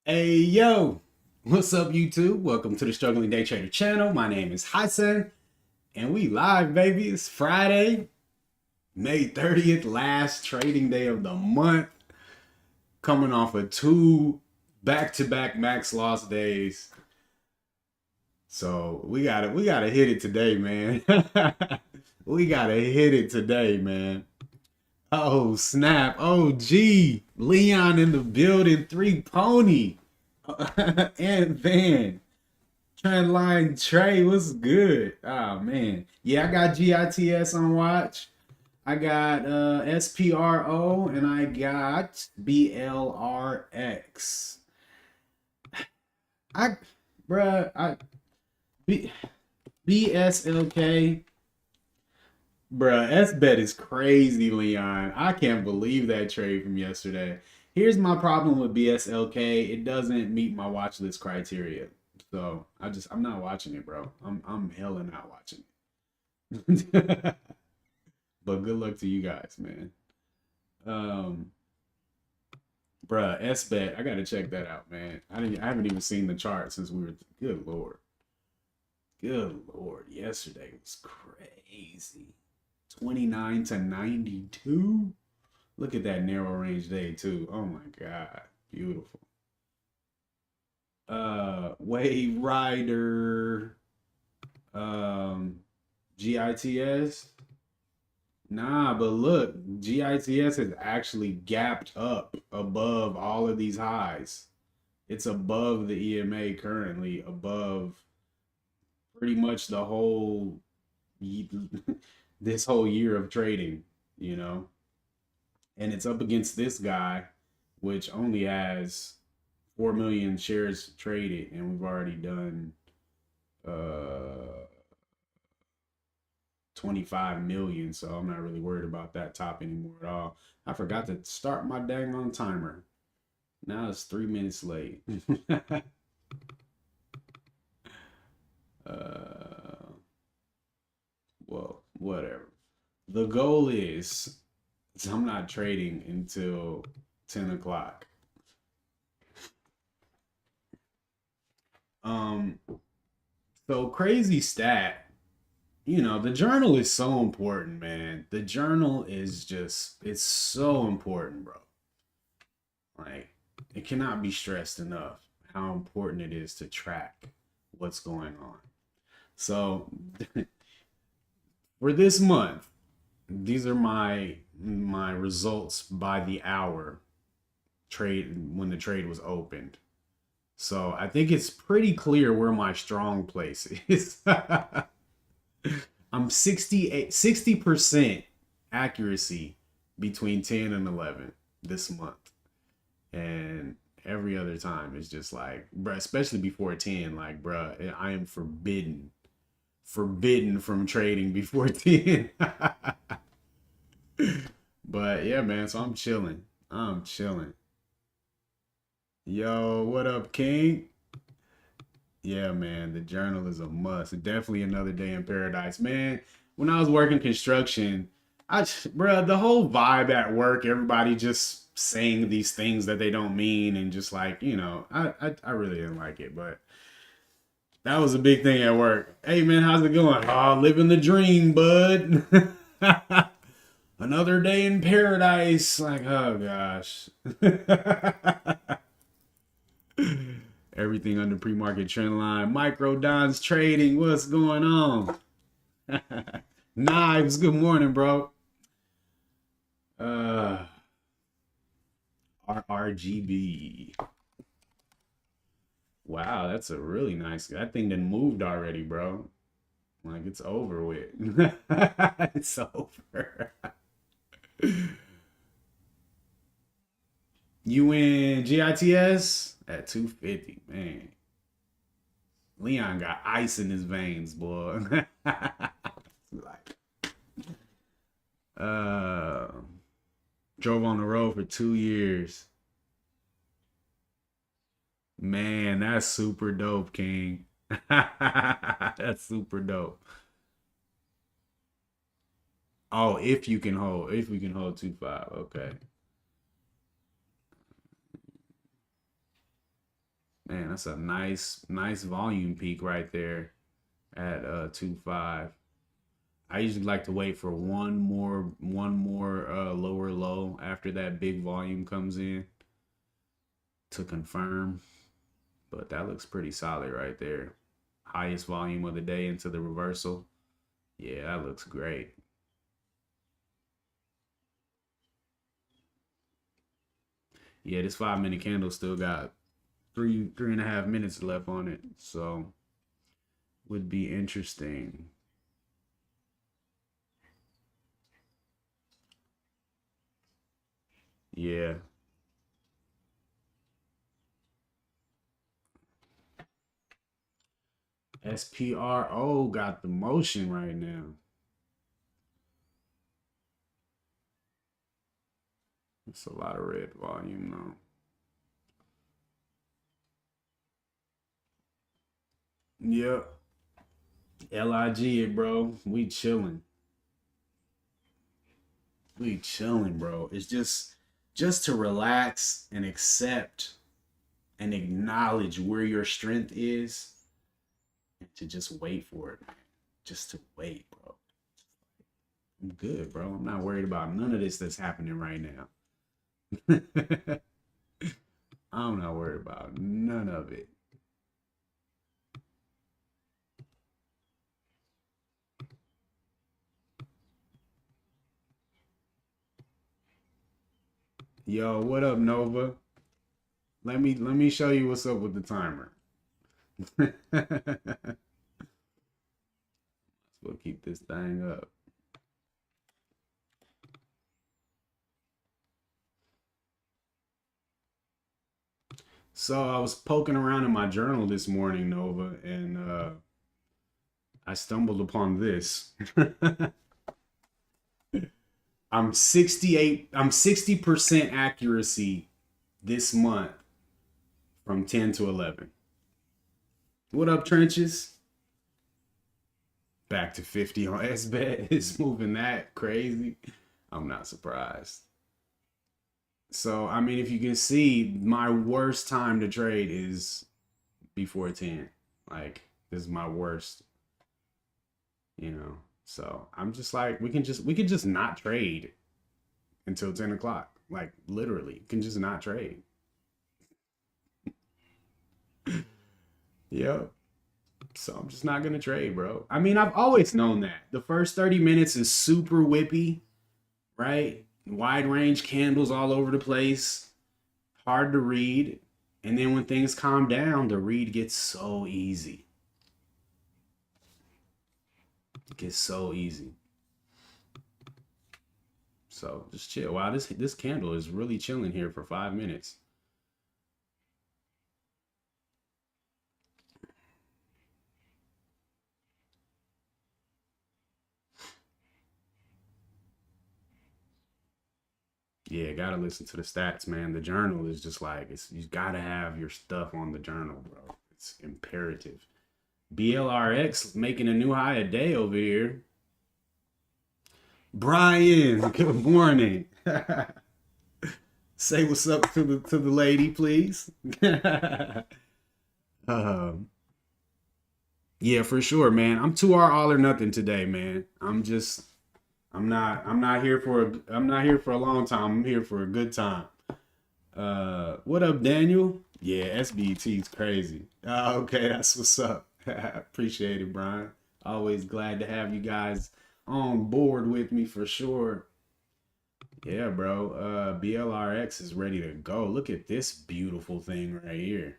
Hey yo, what's up YouTube? Welcome to the Struggling Day Trader channel. My name is Hassan and we live, baby. It's Friday, May 30th, last trading day of the month. Coming off of two back-to-back max loss days. So we gotta hit it today, man. We gotta hit it today, man. Oh snap. Oh gee. Leon in the building, three pony. And Van. Trend line Trey, what's good? Oh man. Yeah, I got GITS on watch. I got SPRO and I got BLRX. I bruh, I B, BSLK. Bruh, S bet is crazy, Leon. I can't believe that trade from yesterday. Here's my problem with BSLK. It doesn't meet my watch list criteria. So I'm not watching it, bro. I'm hella not watching it. But good luck to you guys, man. Um, bruh, S bet. I gotta check that out, man. I haven't even seen the chart since we were. Good lord. Good lord. Yesterday was crazy. 29 to 92. Look at that narrow range day too. Oh my god. Beautiful. Wave Rider, um GITS. Nah, but look, GITS has actually gapped up above all of these highs. It's above the EMA currently, above pretty much the whole this whole year of trading, you know. And it's up against this guy, which only has 4 million shares traded, and we've already done uh 25 million, so I'm not really worried about that top anymore at all. I forgot to start my dang on timer. Now it's 3 minutes late. uh well, whatever. The goal is I'm not trading until 10 o'clock. Um, so crazy stat. The journal is so important, man. The journal is it's so important, bro. Like, it cannot be stressed enough how important it is to track what's going on. So, for this month, these are my results by the hour trade when the trade was opened. So I think it's pretty clear where my strong place is. I'm 60% accuracy between 10 and 11 this month. And every other time it's just like, bruh, especially before 10, like, bruh, I am forbidden from trading before 10. But yeah, man, so I'm chilling. I'm chilling. Yo, what up, King? Yeah, man, the journal is a must. Definitely another day in paradise, man. When I was working construction, bro, the whole vibe at work, everybody just saying these things that they don't mean, and just like, I really didn't like it, but that was a big thing at work. Hey, man, how's it going? Oh, living the dream, bud. Another day in paradise. Like, oh gosh. Everything under pre-market trend line. Micro Don's trading. What's going on? Knives. Good morning, bro. Uh, RRGB. Wow, that's a really nice. That thing done moved already, bro. Like, it's over with. It's over. You win GITS at 250, man. Leon got ice in his veins, boy. Like, uh, drove on the road for 2 years. Man, that's super dope, King. That's super dope. Oh, if we can hold 2.5, okay. Man, that's a nice volume peak right there at 2.5. I usually like to wait for one more lower low after that big volume comes in to confirm. But that looks pretty solid right there. Highest volume of the day into the reversal. Yeah, that looks great. Yeah, this 5 minute candle still got three and a half minutes left on it. So would be interesting. Yeah. SPRO got the motion right now. It's a lot of red volume though. Yep. LIG it, bro. We chilling. We chilling, bro. It's just to relax and accept and acknowledge where your strength is and to just wait for it, man. Just to wait, bro. I'm good, bro. I'm not worried about none of this that's happening right now. I'm not worried about none of it. Yo, what up, Nova? Let me show you what's up with the timer. We'll keep this thing up. So I was poking around in my journal this morning, Nova, and I stumbled upon this. I'm 60% accuracy this month from 10 to 11. What up, Trenches? Back to 50 on SBet. It's moving that crazy. I'm not surprised. So, I mean, if you can see, my worst time to trade is before 10. Like, this is my worst, you know. So I'm just like, we can just not trade until 10 o'clock. Like, literally, you can just not trade. Yep. So I'm just not gonna trade, bro. I mean, I've always known that. The first 30 minutes is super whippy, right? Wide range candles all over the place, hard to read. And then when things calm down, the read gets so easy. It gets so easy. So just chill. Wow, this candle is really chilling here for 5 minutes. Yeah, gotta listen to the stats, man. The journal is just like you gotta have your stuff on the journal, bro. It's imperative. BLRX making a new high a day over here. Brian, good morning. Say what's up to the lady, please. um, yeah, for sure, man. I'm 2R all or nothing today, man. I'm not here for a long time. I'm here for a good time. What up, Daniel? Yeah, SBT is crazy. Okay, that's what's up. Appreciate it, Brian. Always glad to have you guys on board with me for sure. Yeah, bro. BLRX is ready to go. Look at this beautiful thing right here.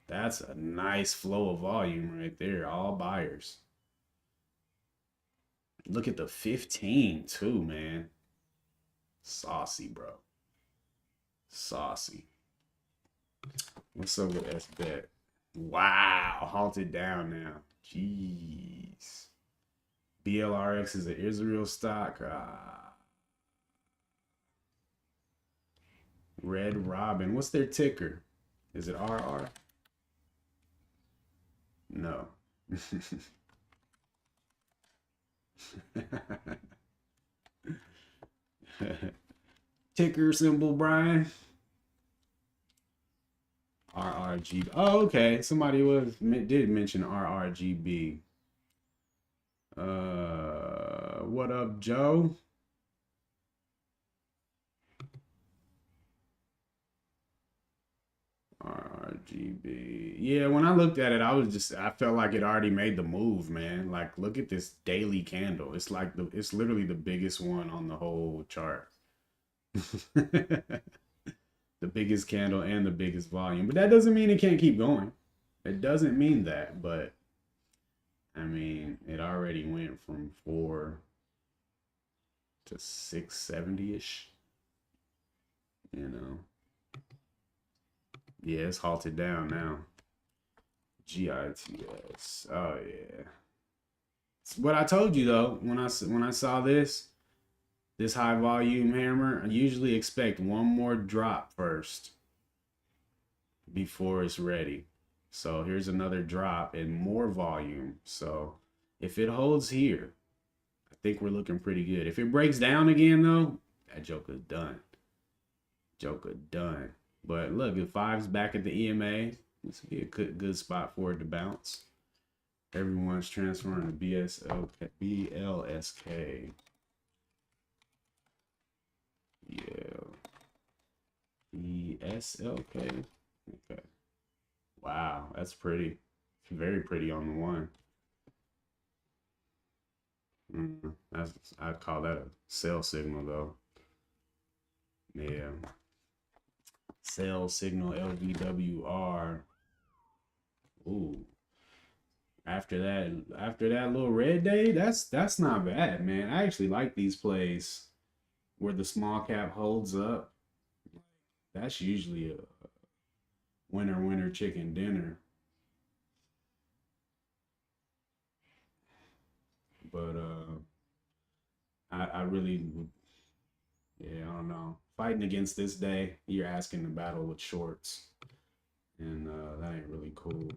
That's a nice flow of volume right there. All buyers. Look at the 15 too, man. Saucy, bro. Saucy. What's up with SBet? Wow, halted down now. Jeez. BLRX is an Israel stock. Red Robin. What's their ticker? Is it RR? No. Ticker symbol, Brian. RRGB. Oh, okay. Somebody did mention RRGB. What up, Joe? RGB. Yeah, when I looked at it, I felt like it already made the move, man. Like, look at this daily candle. It's literally the biggest one on the whole chart. The biggest candle and the biggest volume. But that doesn't mean it can't keep going. It doesn't mean that, but I mean, it already went from 4 to 670-ish, you know. Yeah, it's halted down now. GITS. Oh yeah. It's what I told you though, when I saw this high volume hammer, I usually expect one more drop first before it's ready. So here's another drop and more volume. So if it holds here, I think we're looking pretty good. If it breaks down again though, that joker's done. Joker done. But look, if 5's back at the EMA, this would be a good spot for it to bounce. Everyone's transferring to BLSK. Yeah. BSLK. Okay. Wow, that's pretty. Very pretty on the one. I'd call that a sell signal though. Yeah. Sell signal LVWR. Ooh. After that little red day, that's not bad, man. I actually like these plays where the small cap holds up. That's usually a winner chicken dinner. But I really would, yeah, I don't know. Fighting against this day, you're asking to battle with shorts. And that ain't really cool.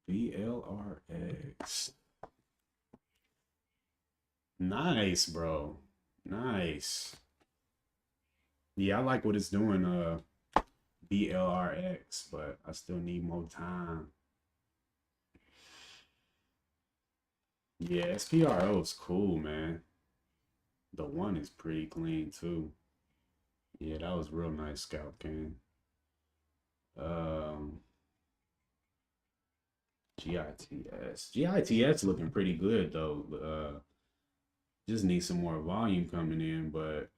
BLRX. Nice, bro. Nice. Yeah, I like what it's doing, BLRX, but I still need more time. Yeah, SPRO is cool, man. The one is pretty clean too. Yeah, that was real nice, Scout King. Um, GITS looking pretty good though. Just need some more volume coming in, but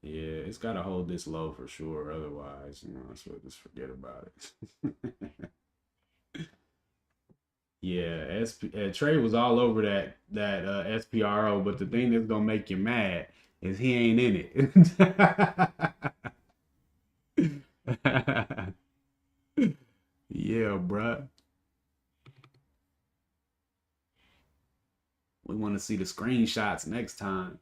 yeah, it's got to hold this low for sure. Otherwise, so just forget about it. Yeah, Trey was all over that SPRO, but the thing that's gonna make you mad is he ain't in it. Yeah, bruh. We want to see the screenshots next time.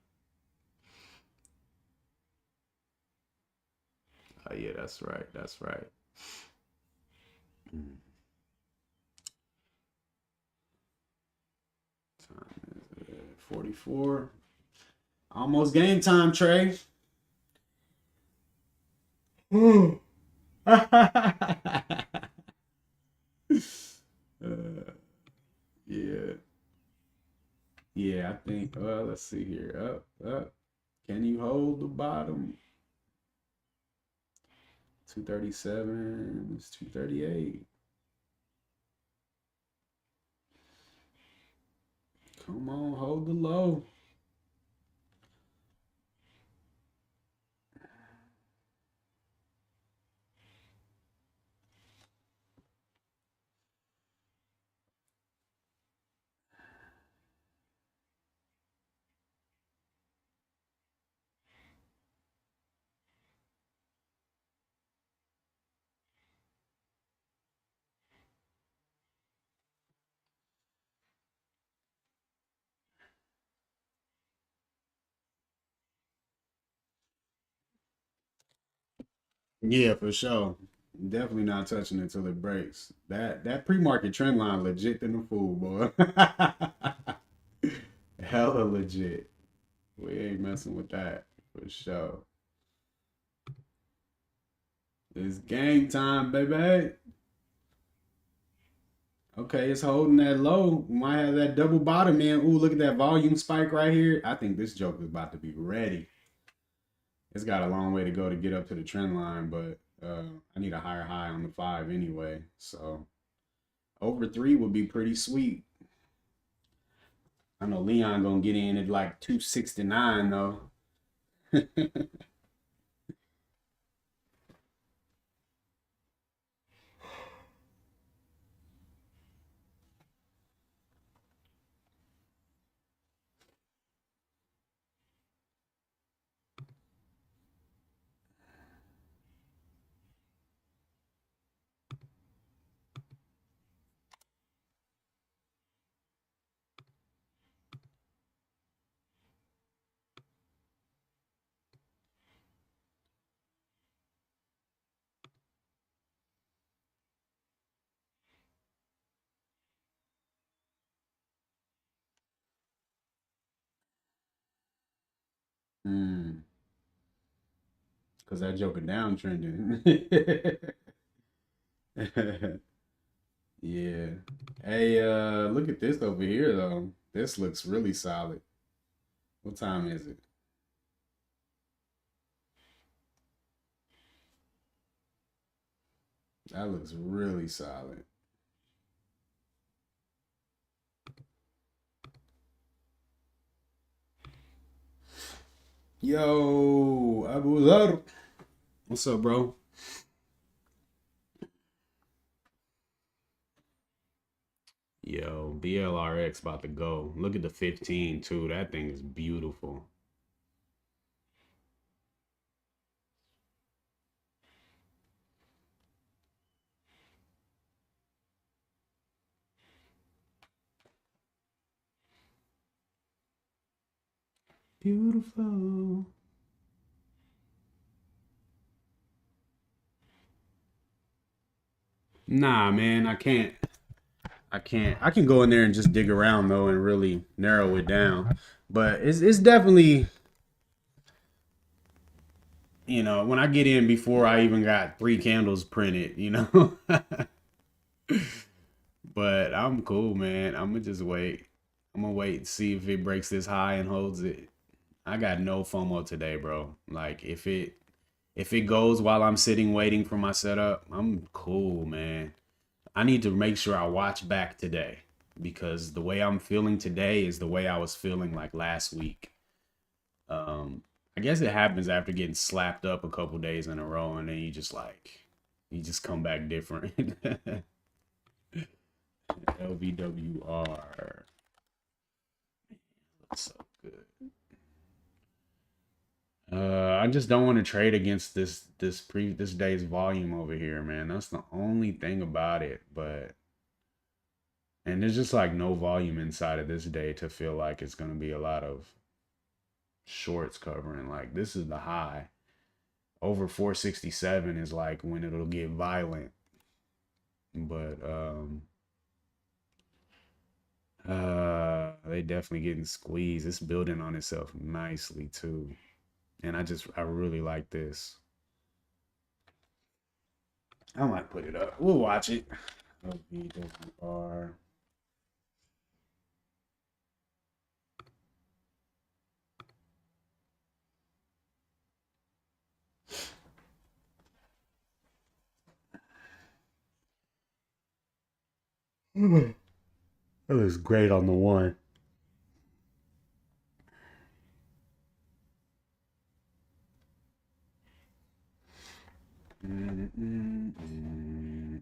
Oh yeah, that's right. That's right. Time is 44. Almost game time, Trey. Yeah. Yeah, I think, let's see here. Up. Can you hold the bottom? 237. It's 238. Come on, hold the low. Yeah, for sure. Definitely not touching it till it breaks. That pre-market trend line legit than a fool, boy. Hella legit. We ain't messing with that for sure. It's game time, baby. Okay, it's holding that low. We might have that double bottom in. Ooh, look at that volume spike right here. I think this joke is about to be ready. It's got a long way to go to get up to the trend line, but I need a higher high on the 5 anyway. So over 3 would be pretty sweet. I know Leon gonna get in at like 269 though. Hmm. Cause that joker downtrending. Yeah. Hey, look at this over here though. This looks really solid. What time is it? That looks really solid. Yo, Abu Dhar. What's up, bro? Yo, BLRX about to go. Look at the 15 too. That thing is beautiful. Beautiful. Nah, man, I can't. I can't. I can go in there and just dig around though and really narrow it down. But it's definitely, when I get in before I even got 3 candles printed. But I'm cool, man. I'm gonna just wait. I'm gonna wait and see if it breaks this high and holds it. I got no FOMO today, bro. Like if it goes while I'm sitting waiting for my setup, I'm cool, man. I need to make sure I watch back today because the way I'm feeling today is the way I was feeling like last week. I guess it happens after getting slapped up a couple days in a row and then you just come back different. LVWR. Looks so good. I just don't want to trade against this day's volume over here, man. That's the only thing about it. And there's just like no volume inside of this day to feel like it's gonna be a lot of shorts covering. Like this is the high. Over 467 is like when it'll get violent. But they definitely getting squeezed. It's building on itself nicely too. And I really like this. I might put it up. We'll watch it. LVWR. That looks great on the one.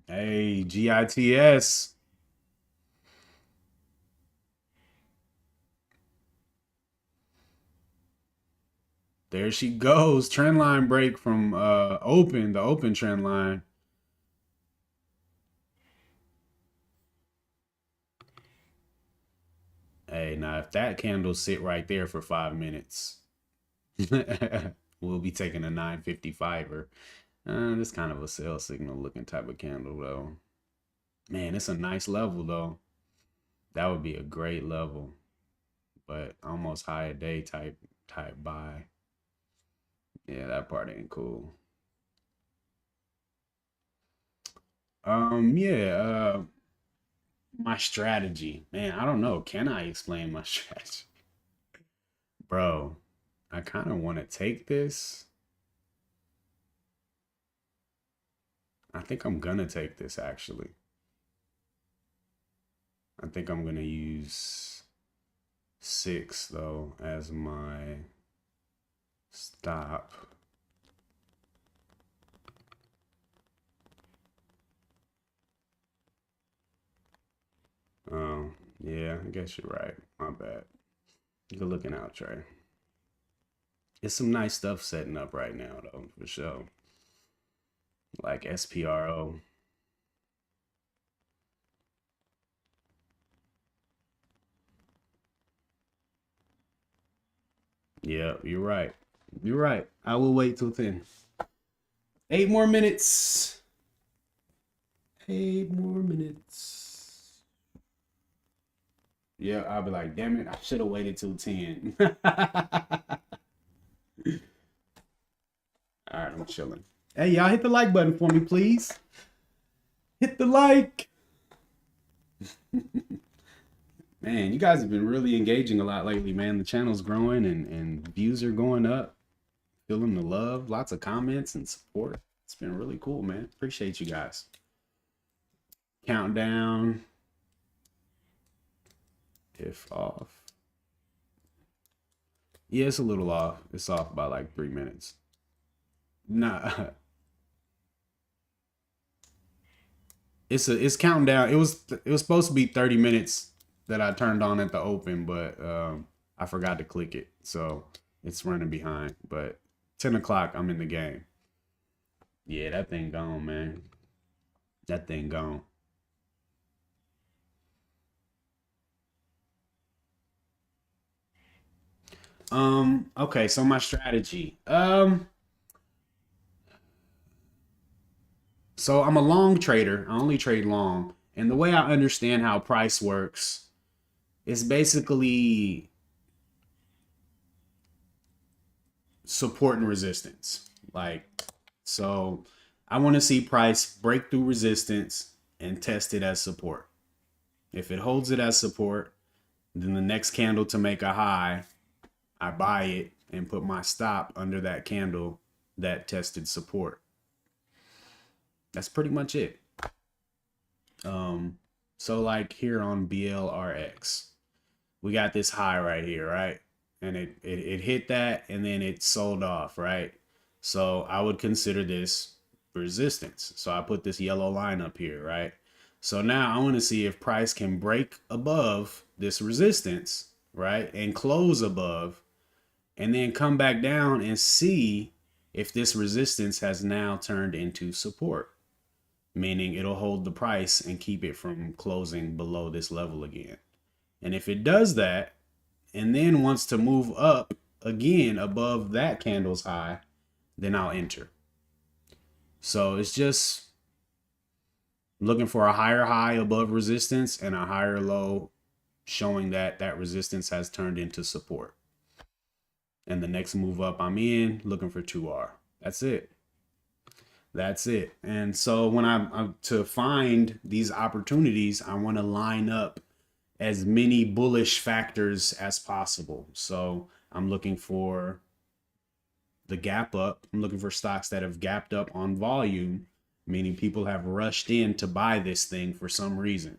Hey, GITS. There she goes. Trend line break from the open trend line. Hey, now if that candle sit right there for 5 minutes, we'll be taking a 955er. This kind of a sell signal looking type of candle though. Man, it's a nice level though. That would be a great level, but almost higher day type buy. Yeah, that part ain't cool. Yeah, my strategy. Man, I don't know. Can I explain my strategy? Bro, I kind of want to take this. I think I'm gonna take this actually. I think I'm gonna use 6 though as my stop. Oh, yeah, I guess you're right. My bad. Good looking out, Trey. It's some nice stuff setting up right now, though, for sure. Like SPRO. Yeah, you're right. You're right. I will wait till 10. 8 more minutes. 8 more minutes. Yeah, I'll be like, damn it, I should have waited till 10. All right, I'm chilling. Hey, y'all hit the like button for me, please. Hit the like. Man, you guys have been really engaging a lot lately, man. The channel's growing and views are going up. Feeling the love, lots of comments and support. It's been really cool, man. Appreciate you guys. Countdown. If off. Yeah, it's a little off. It's off by like 3 minutes. Nah, it's counting down. It was supposed to be 30 minutes that I turned on at the open, but I forgot to click it, so it's running behind. But 10 o'clock, I'm in the game. Yeah, that thing gone, man. That thing gone. Okay, so my strategy. So I'm a long trader. I only trade long. And the way I understand how price works is basically support and resistance. Like, so I want to see price break through resistance and test it as support. If it holds it as support, then the next candle to make a high, I buy it and put my stop under that candle that tested support. That's pretty much it. So like here on BLRX, we got this high right here, right? And it hit that and then it sold off, right? So I would consider this resistance. So I put this yellow line up here, right? So now I want to see if price can break above this resistance, right? And close above and then come back down and see if this resistance has now turned into support, meaning it'll hold the price and keep it from closing below this level again. And if it does that and then wants to move up again above that candle's high, then I'll enter. So it's just looking for a higher high above resistance and a higher low showing that that resistance has turned into support. And the next move up I'm in, looking for 2R. That's it. That's it. And so when I'm to find these opportunities, I want to line up as many bullish factors as possible. So I'm looking for the gap up. I'm looking for stocks that have gapped up on volume, meaning people have rushed in to buy this thing for some reason.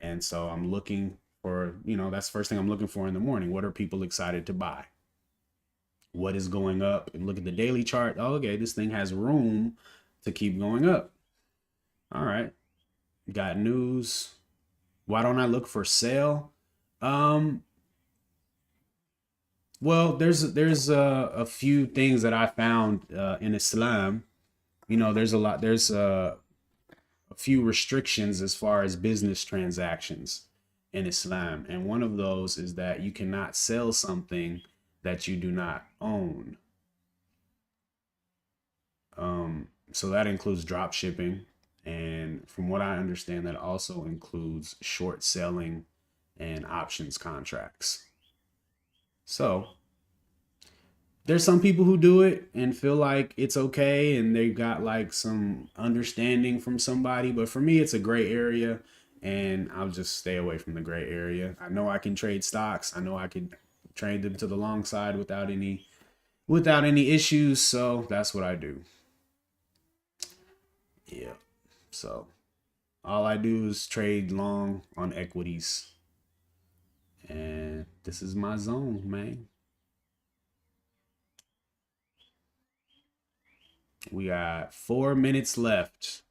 And so I'm looking for, that's the first thing I'm looking for in the morning. What are people excited to buy? What is going up? And look at the daily chart. Oh, okay, this thing has room to keep going up. All right. Got news. Why don't I look for sale? Um, well, there's a few things that I found in Islam. There's a lot. There's a few restrictions as far as business transactions in Islam, and one of those is that you cannot sell something that you do not own. So that includes drop shipping, and from what I understand, that also includes short selling and options contracts. So There's some people who do it and feel like it's okay and they got like some understanding from somebody, but for me it's a gray area and I'll just stay away from the gray area. I know I can trade stocks. I know I can trade them to the long side without any issues, so that's what I do. Yeah. So all I do is trade long on equities. And this is my zone, man. We got 4 minutes left.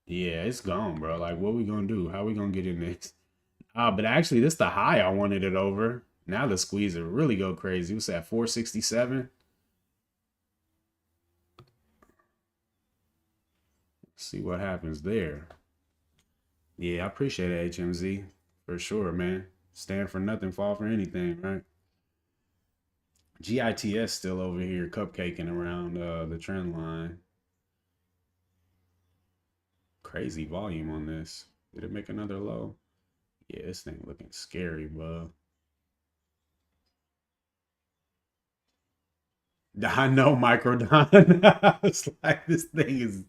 Yeah, it's gone, bro. Like, what we gonna do? How we gonna get in this? But actually, this the high I wanted it over. Now the squeeze will really go crazy. What's that? 467. See what happens there. Yeah, I appreciate it, HMZ, for sure, man. Stand for nothing, fall for anything, right? GITS still over here cupcaking around the trend line. Crazy volume on this. Did it make another low? Yeah, this thing looking scary, bro. I know, Microdon. I was like, this thing is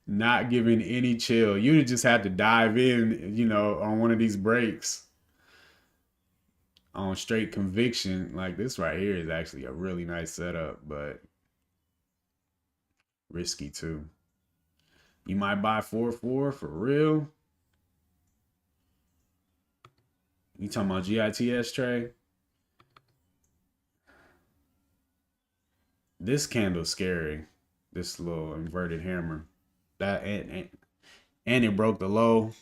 not giving any chill. You just had to dive in, on one of these breaks on straight conviction. Like this right here is actually a really nice setup, but risky too. You might buy 4-4 for real. You talking about GITS trade? This candle's scary. This little inverted hammer. That and it broke the low.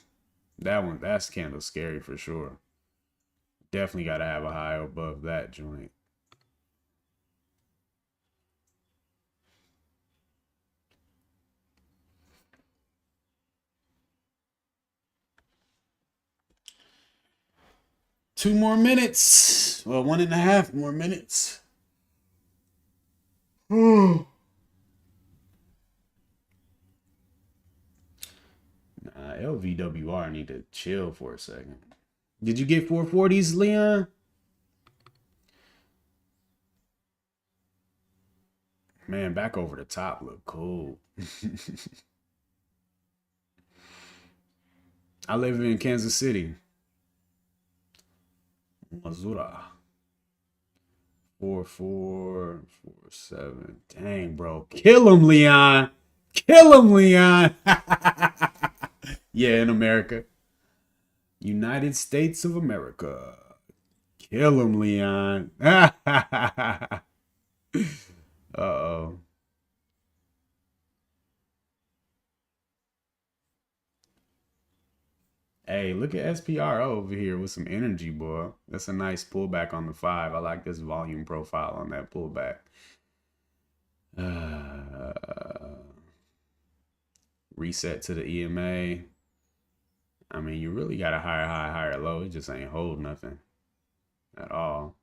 That's candle scary for sure. Definitely got to have a high above that joint. Two more minutes. Well, 1.5 more minutes. Nah, LVWR need to chill for a second. Did you get 440s, Leon? Man, back over the top look cool. I live in Kansas City. Missouri. 4447. Dang, bro. Kill him, Leon. Kill him, Leon. Yeah, in America. United States of America. Kill him, Leon. Uh-oh. Hey, look at SPRO over here with some energy, boy. That's a nice pullback on the 5. I like this volume profile on that pullback. Reset to the EMA. I mean, you really got a higher high, higher low. It just ain't hold nothing at all.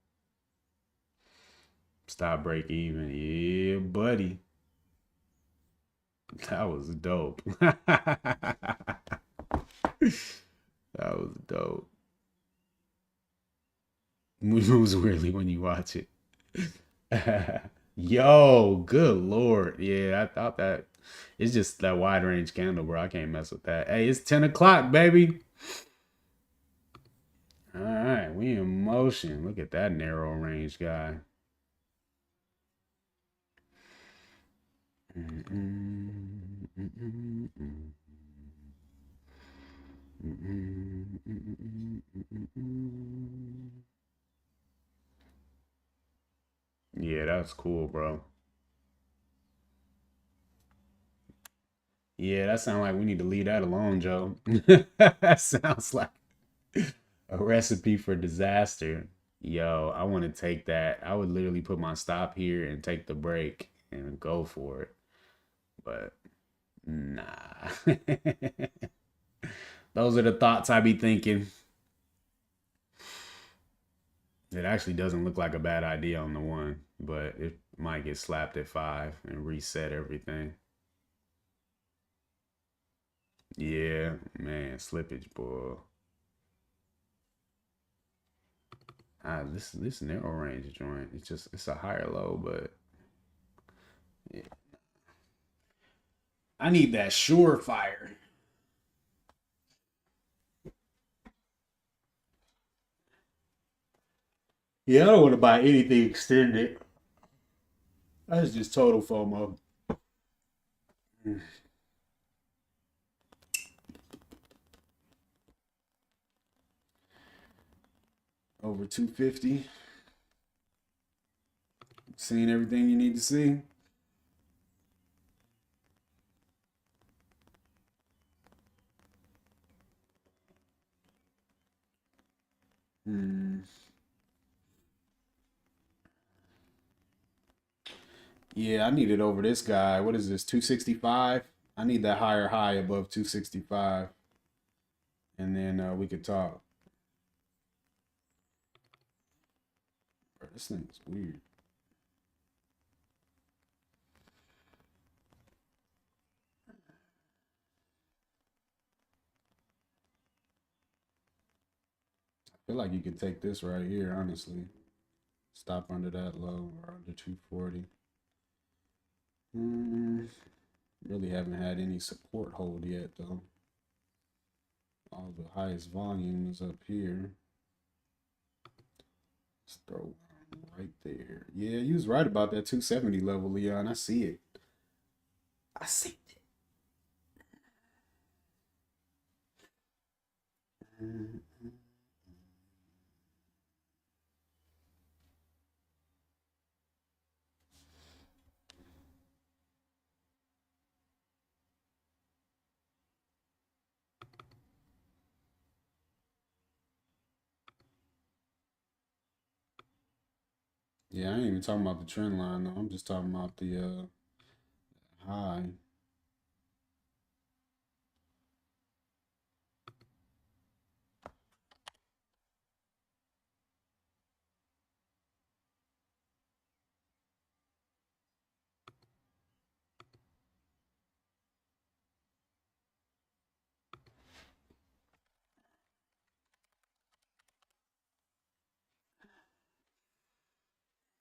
Stop break even. Yeah, buddy. That was dope. That was dope. Moves weirdly when you watch it. Yo, good lord. Yeah, I thought that it's just that wide range candle, bro. I can't mess with that. Hey, it's 10 o'clock, baby. All right, we in motion. Look at that narrow range guy. Yeah, that's cool, bro. Yeah, that sounds like we need to leave that alone, Joe. That sounds like a recipe for disaster. Yo, I want to take that. I would literally put my stop here and take the break and go for it. But nah. Those are the thoughts I be thinking. It actually doesn't look like a bad idea on the one, but Might get slapped at 5 and reset everything. Yeah, man, slippage, boy. This narrow range joint, it's a higher low, but yeah. I need that surefire. Yeah, I don't want to buy anything extended. That's just total FOMO. Over 250. Seen everything you need to see. Yeah, I need it over this guy. What is this? 265? I need that higher high above 265. And then we could talk. Bro, this thing's weird. I feel like you could take this right here, honestly. Stop under that low or under 240. Really haven't had any support hold yet, though. All the highest volume is up here. Let's throw one right there. Yeah, you was right about that 270 level, Leon. I see it. I see it. Yeah, I ain't even talking about the trend line though. I'm just talking about the high.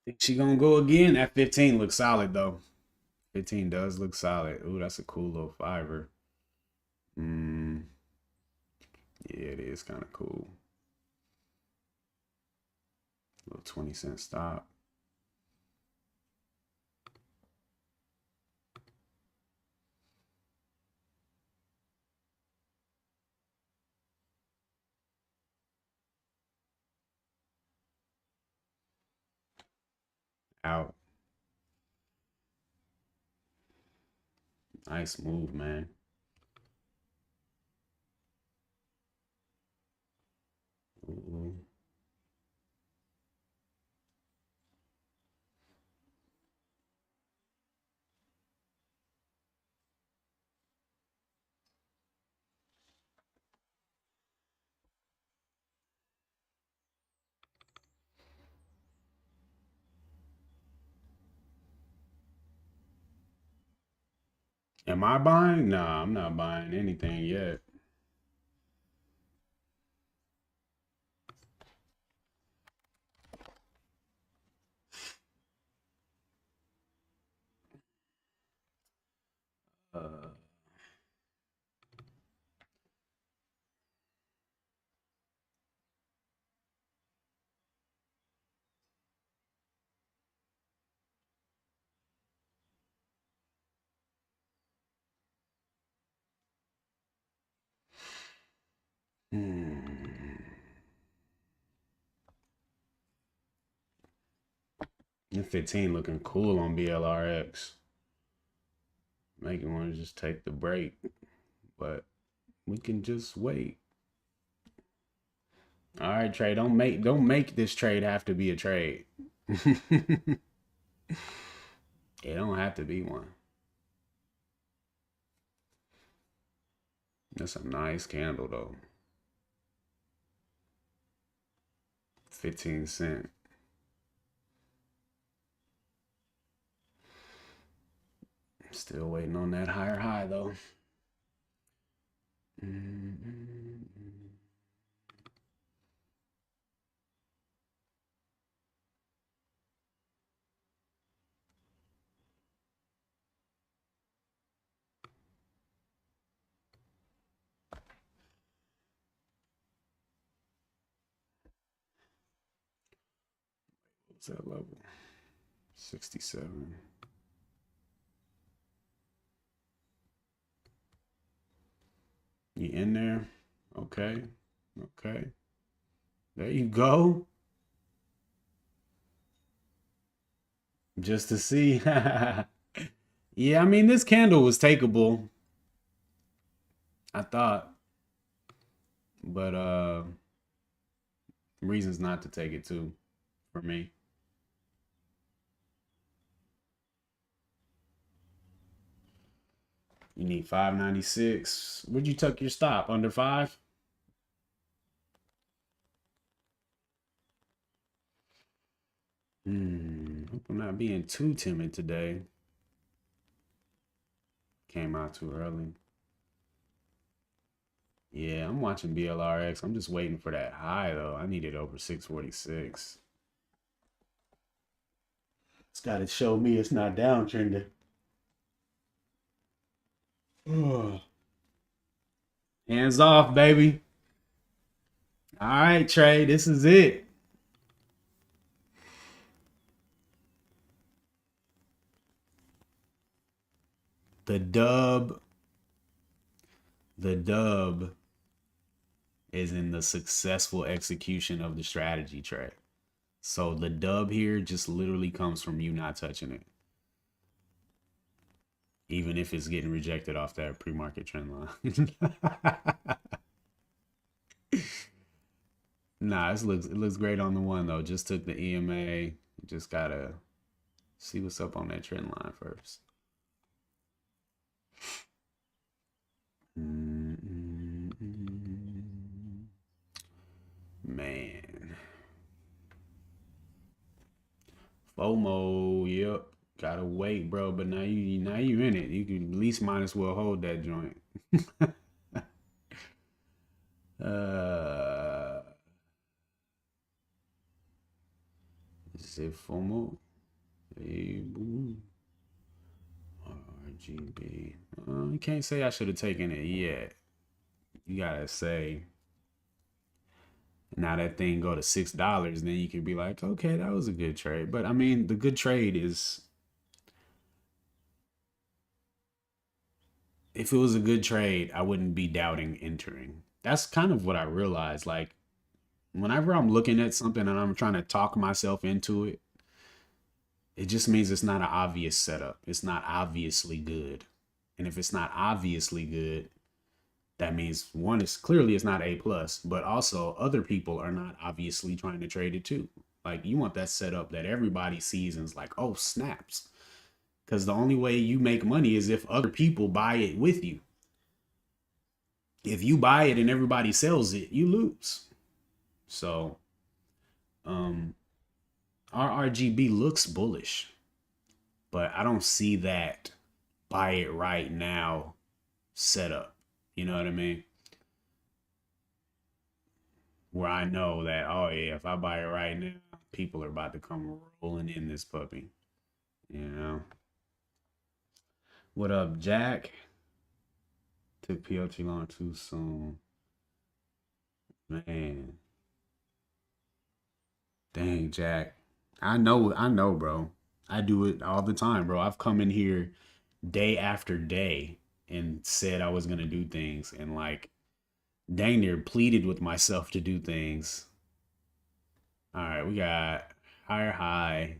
Think she gonna go again? That 15 looks solid though. 15 does look solid. Ooh, that's a cool little fiver. Yeah, it is kind of cool. Little 20-cent stop. Out. Nice move, man. Ooh. Am I buying? Nah, I'm not buying anything yet. Uh, hmm. The 15 looking cool on BLRX. Making want to just take the break, but we can just wait. All right, trade. Don't make this trade have to be a trade. It don't have to be one. That's a nice candle though. 15 cent. Still waiting on that higher high though. Mm-hmm. What's that level? 67. You in there? Okay. Okay. There you go. Just to see. Yeah, I mean, this candle was takeable, I thought, but reasons not to take it too for me. You need 596. Would you tuck your stop? Under 5? Hope I'm not being too timid today. Came out too early. Yeah, I'm watching BLRX. I'm just waiting for that high though. I need it over 646. It's got to show me it's not downtrending. Hands off, baby. All right, Trey, this is it. The dub, the dub is in the successful execution of the strategy, Trey. So the dub here just literally comes from you not touching it. Even if it's getting rejected off that pre-market trend line. Nah, it looks great on the one though. Just took the EMA. Just gotta see what's up on that trend line first. Man. FOMO, yep. Gotta wait, bro. But now you in it. You can at least might as well hold that joint. Is it FOMO? RGB. You can't say I should have taken it yet. You gotta say now that thing go to $6, then you can be like, okay, that was a good trade. But I mean, the good trade is if it was a good trade, I wouldn't be doubting entering. That's kind of what I realized. Like whenever I'm looking at something and I'm trying to talk myself into it, it just means it's not an obvious setup. It's not obviously good. And if it's not obviously good, that means one is clearly it's not A plus, but also other people are not obviously trying to trade it too. Like you want that setup that everybody sees and is like, oh snaps. Because the only way you make money is if other people buy it with you. If you buy it and everybody sells it, you lose. So our RGB looks bullish, but I don't see that buy it right now setup. You know what I mean? Where I know that, oh yeah, if I buy it right now, people are about to come rolling in this puppy. You know? What up, Jack? Took PLT long too soon. Man. Dang, Jack. I know, bro. I do it all the time, bro. I've come in here day after day and said I was gonna do things and like dang near pleaded with myself to do things. All right, we got higher high.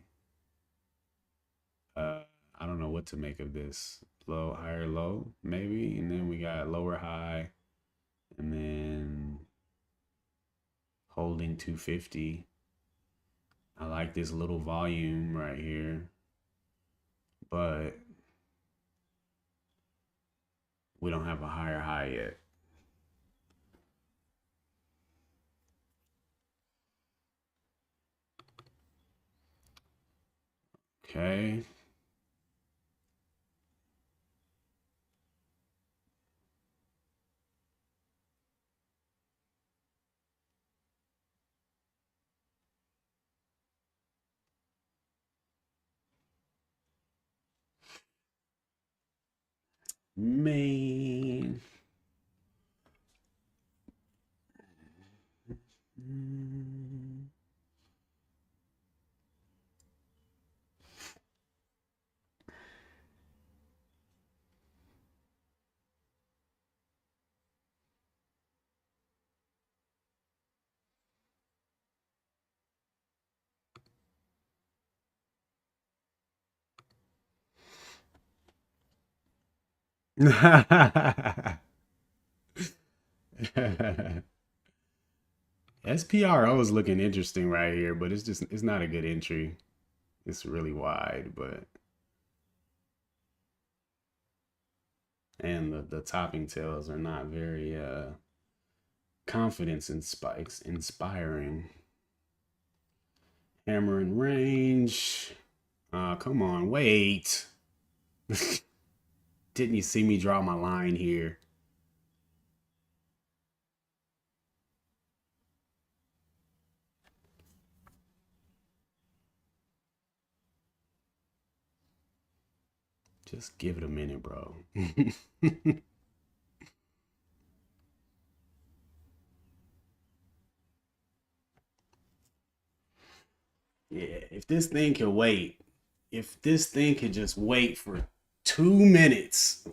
Uh, I don't know what to make of this. Low, higher, low, maybe, and then we got lower high, and then holding 250. I like this little volume right here, but we don't have a higher high yet. Okay. Man. SPRO is looking interesting right here, but it's not a good entry. It's really wide, but and the topping tails are not very confidence and spikes inspiring. Hammer and range. Come on, wait. Didn't you see me draw my line here? Just give it a minute, bro. Yeah, if this thing can wait, if this thing could just wait for 2 minutes.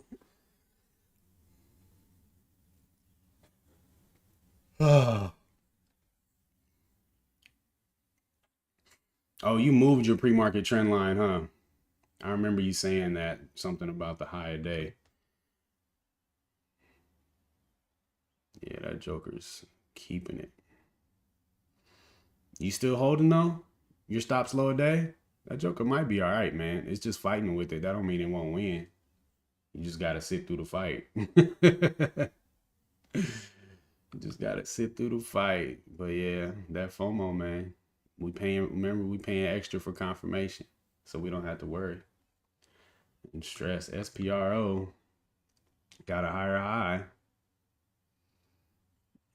Oh, you moved your pre-market trend line, huh? I remember you saying that something about the high a day. Yeah, that Joker's keeping it. You still holding though? Your stop slow a day? That Joker might be all right, man. It's just fighting with it. That don't mean it won't win. You just gotta sit through the fight. You just gotta sit through the fight. But yeah, that FOMO, man. Remember we paying extra for confirmation. So we don't have to worry. And stress. SPRO got a higher high.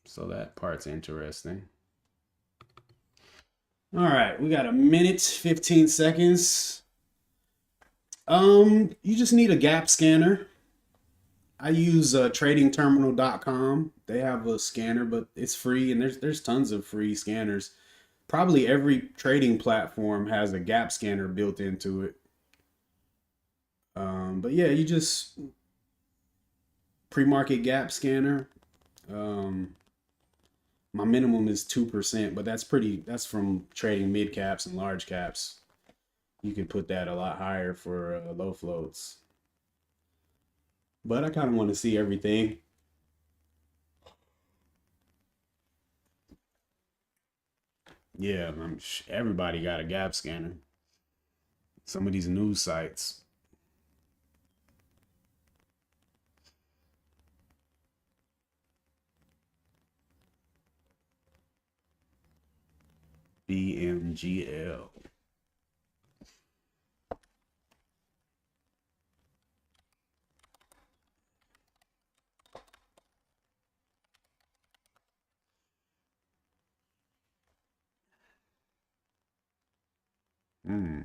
So that part's interesting. All right, we got a minute, 15 seconds. You just need a gap scanner. I use tradingterminal.com. They have a scanner, but it's free, and there's tons of free scanners. Probably every trading platform has a gap scanner built into it. But yeah, you just pre-market gap scanner. Um, my minimum is 2%, but that's from trading mid caps and large caps. You could put that a lot higher for low floats. But I kind of want to see everything. Yeah, everybody got a gap scanner. Some of these news sites. BMGL. Hmm.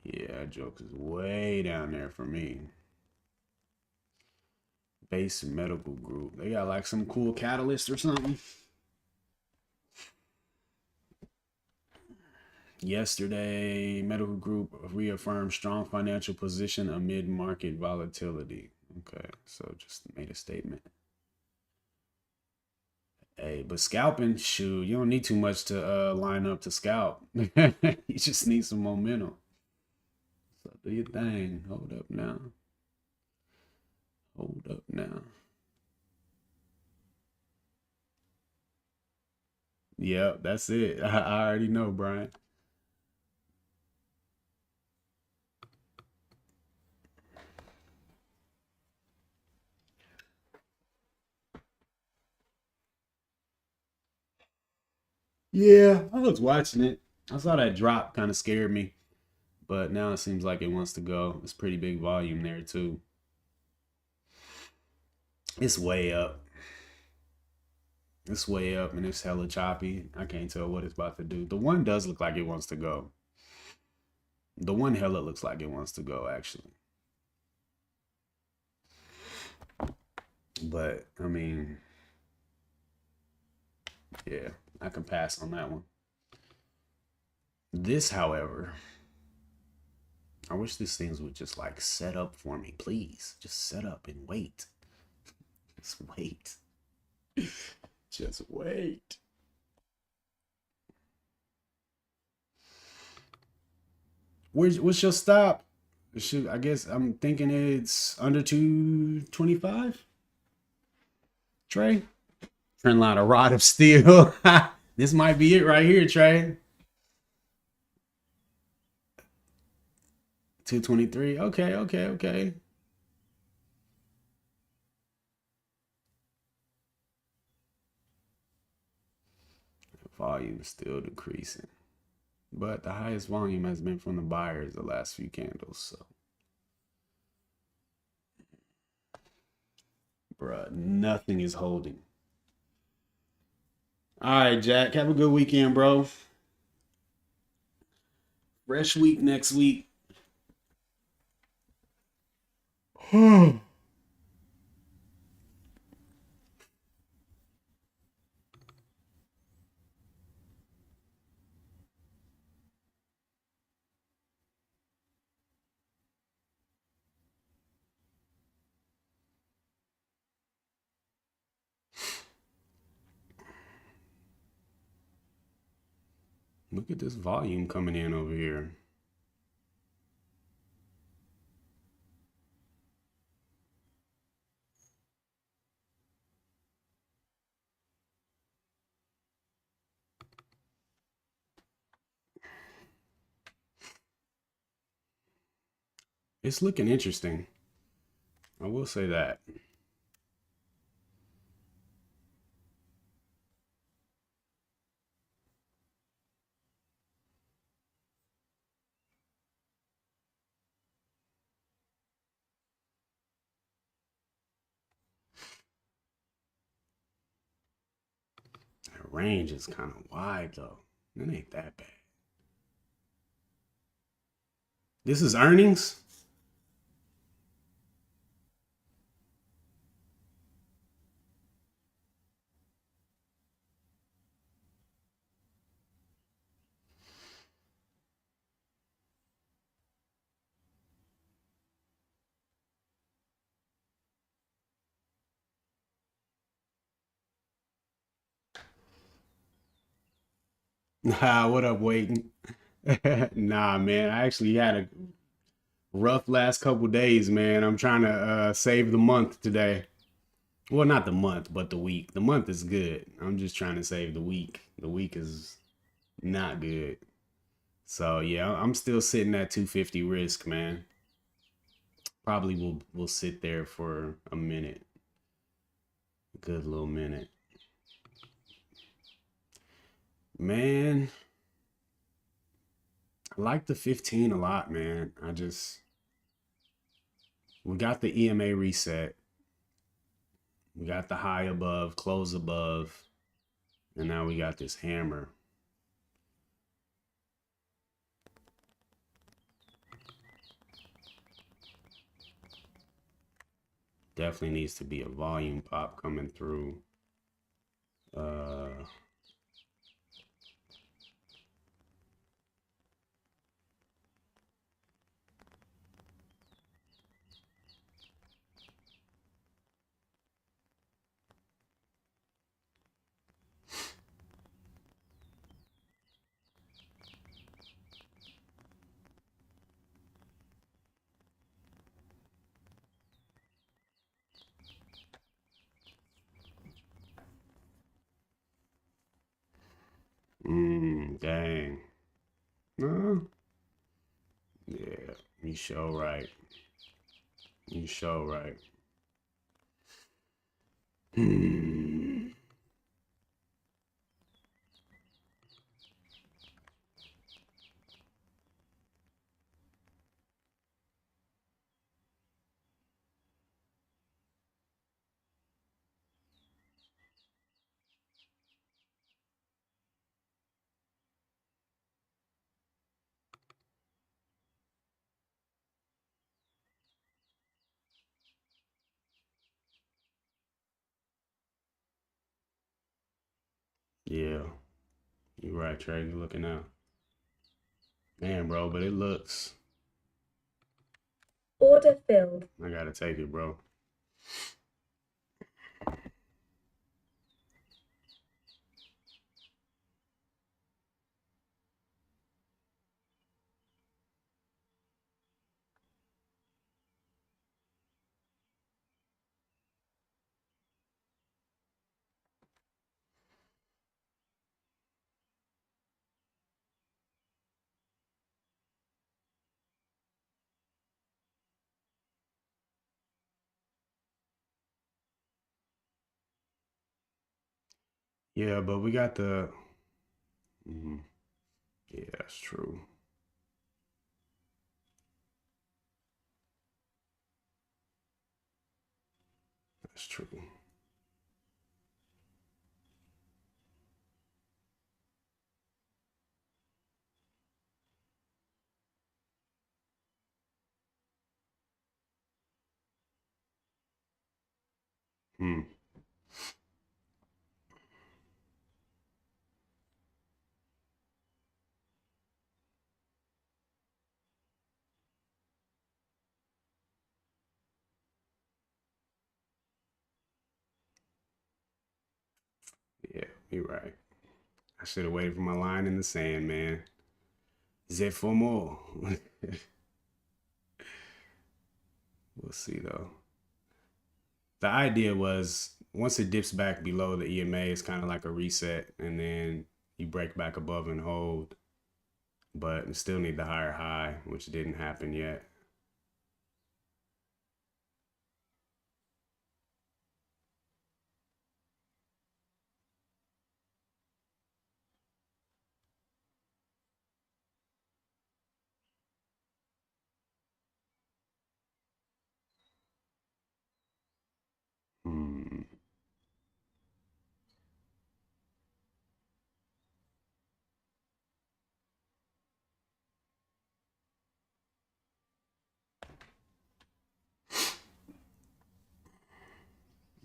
Yeah, joke is way down there for me. Base Medical Group. They got like some cool catalyst or something. Yesterday, Medical Group reaffirmed strong financial position amid market volatility. Okay, so just made a statement. Hey, but scalping, shoot, you don't need too much to line up to scalp. You just need some momentum. So do your thing. Hold up now. Hold up now. Yeah, that's it. I already know, Brian. Yeah, I was watching it. I saw that drop kind of scared me, but now it seems like it wants to go. It's pretty big volume there too. It's way up. It's way up and it's hella choppy. I can't tell what it's about to do. The one does look like it wants to go. The one hella looks like it wants to go actually. But I mean, yeah, I can pass on that one. This, however, I wish these things would just like set up for me, please. Just set up and wait. Just wait. Just wait. What's your stop? I guess I'm thinking it's under 225. Trey. Trend line a rod of steel. This might be it right here, Trey. 223. Okay, okay, okay. Volume is still decreasing. But the highest volume has been from the buyers the last few candles. So, bruh, nothing is holding. All right, Jack. Have a good weekend, bro. Fresh week next week. Look at this volume coming in over here. It's looking interesting. I will say that. That range is kind of wide though. It ain't that bad. This is earnings. Nah, what up, waiting? Nah, man. I actually had a rough last couple days, man. I'm trying to save the month today. Well, not the month, but the week. The month is good. I'm just trying to save the week. The week is not good. So yeah, I'm still sitting at 250 risk, man. Probably will sit there for a minute, a good little minute. Man, I like the 15 a lot, man. We got the EMA reset. We got the high above, close above, and now we got this hammer. Definitely needs to be a volume pop coming through. Uh, dang. No. Yeah, you show right. You show right. Hmm. Yeah, you're right, Trey. You're looking out. Man, bro, but it looks. Order filled. I gotta take it, bro. Yeah, but we got the. Mhm. Yeah, that's true. That's true. Hmm. Yeah, you're right. I should have waited for my line in the sand, man. Zip for more. We'll see though. The idea was once it dips back below the EMA, it's kind of like a reset, and then you break back above and hold, but you still need the higher high, which didn't happen yet. Hmm.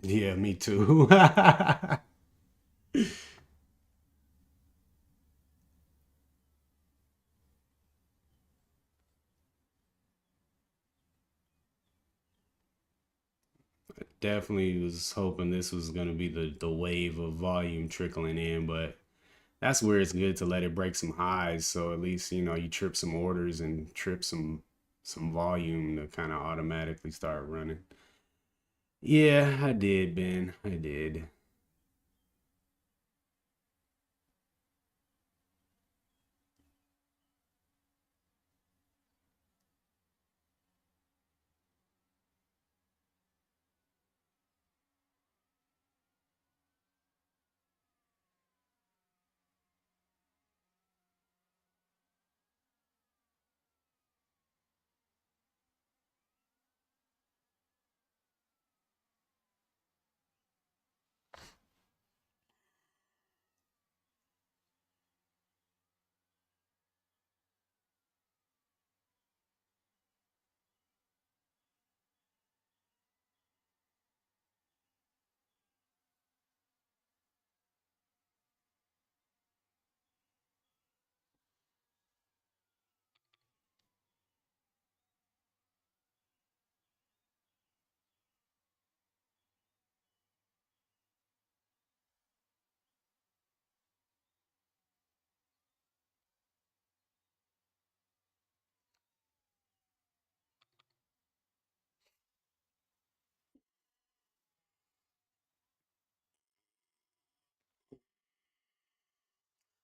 Yeah, me too. Definitely was hoping this was gonna be the wave of volume trickling in, but that's where it's good to let it break some highs, so at least you trip some orders and trip some volume to kind of automatically start running. Yeah, I did, Ben. I did.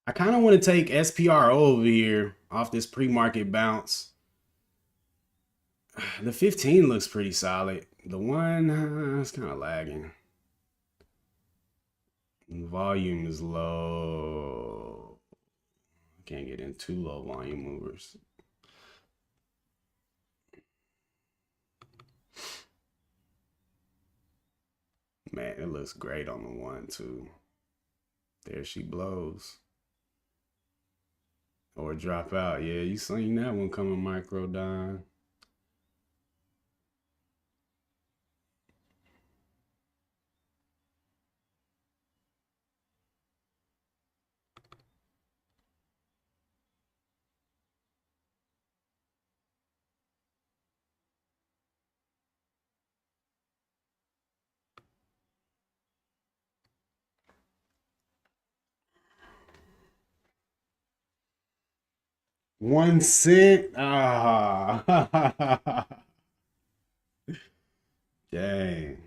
I kind of want to take SPRO over here off this pre-market bounce. The 15 looks pretty solid. The one, it's kind of lagging. Volume is low. Can't get in too low volume movers. Man, it looks great on the one too. There she blows. Or drop out. Yeah, you seen that one coming, Micro Don. 1 cent. Ah. Dang.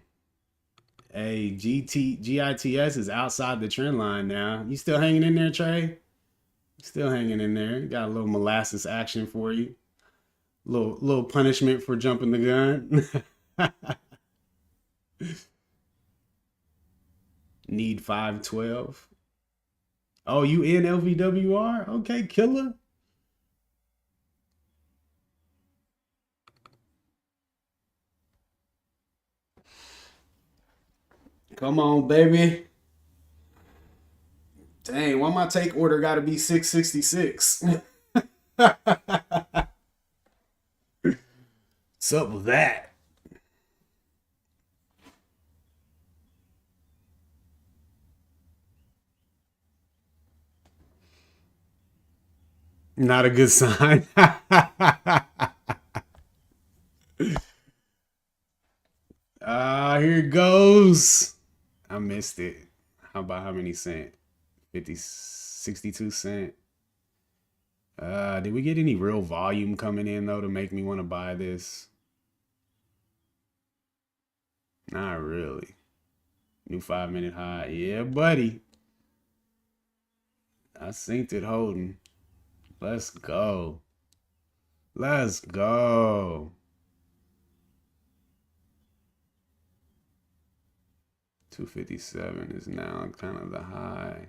Hey, GITS is outside the trend line now. You still hanging in there, Trey? Still hanging in there. Got a little molasses action for you. Little punishment for jumping the gun. Need 512. Oh, you in LVWR? Okay, killer. Come on, baby. Dang, why my take order got to be 666? What's up with that? Not a good sign. Here it goes. I missed it. How about how many cent? 50, 62 cent. Did we get any real volume coming in though to make me want to buy this? Not really. New 5 minute high. Yeah, buddy. I synced it holding. Let's go. Let's go. 257 is now kind of the high.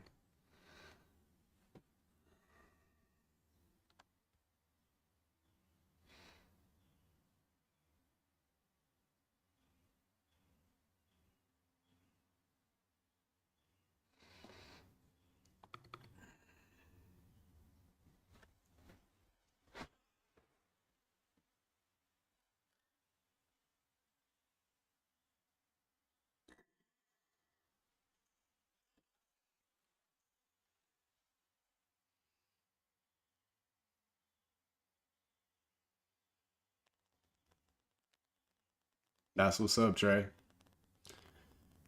That's what's up, Trey.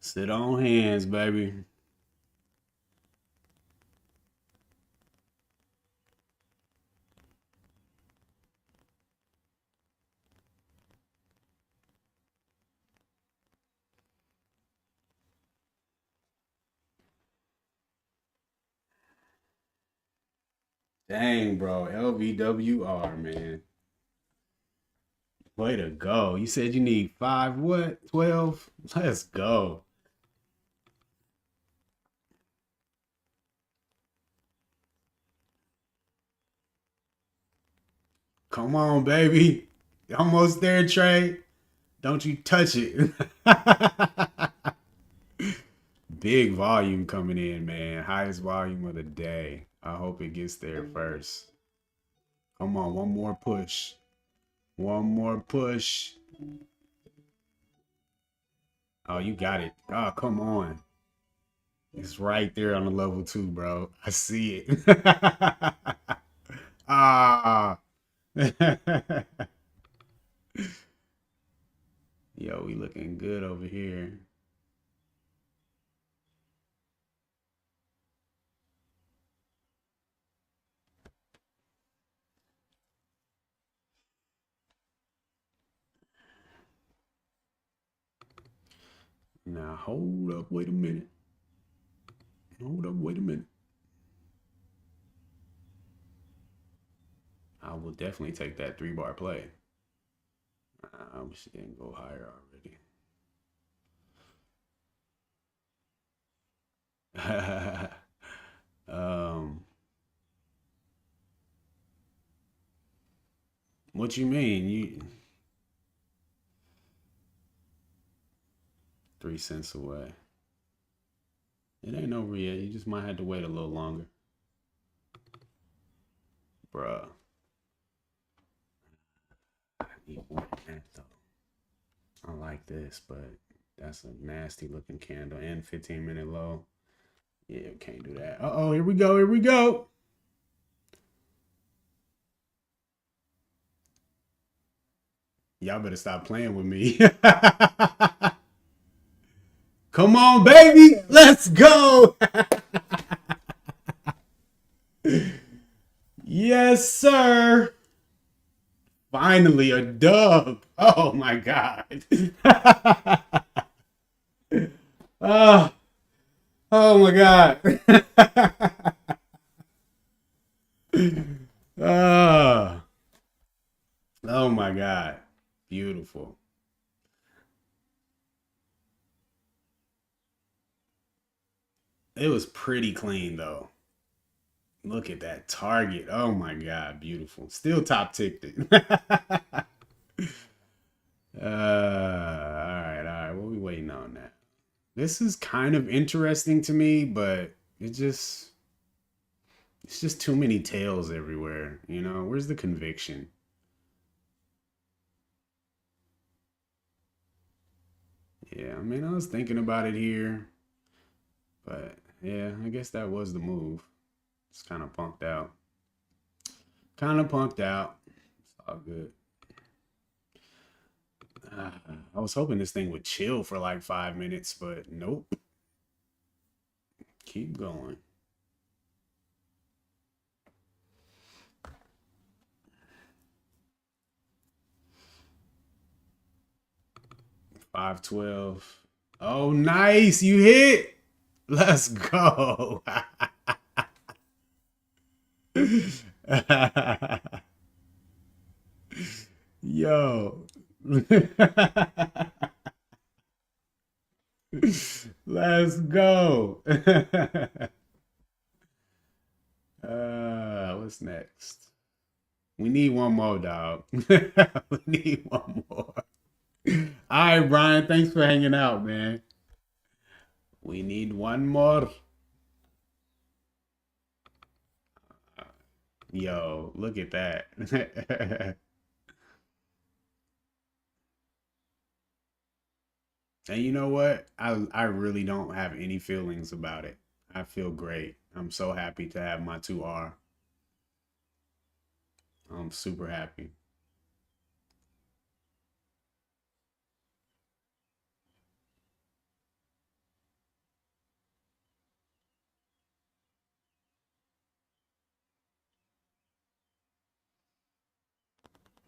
Sit on hands, baby. Dang, bro. LVWR, man. Way to go. You said you need five, what? 12? Let's go. Come on, baby. Almost there, Trey. Don't you touch it. Big volume coming in, man. Highest volume of the day. I hope it gets there first. Come on, one more push. One more push. Oh, you got it. Oh, come on. It's right there on the level 2, bro. I see it. Ah. Yo, we looking good over here. Now, hold up. Wait a minute. Hold up. Wait a minute. I will definitely take that 3 bar play. I wish it didn't go higher already. um, what you mean? You 3 cents away. It ain't over yet. You just might have to wait a little longer, bruh. I need more than that though. I like this, but that's a nasty looking candle and 15-minute low. Yeah, can't do that. Uh-oh, here we go. Here we go. Y'all better stop playing with me. Come on, baby. Let's go. Yes, sir. finally a dub. Oh my God. Oh, oh my God. Oh, oh my God. Beautiful. It was pretty clean though. Look at that target. Oh my God. Beautiful. Still top ticked it. All right. What are we waiting on now? This is kind of interesting to me, but it's just too many tails everywhere. You know, where's the conviction? Yeah, I mean, I was thinking about it here, but yeah, I guess that was the move. It's kind of punked out. Kind of punked out. It's all good. Uh, I was hoping this thing would chill for like 5 minutes, but nope. Keep going. 512. Oh, nice. You hit. Let's go. Yo. Let's go. What's next? We need one more, dog. We need one more. All right, Brian. Thanks for hanging out, man. We need one more. Yo, look at that. And you know what? I really don't have any feelings about it. I feel great. I'm so happy to have my 2R. I'm super happy.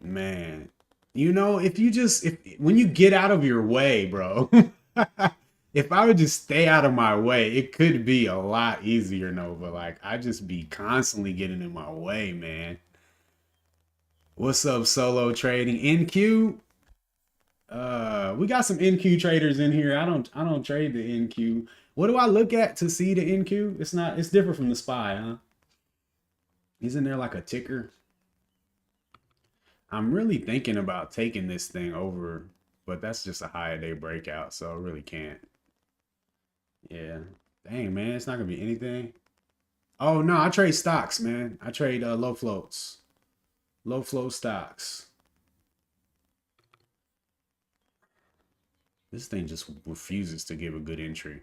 Man, you know, if when you get out of your way, bro, if I would just stay out of my way, it could be a lot easier, Nova. Like I just be constantly getting in my way, man. What's up, solo trading? NQ? We got some NQ traders in here. I don't trade the NQ. What do I look at to see the NQ? It's different from the SPY, huh? Isn't there like a ticker? I'm really thinking about taking this thing over, but that's just a high day breakout, so I really can't. Yeah. Dang, man, it's not gonna be anything. Oh no, I trade stocks, man. I trade low floats. Low float stocks. This thing just refuses to give a good entry.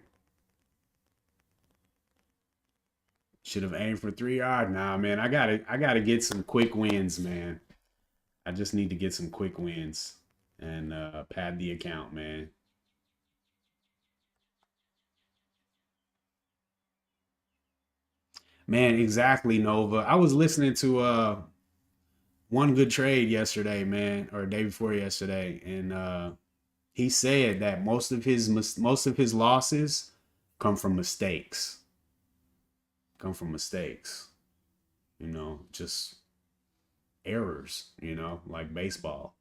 Should have aimed for 3R. Nah, man, I gotta get some quick wins, man. I just need to get some quick wins and pad the account, man. Man, exactly, Nova. I was listening to One Good Trade yesterday, man, or day before yesterday, and he said that most of his losses come from mistakes. Come from mistakes. Just errors. Like baseball.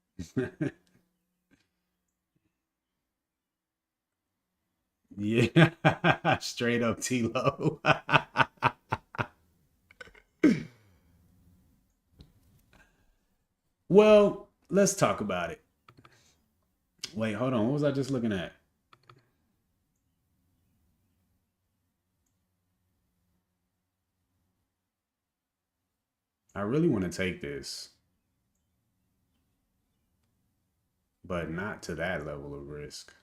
Yeah, straight up T-Lo. Well, let's talk about it. Wait, hold on. What was I just looking at? I really want to take this, but not to that level of risk.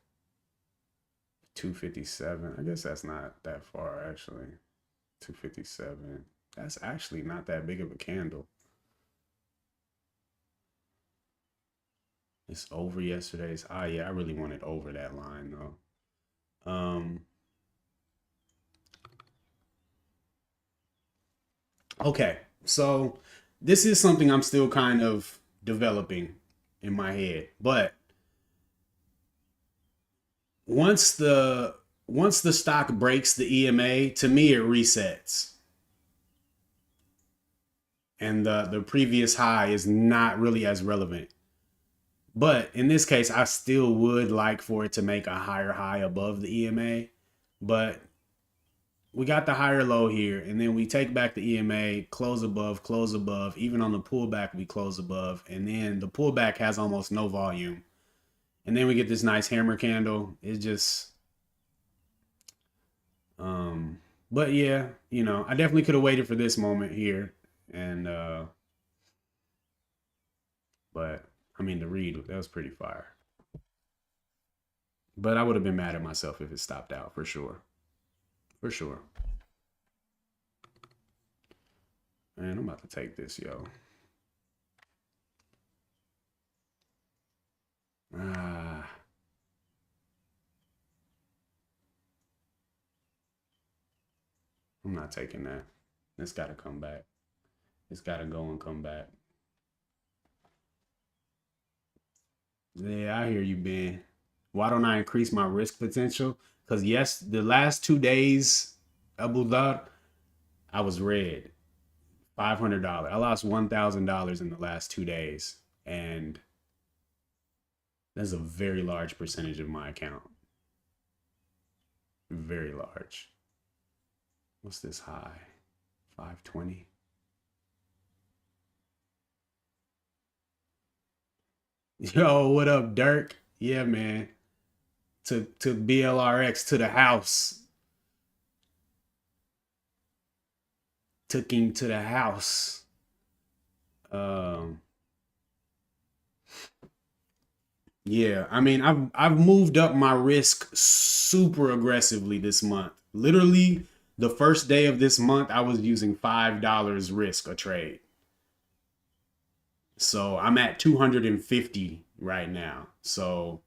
257. I guess that's not that far, actually. 257. That's actually not that big of a candle. It's over yesterday's. Ah, yeah, I really wanted over that line, though. Okay, so this is something I'm still kind of developing. in my head. But once the once the stock breaks the EMA, to me it resets. And the previous high is not really as relevant. But in this case, I still would like for it to make a higher high above the EMA. But we got the higher low here, and then we take back the EMA, close above, close above. Even on the pullback, we close above, and then the pullback has almost no volume. And then we get this nice hammer candle. It just, but yeah, I definitely could have waited for this moment here, and but I mean, the read that was pretty fire. But I would have been mad at myself if it stopped out for sure, for sure. Man, I'm about to take this, yo. Ah. I'm not taking that. It's got to come back. It's got to go and come back. Yeah, I hear you, Ben. Why don't I increase my risk potential? Because yes, the last 2 days, Abu Dhabi, I was red. $500. I lost $1,000 in the last 2 days, and that's a very large percentage of my account. Very large. What's this high? 520. Yo, what up, Dirk? Yeah, man. To BLRX to the house. Took him to the house. Um, yeah, I mean, I've moved up my risk super aggressively this month. Literally, the first day of this month, I was using $5 risk a trade. So I'm at 250 right now. So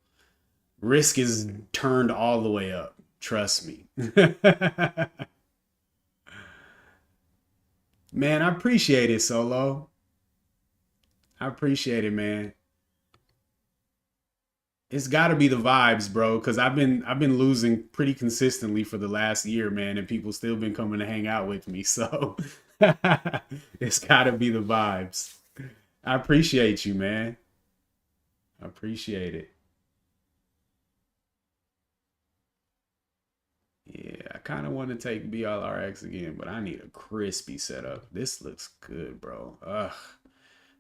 risk is turned all the way up. Trust me. Man, I appreciate it, Solo. I appreciate it, man. It's got to be the vibes, bro, cuz I've been losing pretty consistently for the last year, man, and people still been coming to hang out with me. So it's got to be the vibes. I appreciate you, man. I appreciate it. Yeah, I kind of want to take BLRX again, but I need a crispy setup. This looks good, bro. Ugh.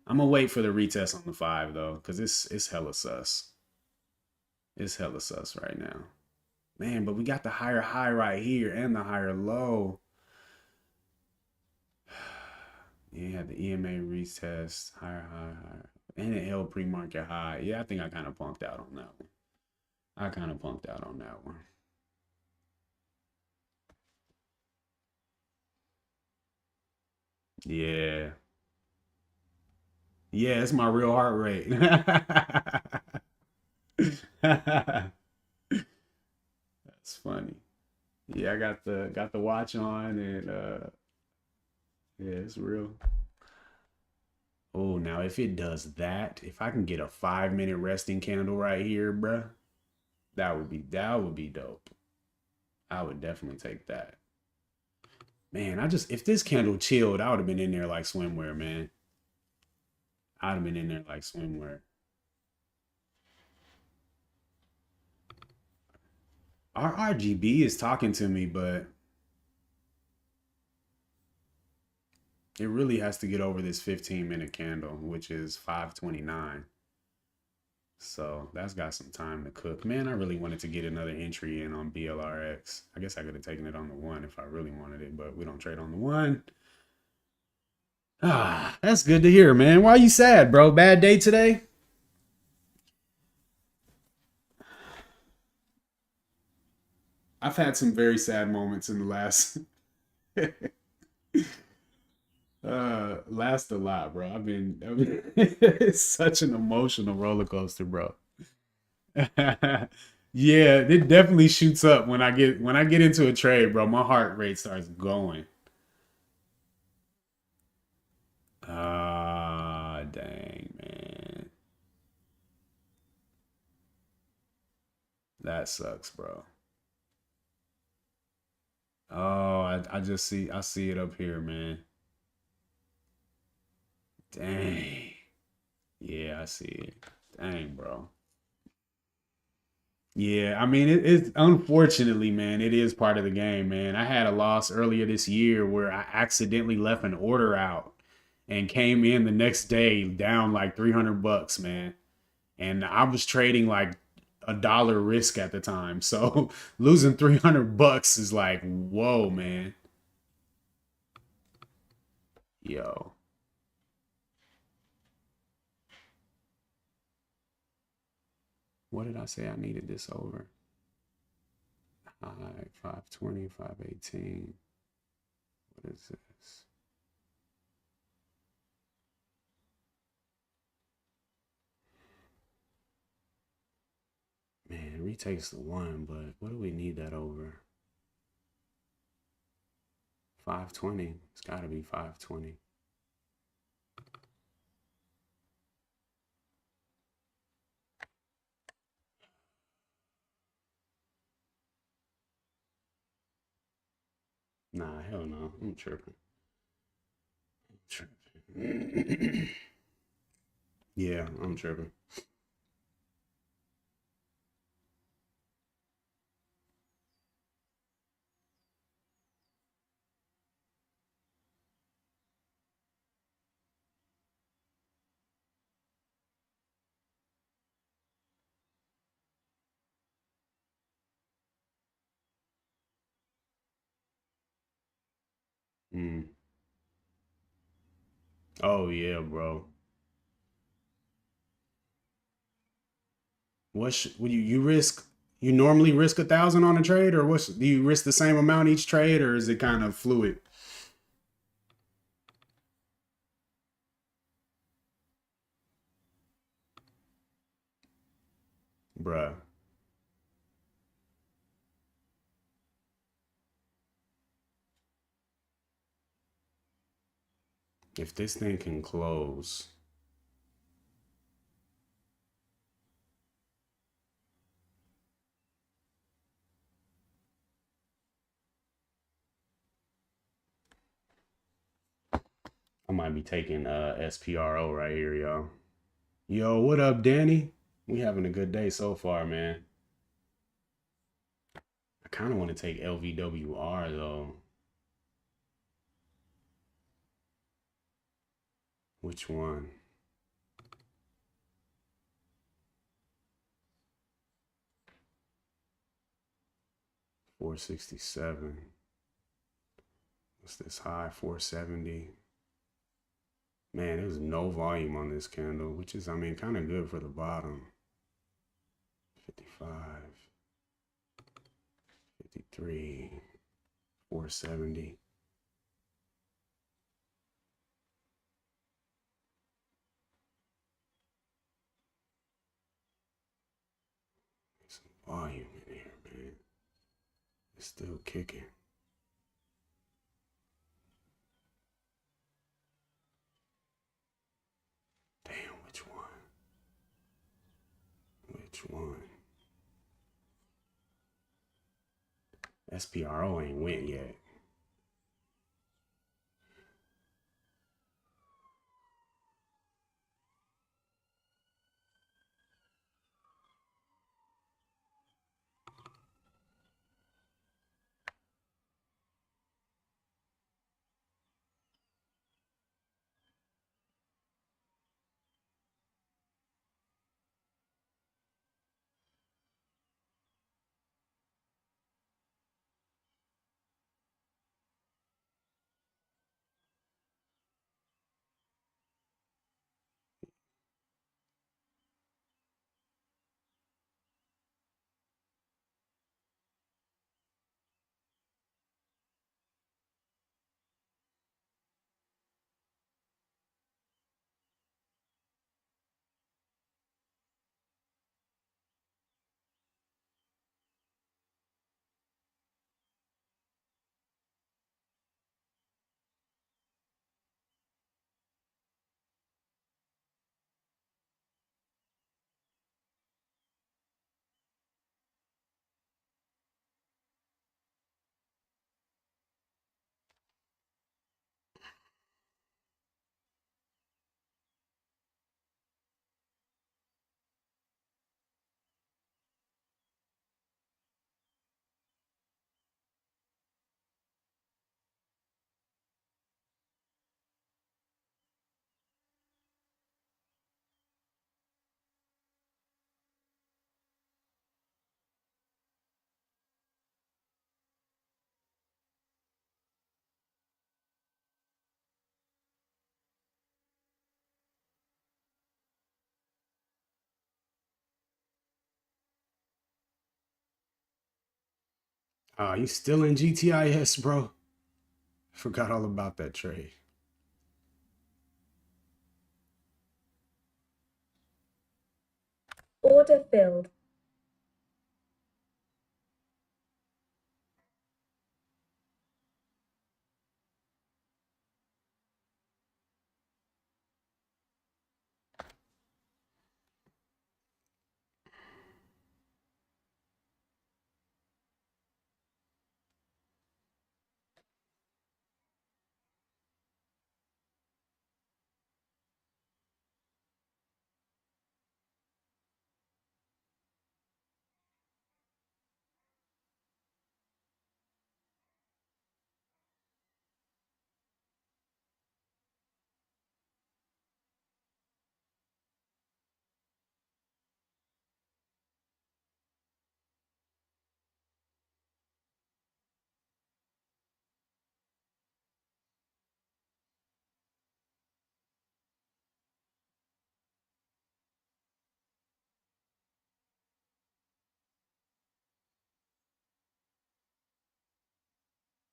I'm gonna wait for the retest on the 5 though, because it's hella sus. It's hella sus right now. Man, but we got the higher high right here and the higher low. Yeah, the EMA retest, higher high, higher. And it held pre-market high. Yeah, I think I kind of punked out on that one. I kind of punked out on that one. Yeah. Yeah, it's my real heart rate. That's funny. Yeah, I got the watch on and yeah, it's real. Oh, now if it does that, if I can get a 5 minute resting candle right here, bruh, that would be dope. I would definitely take that. Man, if this candle chilled, I would have been in there like swimwear, man. I'd have been in there like swimwear. Our RGB is talking to me, but it really has to get over this 15-minute candle, which is 529. So that's got some time to cook. Man, I really wanted to get another entry in on BLRX. I guess I could have taken it on the one if I really wanted it, but we don't trade on the one. Ah, that's good to hear, man. Why are you sad, bro? Bad day today? I've had some very sad moments in the last last a lot, bro. It's such an emotional roller coaster, bro. Yeah, it definitely shoots up when I get into a trade, bro. My heart rate starts going. Ah, dang, man. That sucks, bro. Oh, I see it up here, man. Dang. Yeah, I see it. Dang, bro. Yeah, I mean, it's unfortunately, man, it is part of the game, man. I had a loss earlier this year where I accidentally left an order out and came in the next day down like 300 bucks, man. And I was trading like $1 risk at the time. So losing 300 bucks is like, whoa, man. Yo, what did I say I needed this over? High 520, 518. What is this? Man, retakes the one, but what do we need that over? 520. It's got to be 520. Nah, hell no. I'm tripping. Tripping. Yeah, I'm tripping. Mm. Oh yeah, bro. Would you risk? You normally risk 1,000 on a trade, or what's do you risk the same amount each trade, or is it kind of fluid, bruh? If this thing can close, I might be taking SPRO right here, y'all. Yo, what up, Danny? We having a good day so far, man. I kind of want to take LVWR though. Which one? 467. What's this high? 470. Man, there's no volume on this candle, which is, I mean, kind of good for the bottom. 55, 53, 470. Some volume in here, man. It's still kicking. Damn, which one? Which one? SPRO ain't went yet. You still in GTIS, bro? Forgot all about that trade. Order filled.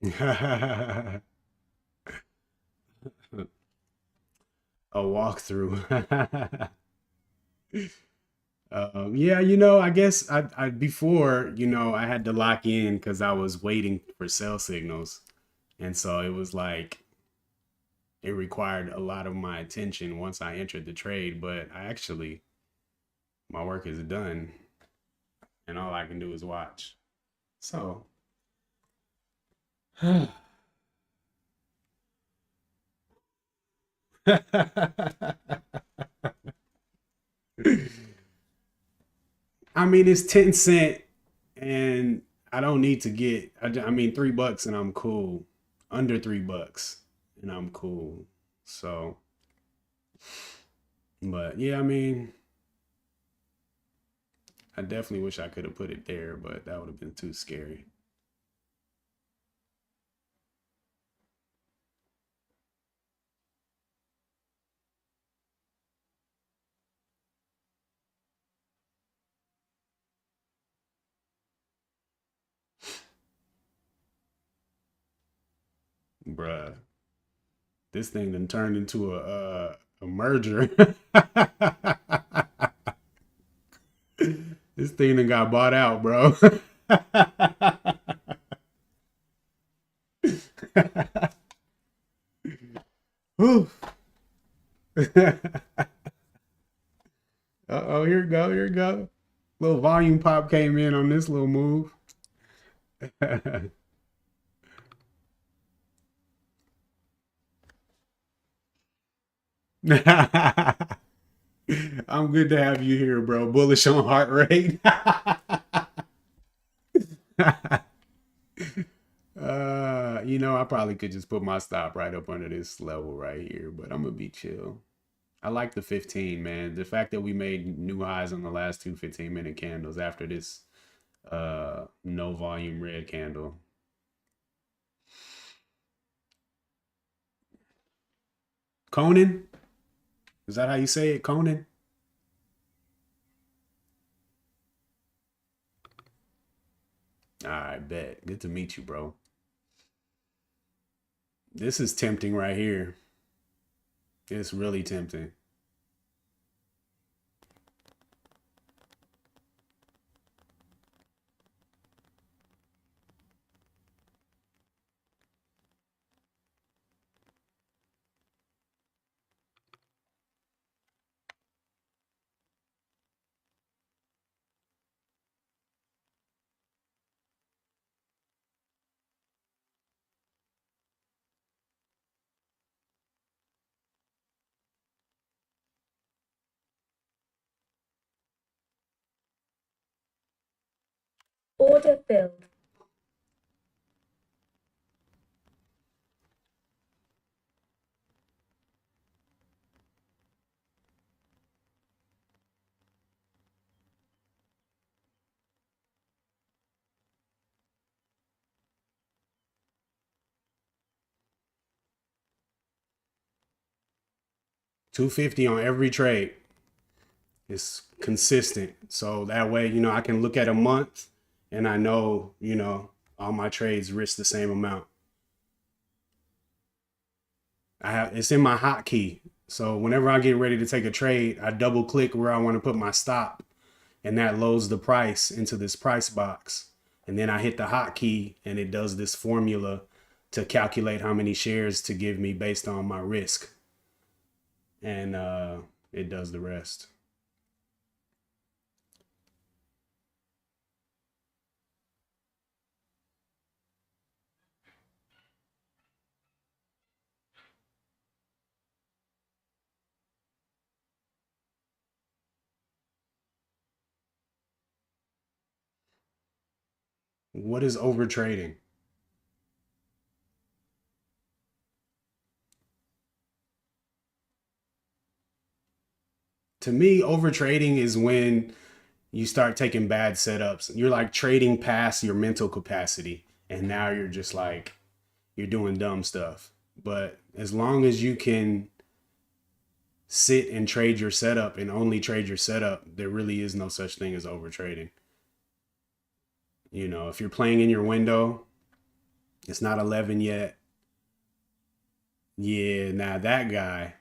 A walkthrough. Yeah, I guess I before, I had to lock in because I was waiting for sell signals. And so it was like it required a lot of my attention once I entered the trade, but my work is done and all I can do is watch. So, I mean, it's 10 cent and I don't need to get, I mean, $3 and I'm cool. Under $3 and I'm cool. So, but yeah, I mean, I definitely wish I could have put it there, but that would have been too scary. Bruh, this thing done turned into a merger. This thing done got bought out, bro. Whew. Uh-oh, here we go, here we go. Little volume pop came in on this little move. I'm good to have you here, bro. Bullish on heart rate. I probably could just put my stop right up under this level right here, but I'm gonna be chill. I like the 15, man. The fact that we made new highs on the last two 15-minute candles after this no volume red candle. Conan? Is that how you say it? Conan? All right, bet. Good to meet you, bro. This is tempting right here. It's really tempting. Order filled.250 on every trade. It's consistent. So that way, I can look at a month and I know, All my trades risk the same amount. It's in my hotkey. So whenever I get ready to take a trade, I double click where I want to put my stop, and that loads the price into this price box. And then I hit the hotkey, and it does this formula to calculate how many shares to give me based on my risk, and it does the rest. What is overtrading? To me, overtrading is when you start taking bad setups. You're like trading past your mental capacity, and now you're just like you're doing dumb stuff. But as long as you can sit and trade your setup and only trade your setup, there really is no such thing as overtrading. You know, if you're playing in your window, it's not 11 yet. Yeah, now that guy,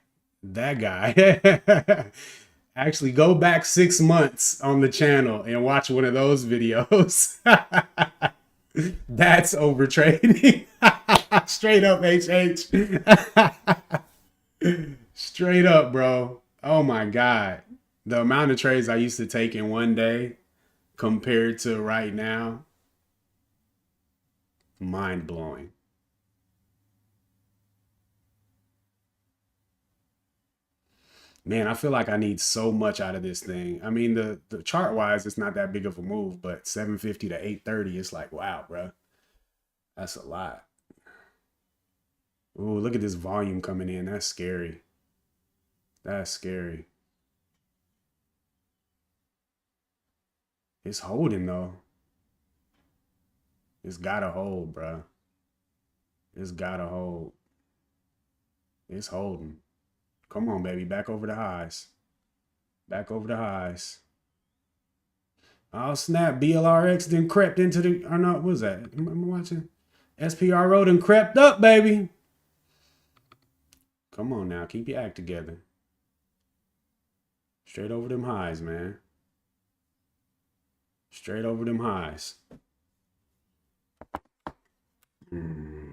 actually go back 6 months on the channel and watch one of those videos. That's overtrading. Straight up, HH. Straight up, bro. Oh my God. The amount of trades I used to take in one day compared to right now, mind blowing. Man, I feel like I need so much out of this thing. I mean, the chart wise, it's not that big of a move, but 750 to 830, it's like, wow, bro. That's a lot. Ooh, look at this volume coming in. That's scary. That's scary. It's holding though. It's gotta hold, bro. It's gotta hold. It's holding. Come on, baby. Back over the highs. Back over the highs. Oh, snap. BLRX then crept into the. Or no, what was that? Am I watching? SPRO then crept up, baby. Come on now. Keep your act together. Straight over them highs, man. Straight over them highs. Mm.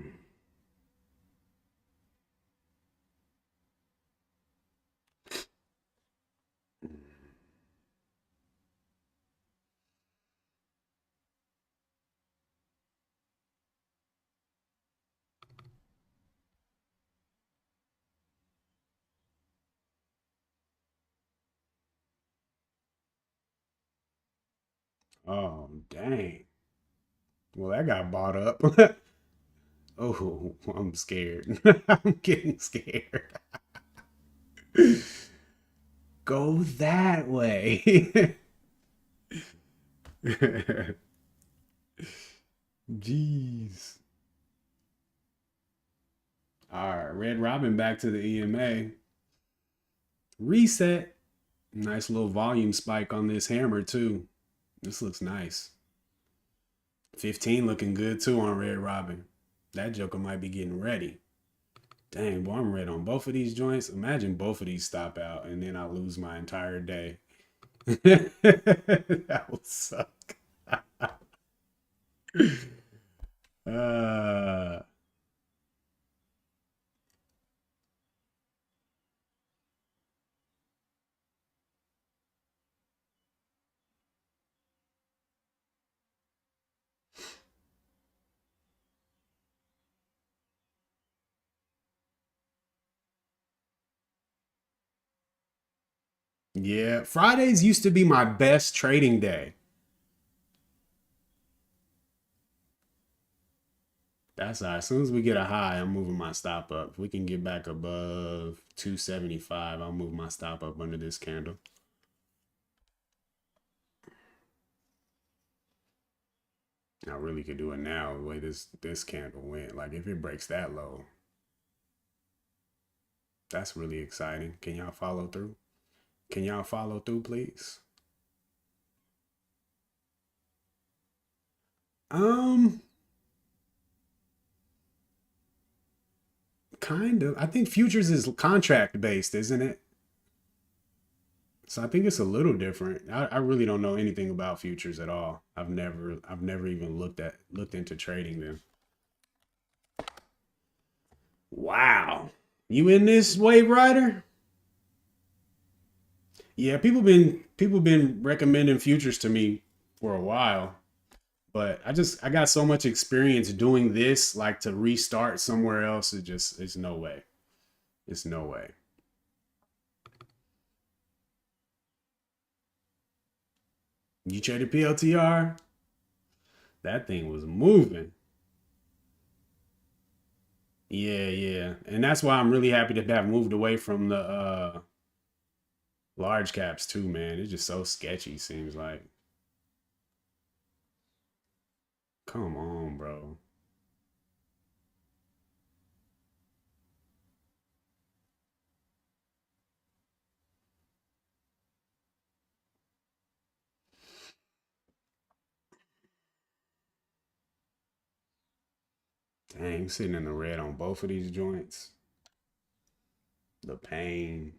Oh, dang. Well, that got bought up. Oh, I'm scared. I'm getting scared. Go that way. Jeez. All right, Red Robin back to the EMA. Reset. Nice little volume spike on this hammer, too. This looks nice. 15 looking good, too, on Red Robin. That joker might be getting ready. Dang, boy, I'm red on both of these joints. Imagine both of these stop out, and then I lose my entire day. That would suck. uh, yeah, Fridays used to be my best trading day. That's all right. As soon as we get a high, I'm moving my stop up. If we can get back above 275, I'll move my stop up under this candle. I really could do it now the way this candle went. Like if it breaks that low, that's really exciting. Can y'all follow through? Can y'all follow through, please? Um, Kind of. I think futures is contract based, isn't it? So I think it's a little different. I really don't know anything about futures at all. I've never even looked into trading them. Wow. You in this, Wave Rider? Yeah, people been recommending futures to me for a while, but I got so much experience doing this, like to restart somewhere else, it's no way. It's no way. You traded PLTR? That thing was moving. Yeah, yeah. And that's why I'm really happy to have moved away from the large caps too, man. It's just so sketchy, seems like. Come on, bro. Dang, sitting in the red on both of these joints. The pain.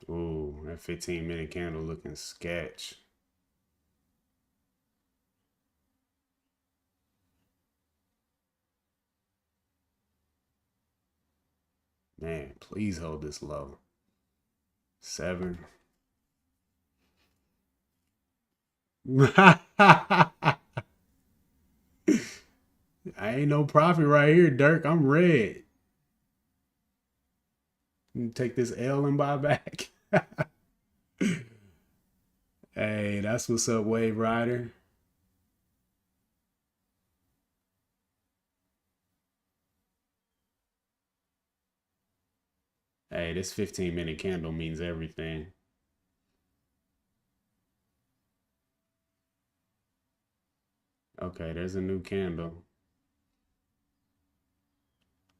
Ooh, that 15-minute candle looking sketch. Man, please hold this low. 7. I ain't no profit right here, Dirk. I'm red. You take this L and buy back. Hey, that's what's up, Wave Rider. Hey, this 15-minute candle means everything. Okay, there's a new candle.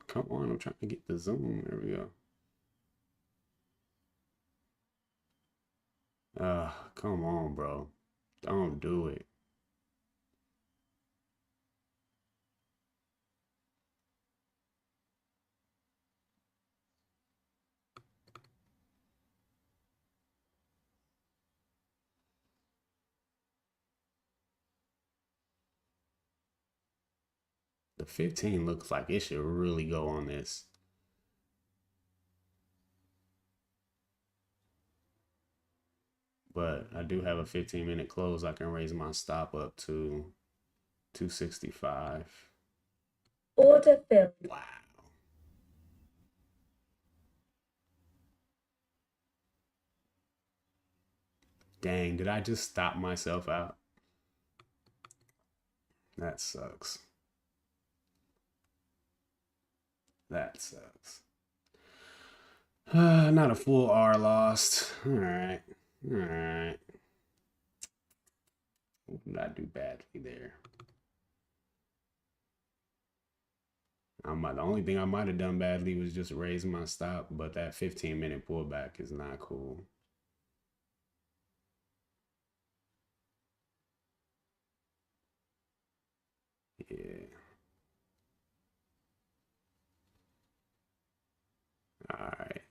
Come on, I'm trying to get the zoom. There we go. Come on, bro. Don't do it. The 15 looks like it should really go on this. But I do have a 15-minute close. I can raise my stop up to 265. Order filled. Wow. Dang, did I just stop myself out? That sucks. That sucks. Not a full R lost. All right. All right. What did I do badly there? The only thing I might have done badly was just raise my stop, but that 15-minute pullback is not cool. Yeah. All right.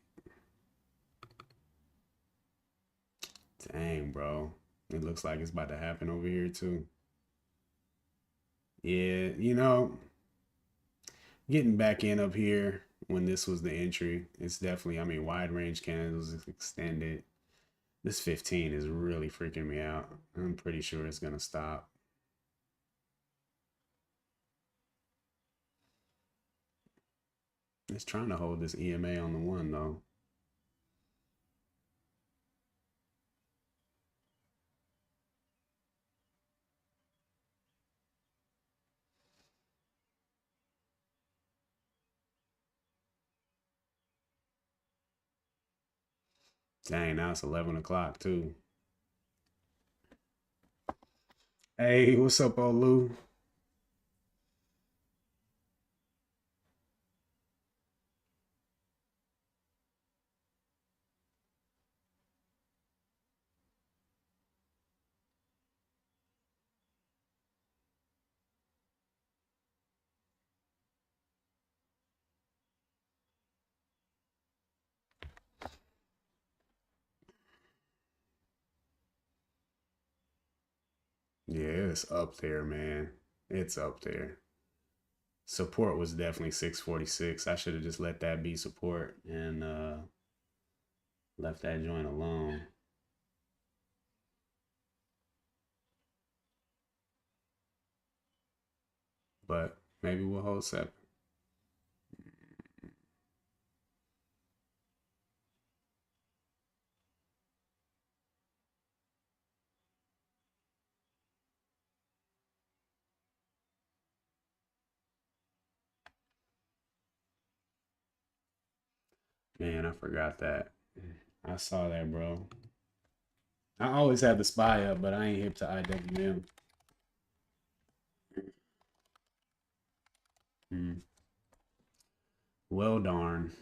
Dang, bro. It looks like it's about to happen over here too. Yeah, getting back in up here when this was the entry, it's definitely, I mean, wide range candles extended. This 15 is really freaking me out. I'm pretty sure it's gonna stop. It's trying to hold this EMA on the 1 though. Dang, now it's 11 o'clock too. Hey, what's up, Olu? Yeah, it's up there, man. It's up there. Support was definitely 646. I should have just let that be support and left that joint alone. But maybe we'll hold 7. Man, I forgot that. I saw that, bro. I always have the SPY up, but I ain't hip to IWM. Hmm. Well, darn.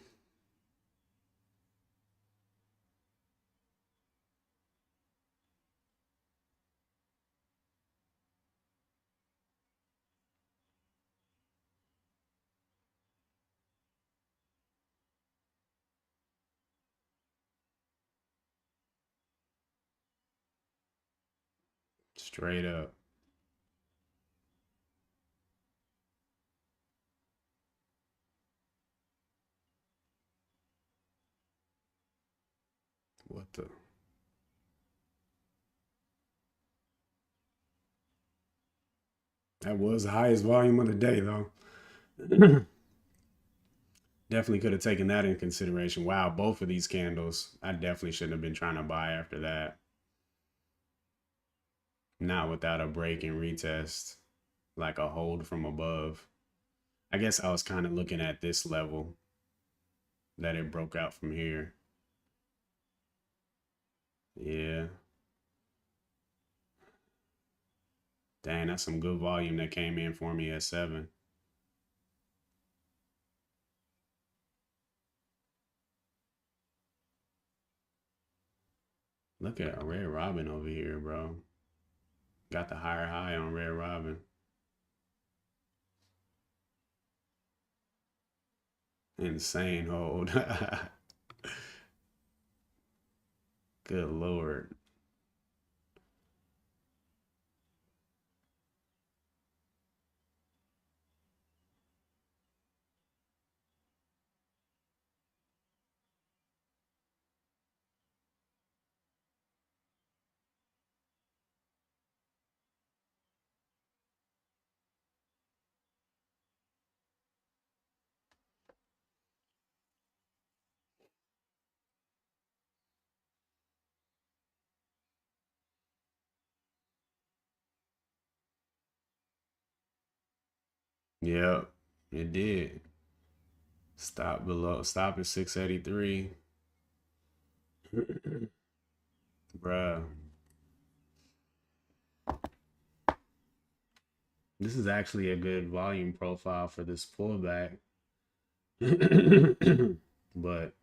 Straight up. What the? That was the highest volume of the day, though. Definitely could have taken that in consideration. Wow, both of these candles. I definitely shouldn't have been trying to buy after that. Not without a break and retest, like a hold from above. I guess I was kind of looking at this level that it broke out from here. Yeah. Dang, that's some good volume that came in for me at 7. Look at Red Robin over here, bro. Got the higher high on Red Robin. Insane hold. Good Lord. Yep, it did. Stop at 683. Bruh. This is actually a good volume profile for this pullback. But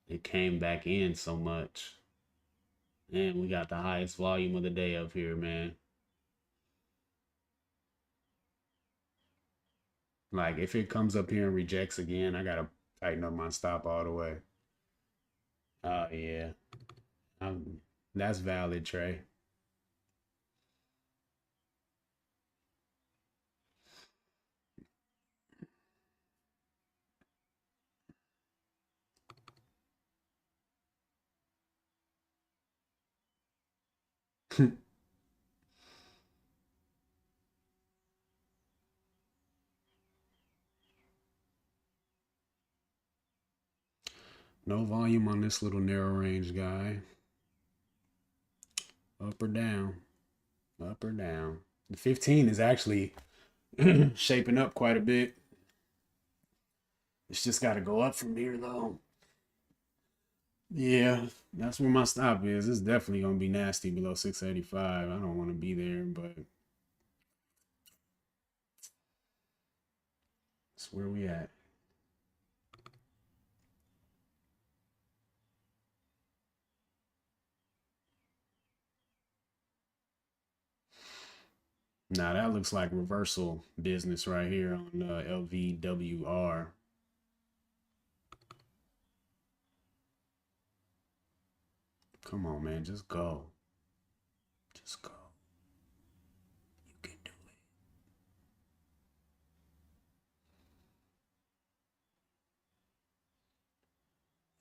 it came back in so much. And we got the highest volume of the day up here, man. Like, if it comes up here and rejects again, I gotta tighten up my stop all the way. Oh, yeah. That's valid, Trey. No volume on this little narrow range guy. Up or down? Up or down? The 15 is actually shaping up quite a bit. It's just got to go up from here, though. Yeah, that's where my stop is. It's definitely going to be nasty below 685. I don't want to be there, but that's where we at. Now that looks like reversal business right here on LVWR. Come on, man, just go. Just go. You can do it.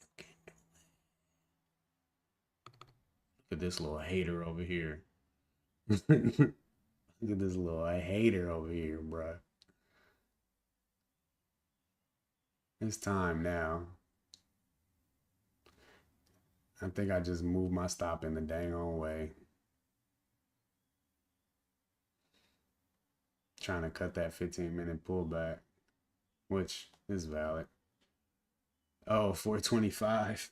You can do it. Look at this little hater over here. Look at this little hater over here, bro. It's time now. I think I just moved my stop in the dang on way. Trying to cut that 15-minute pullback, which is valid. Oh, 425.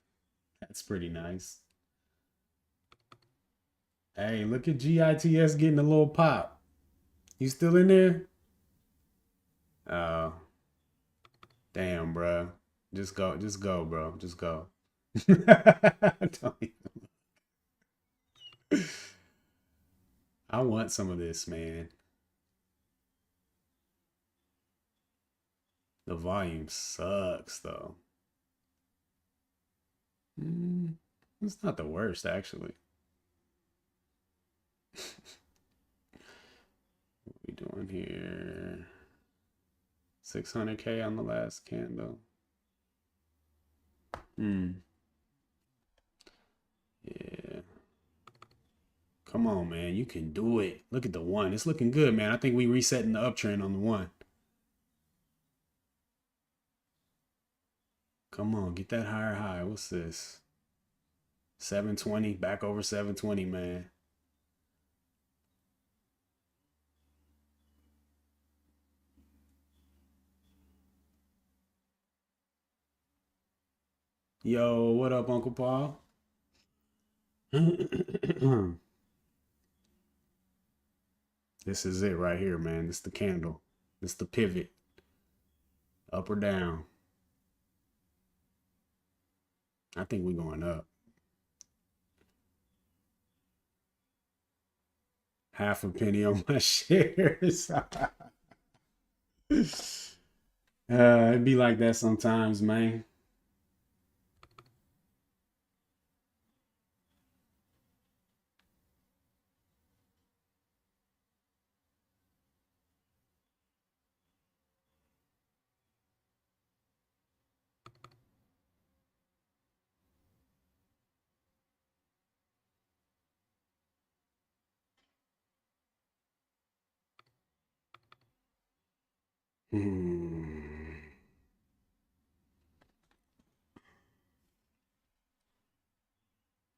That's pretty nice. Hey, look at GITS getting a little pop. You still in there? Oh, damn, bro. Just go, bro. Just go. Don't even- I want some of this, man. The volume sucks, though. It's not the worst, actually. What we doing here? 600K on the last candle. Yeah. Come on, man. You can do it. Look at the one. It's looking good, man. I think we resetting the uptrend on the one. Come on, get that higher high. What's this? 720, back over 720, man. Yo, what up, Uncle Paul? This is it right here, man. This the candle. This the pivot. Up or down. I think we're going up. Half a penny on my shares. It'd be like that sometimes, man.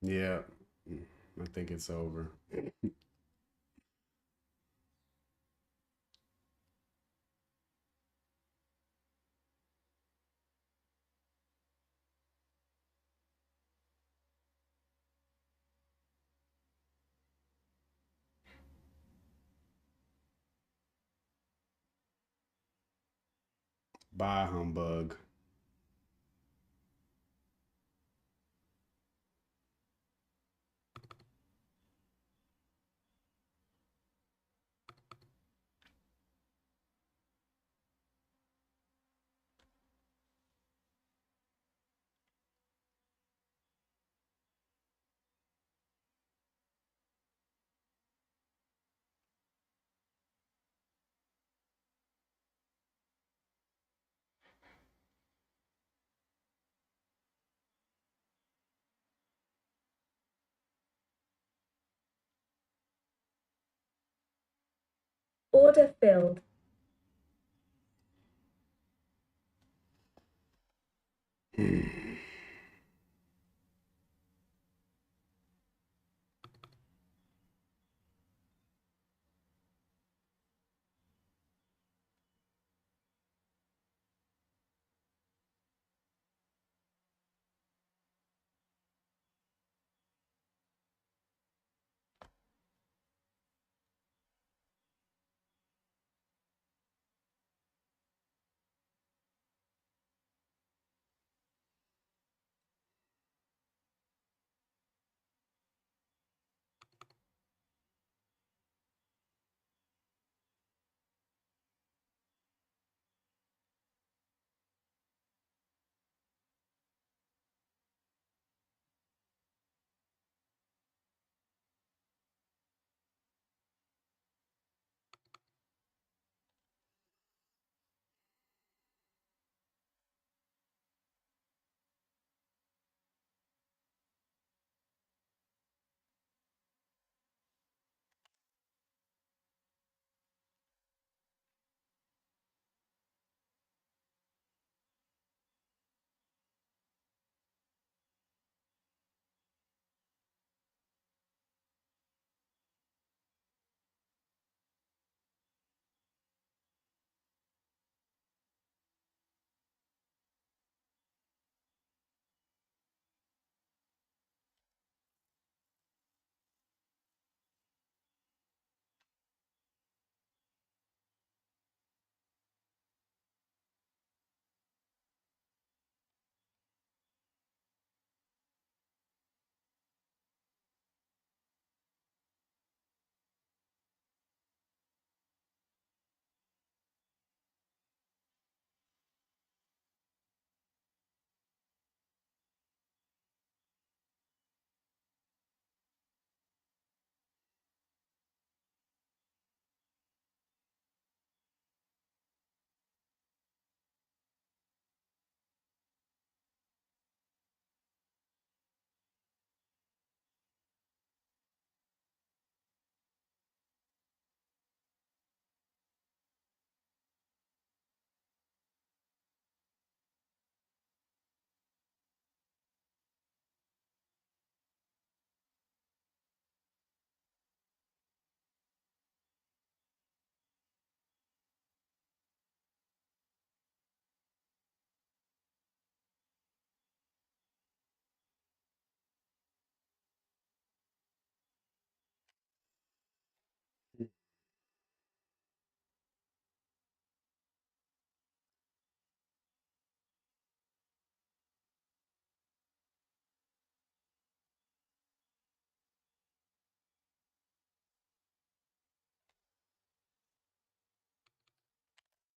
Yeah, I think it's over. Bye, humbug. Order filled.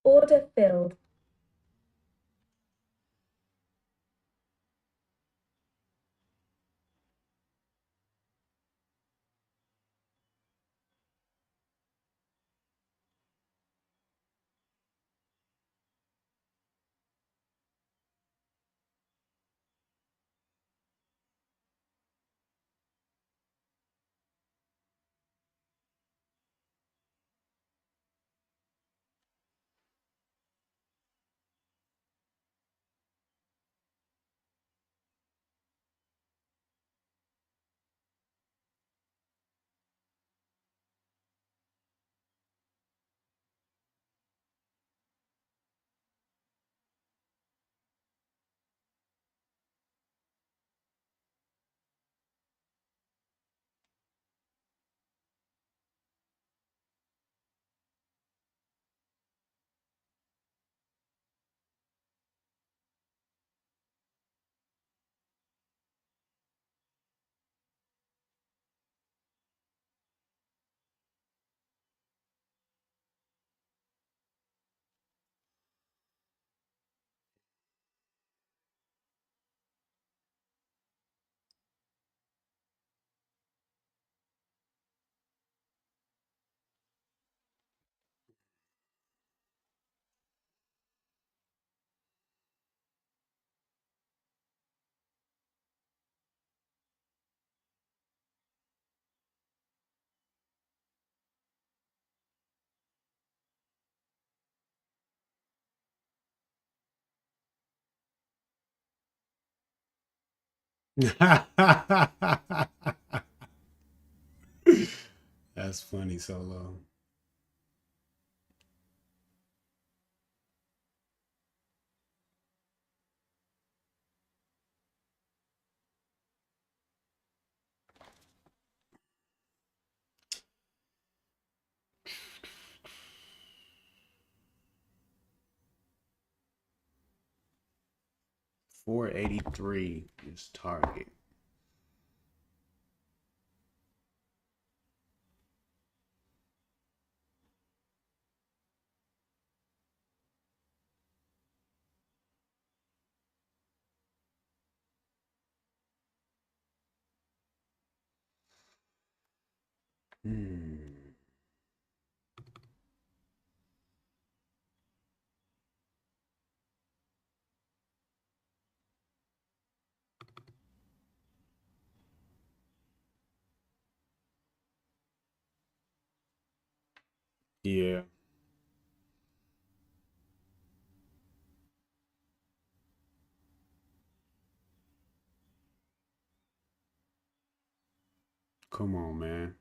Order filled. That's funny, Solo. $483 is target. Hmm. Yeah. Come on, man.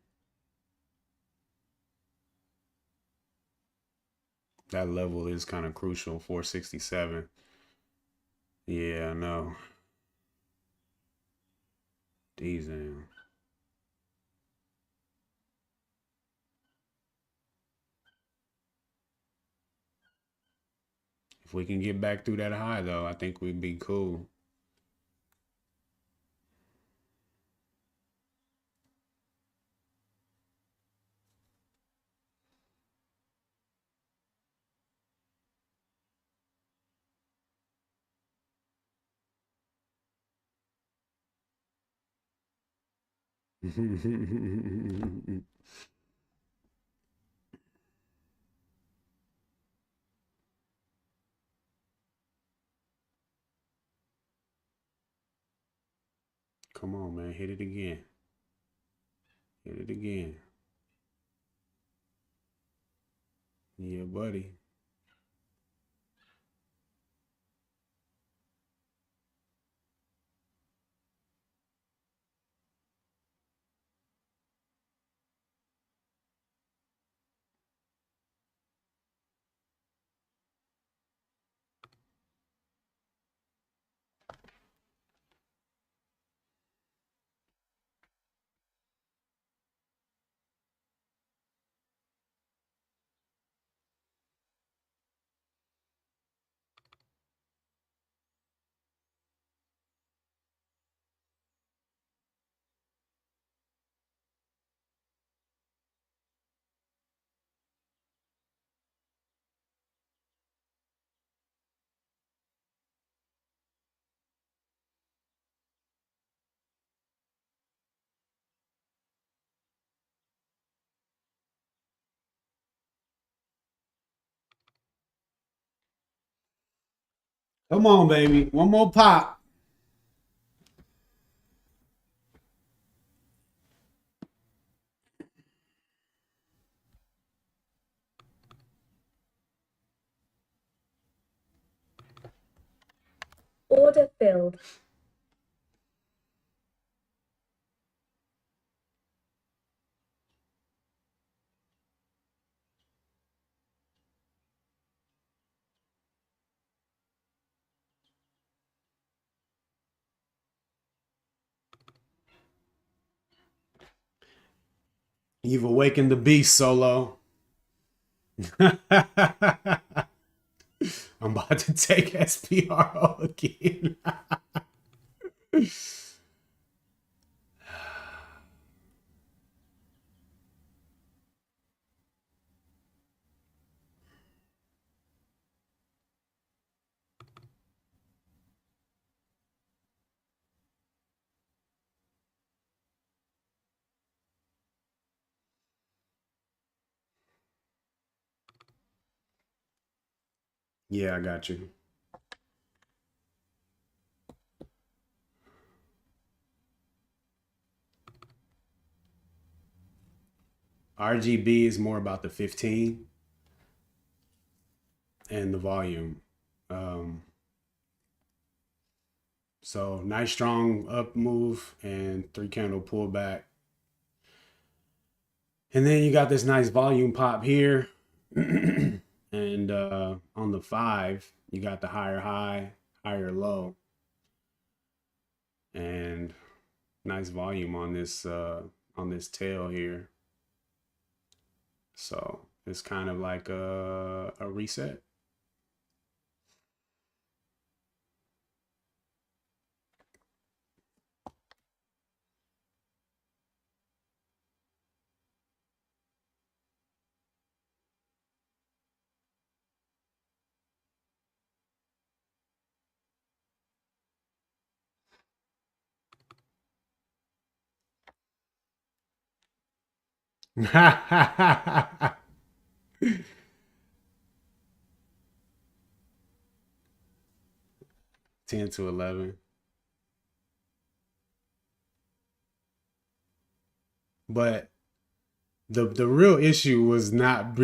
That level is kind of crucial. 467. Yeah, I know. Damn. If we can get back through that high, though, I think we'd be cool. Come on, man. Hit it again. Hit it again. Yeah, buddy. Come on, baby. One more pop. Order filled. You've awakened the beast, Solo. I'm about to take SPRO again. Yeah, I got you. RGB is more about the 15 and the volume. Um, so nice strong up move and 3 candle pullback. And then you got this nice volume pop here. And on the 5, you got the higher high, higher low. And nice volume on this tail here. So it's kind of like a reset. Ten to 11. But the real issue was not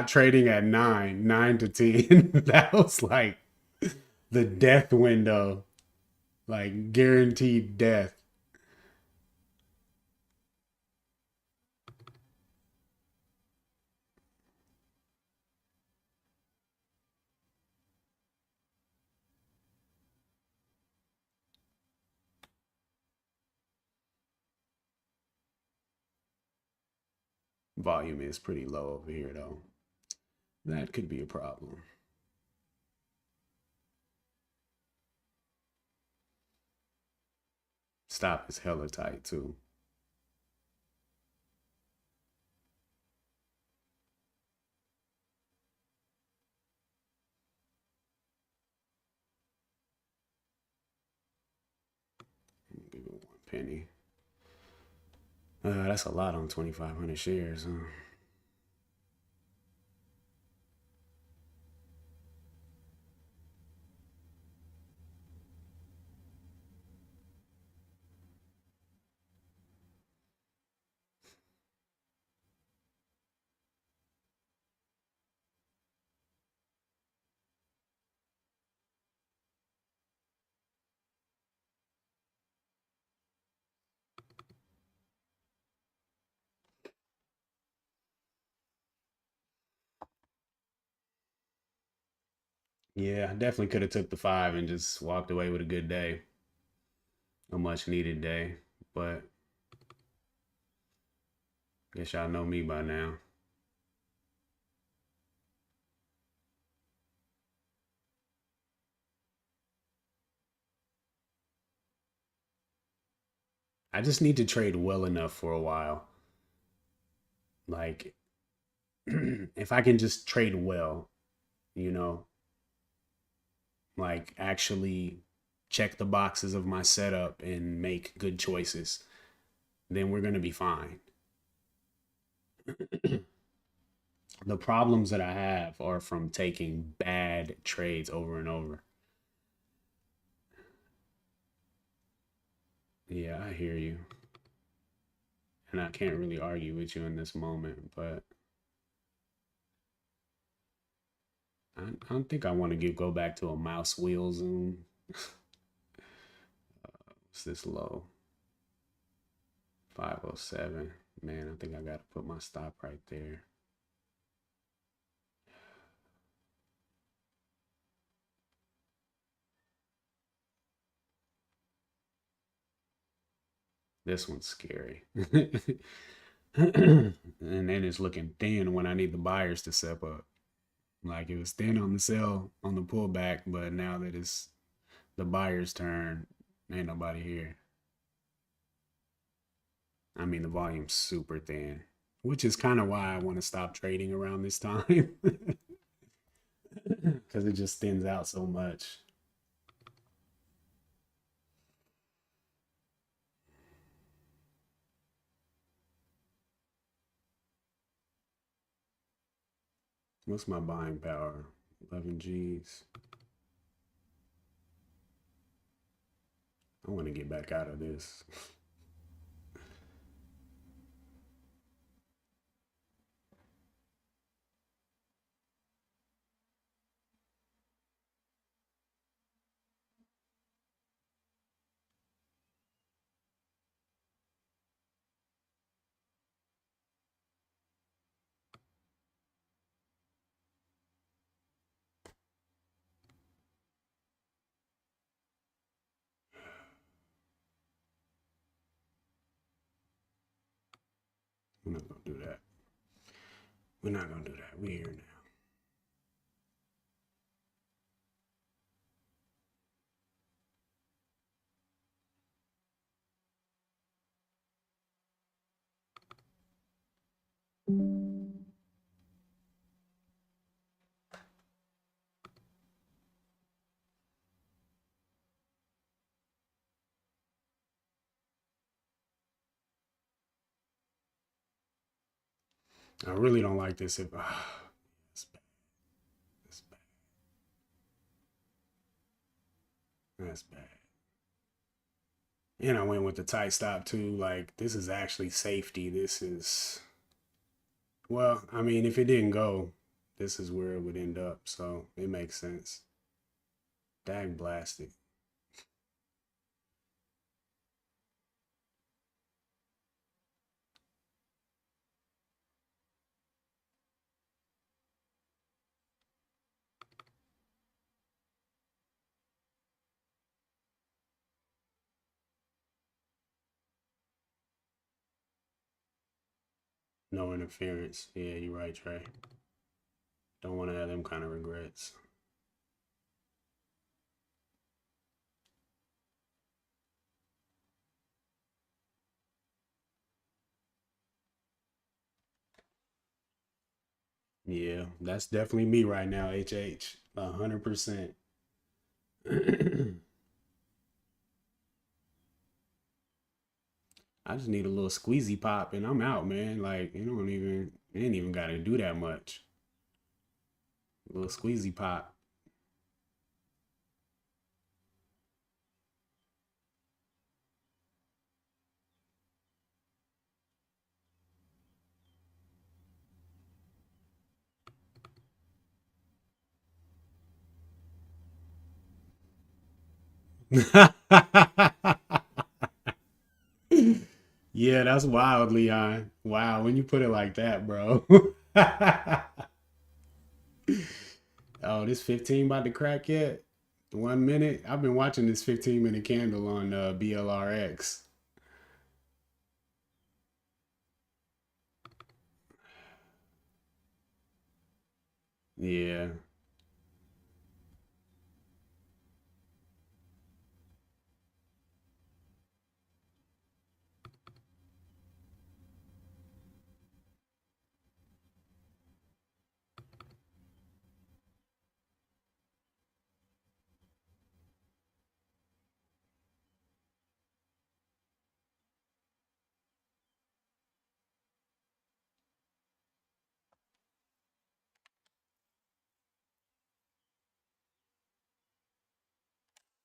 trading at 9 to 10. That was like the death window, like guaranteed death. Volume is pretty low over here though. That could be a problem. Stop is hella tight too. Give it 1 penny. That's a lot on 2,500 shares, huh? Yeah, I definitely could have took the 5 and just walked away with a good day, a much needed day. But guess y'all know me by now. I just need to trade well enough for a while. Like, if I can just trade well, you know, like actually check the boxes of my setup and make good choices, then we're going to be fine. The problems that I have are from taking bad trades over and over. Yeah, I hear you. And I can't really argue with you in this moment, but I don't think I want to go back to a mouse wheel zoom. What's this low? 507. Man, I think I got to put my stop right there. This one's scary. And then it's looking thin when I need the buyers to step up. Like it was thin on the sell on the pullback, but now that it's the buyer's turn, ain't nobody here. I mean, the volume's super thin, which is kind of why I want to stop trading around this time because it just thins out so much. What's my buying power? 11 G's. I want to get back out of this. We're not going to do that. We're not going to do that. We're here now. I really don't like this. If that's bad. That's bad. That's bad. And I went with the tight stop too. Like this is actually safety. This is well, I mean, if it didn't go, this is where it would end up. So it makes sense. Dag blasted. No interference. Yeah, you're right, Trey. Don't want to have them kind of regrets. Yeah, that's definitely me right now, HH. 100%. I just need a little squeezy pop and I'm out, man. Like, you ain't even got to do that much. A little squeezy pop. Yeah, that's wild, Leon. Wow, when you put it like that, bro. Oh, this 15 about to crack yet? 1 minute? I've been watching this 15-minute candle on BLRX. Yeah.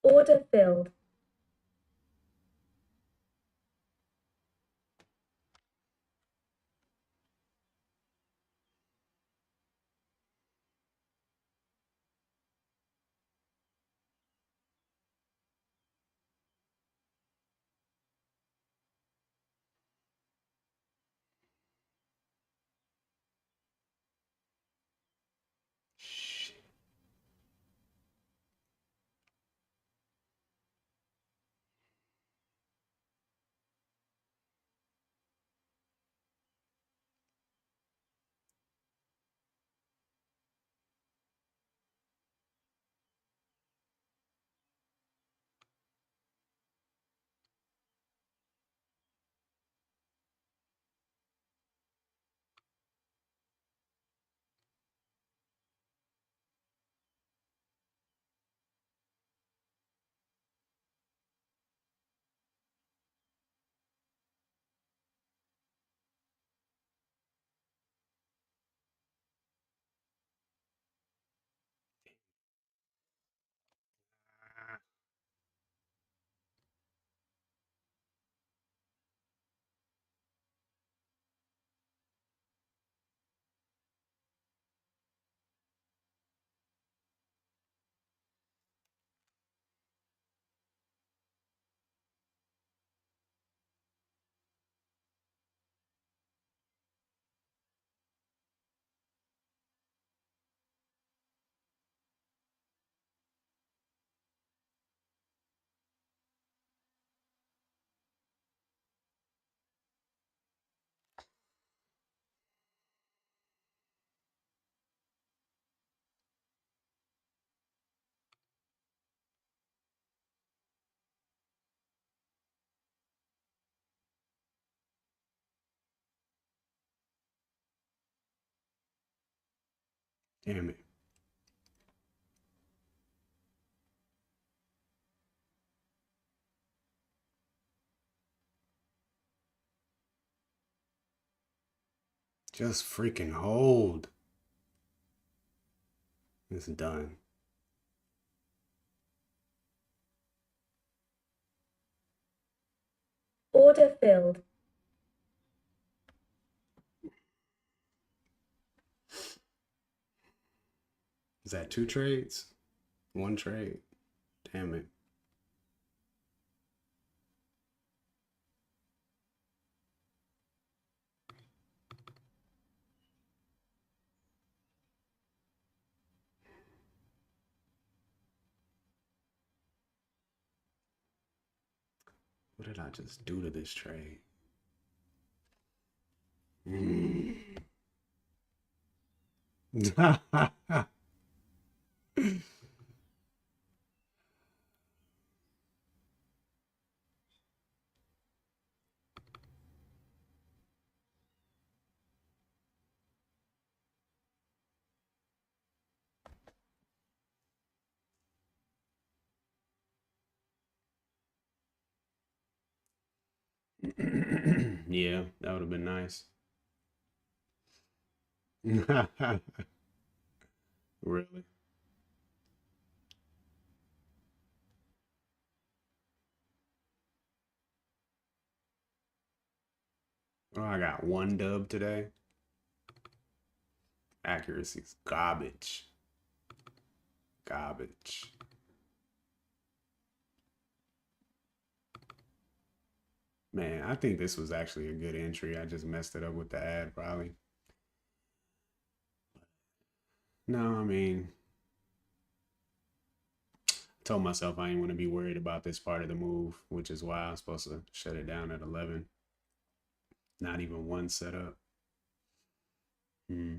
Order filled. Damn it. Just freaking hold. It's done. Order filled. Is that 2 trades? 1 trade? Damn it. What did I just do to this trade? Yeah, that would have been nice. Really? Oh, I got 1 dub today. Accuracy's garbage. Garbage. Man, I think this was actually a good entry. I just messed it up with the ad, probably. No, I mean, told myself I didn't want to be worried about this part of the move, which is why I was supposed to shut it down at 11. Not even 1 setup. Hmm.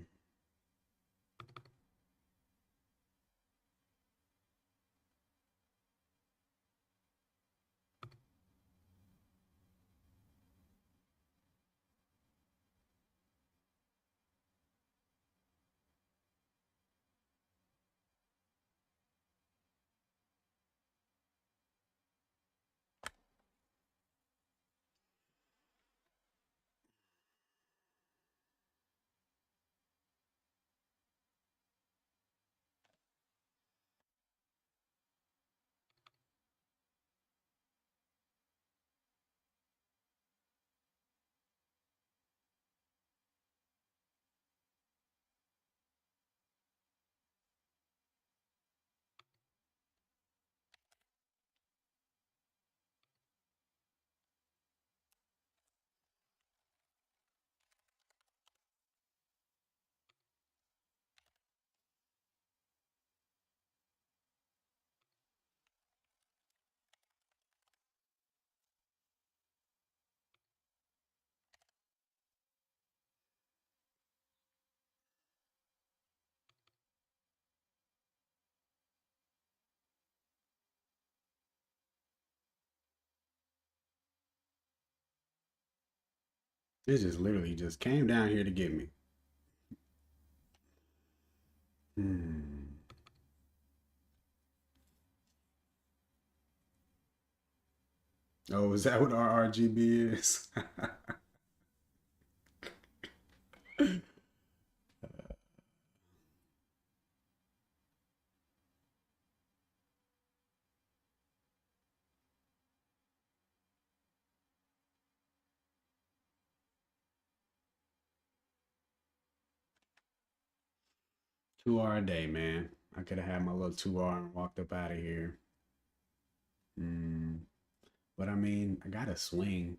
It just literally just came down here to get me. Hmm. Oh, is that what our RGB is? 2R a day, man. I could have had my little 2R and walked up out of here. Hmm. But I mean, I got to swing.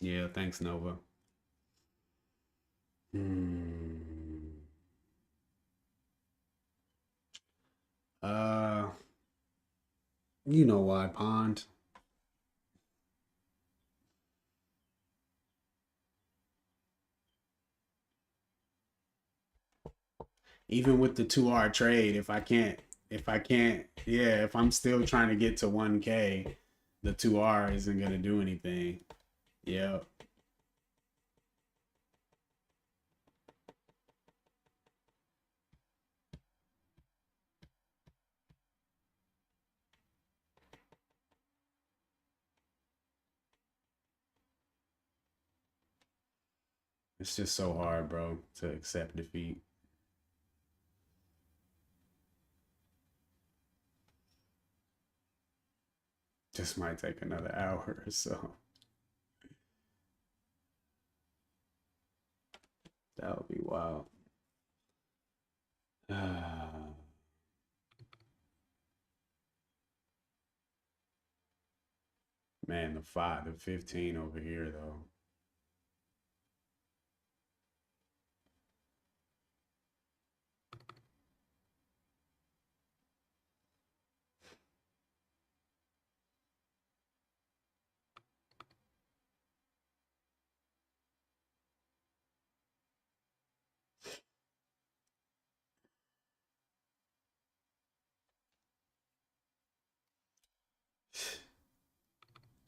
Yeah, thanks, Nova. Hmm. Uh, you know why, Pond? Even with the 2R trade, if I'm still trying to get to 1K, the 2R isn't gonna do anything. Yep. It's just so hard, bro, to accept defeat. Just might take another hour or so. That would be wild. Man, the 15 over here though.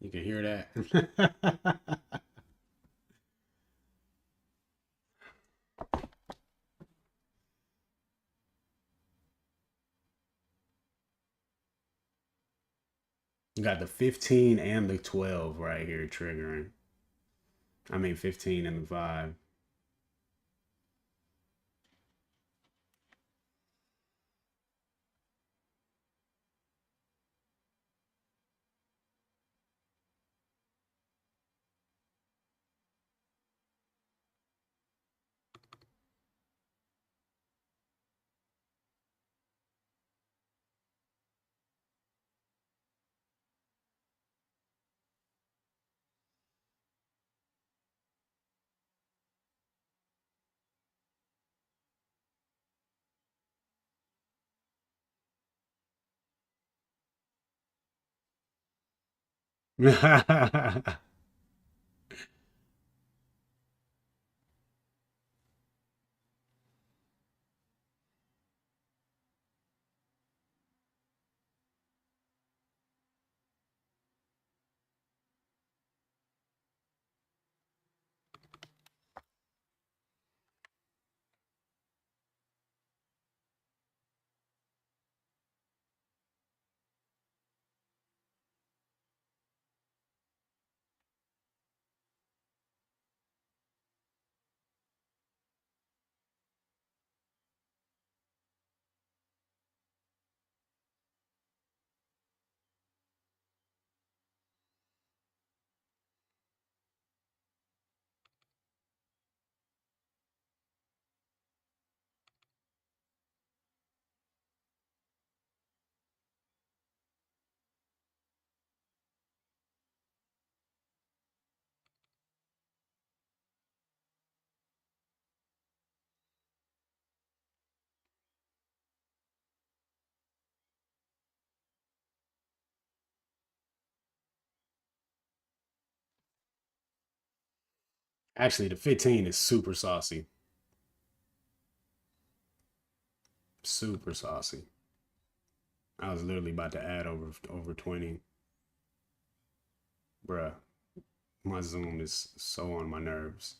You can hear that. You got the 15 and the 12 right here triggering. I mean 15 and the 5. Actually, the 15 is super saucy. Super saucy. I was literally about to add over 20. Bruh, my Zoom is so on my nerves.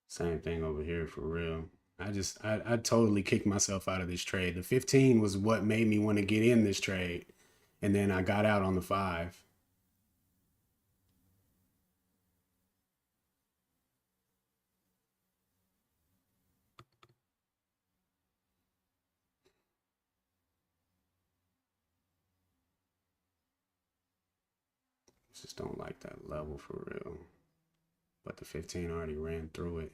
Same thing over here for real. I totally kicked myself out of this trade. The 15 was what made me want to get in this trade. And then I got out on the 5. Just don't like that level for real. but the 15 already ran through it.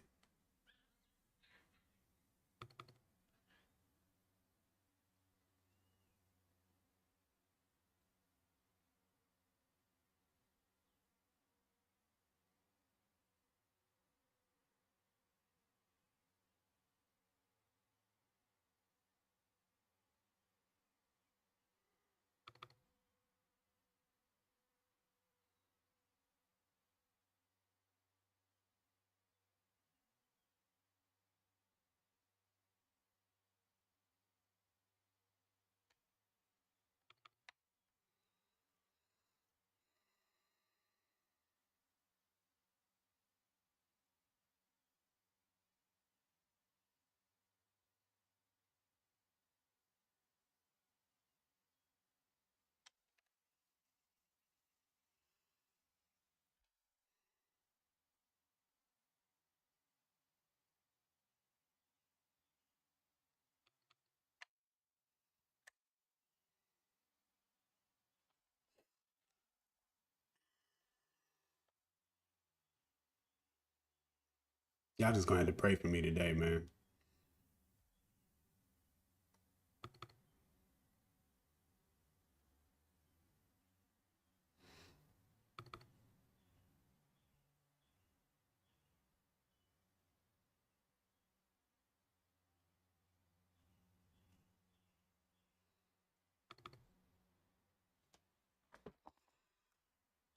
Y'all just gonna have to pray for me today, man.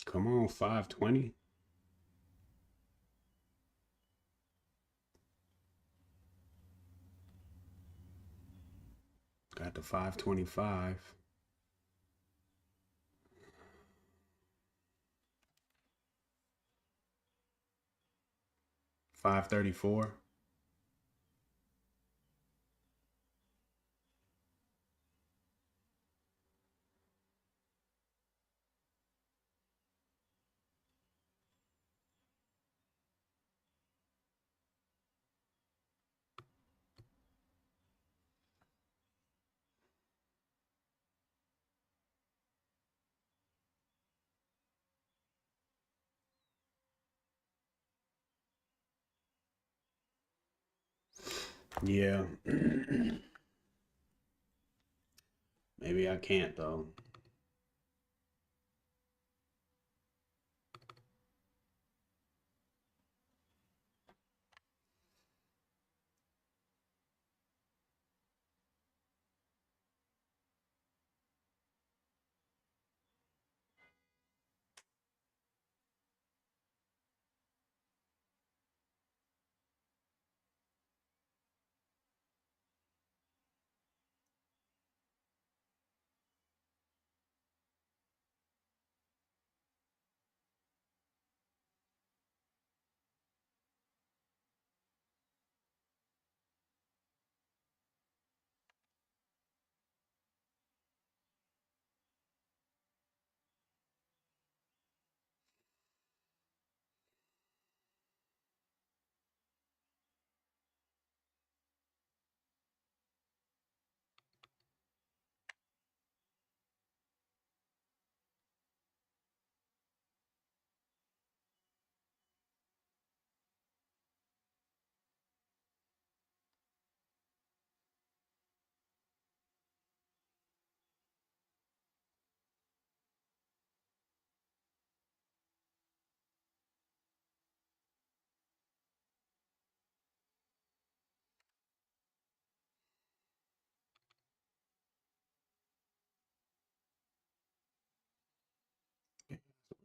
Come on, 520. Got the 525. 534. Yeah. Maybe I can't though.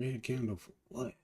Red candle for what?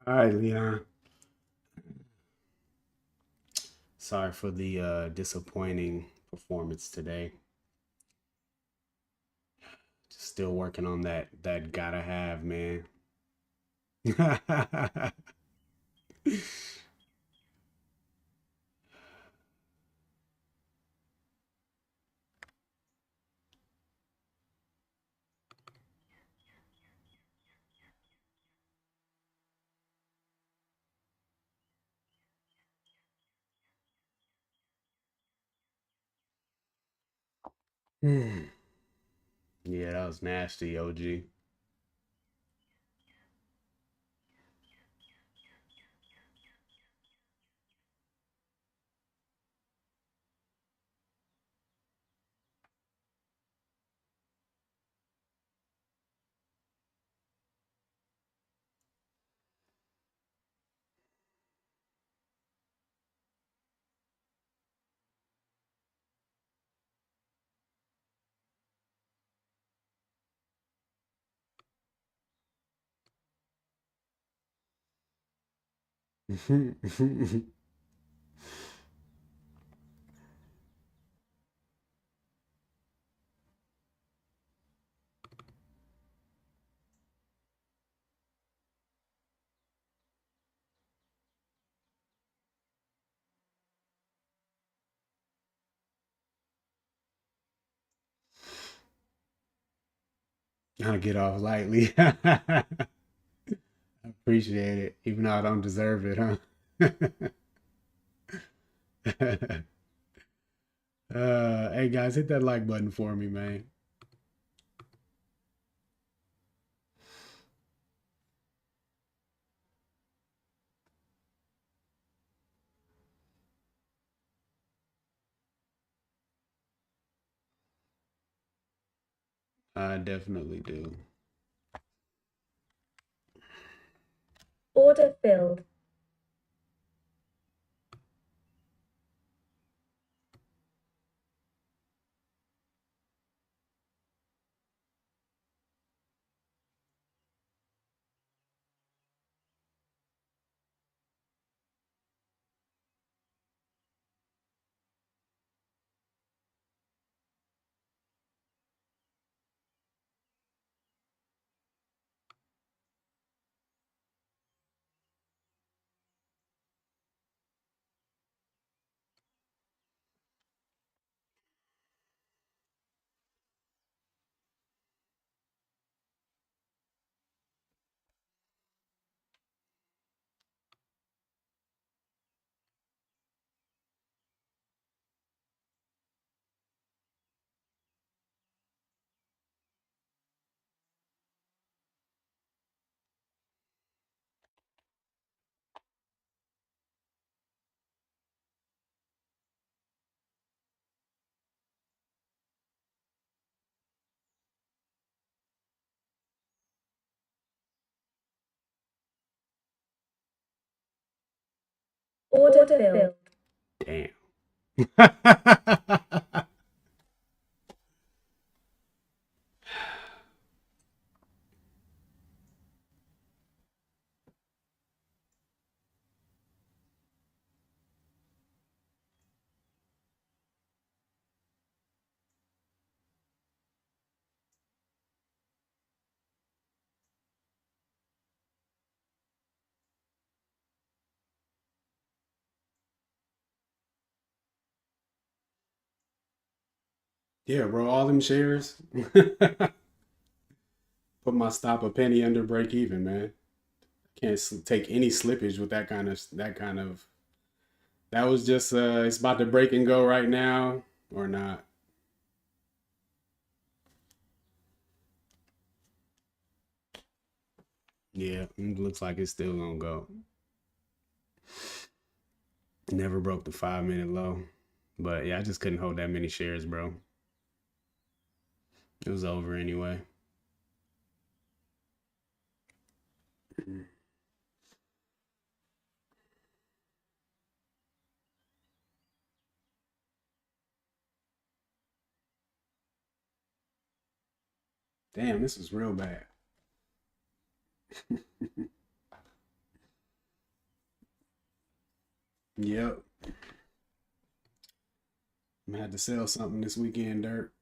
All right, Leon. Sorry for the disappointing performance today. Just still working on that gotta have, man. Yeah, that was nasty, OG. I'll get off lightly. I appreciate it, even though I don't deserve it, huh? Hey guys, hit that like button for me, man. I definitely do. Order filled. Order filled. Damn. Yeah, bro, all them shares. Put my stop a penny under break even, man. Can't take any slippage with that kind of. That was just it's about to break and go right now or not. Yeah, it looks like it's still gonna go. Never broke the 5 minute low. But yeah, I just couldn't hold that many shares, bro. It was over anyway. Damn, this is real bad. Yep. I'm gonna have to sell something this weekend, Dirt.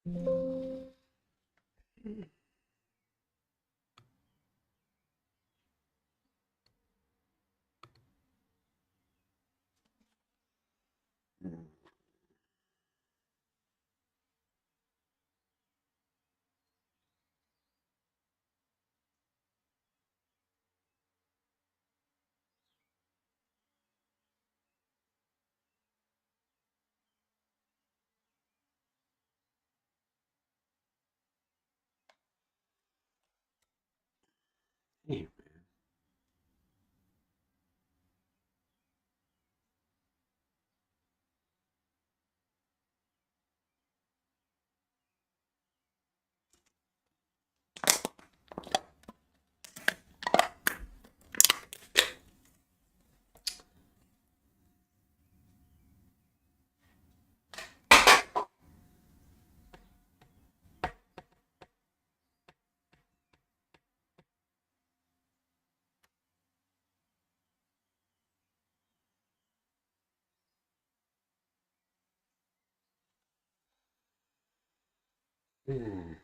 Damn, man.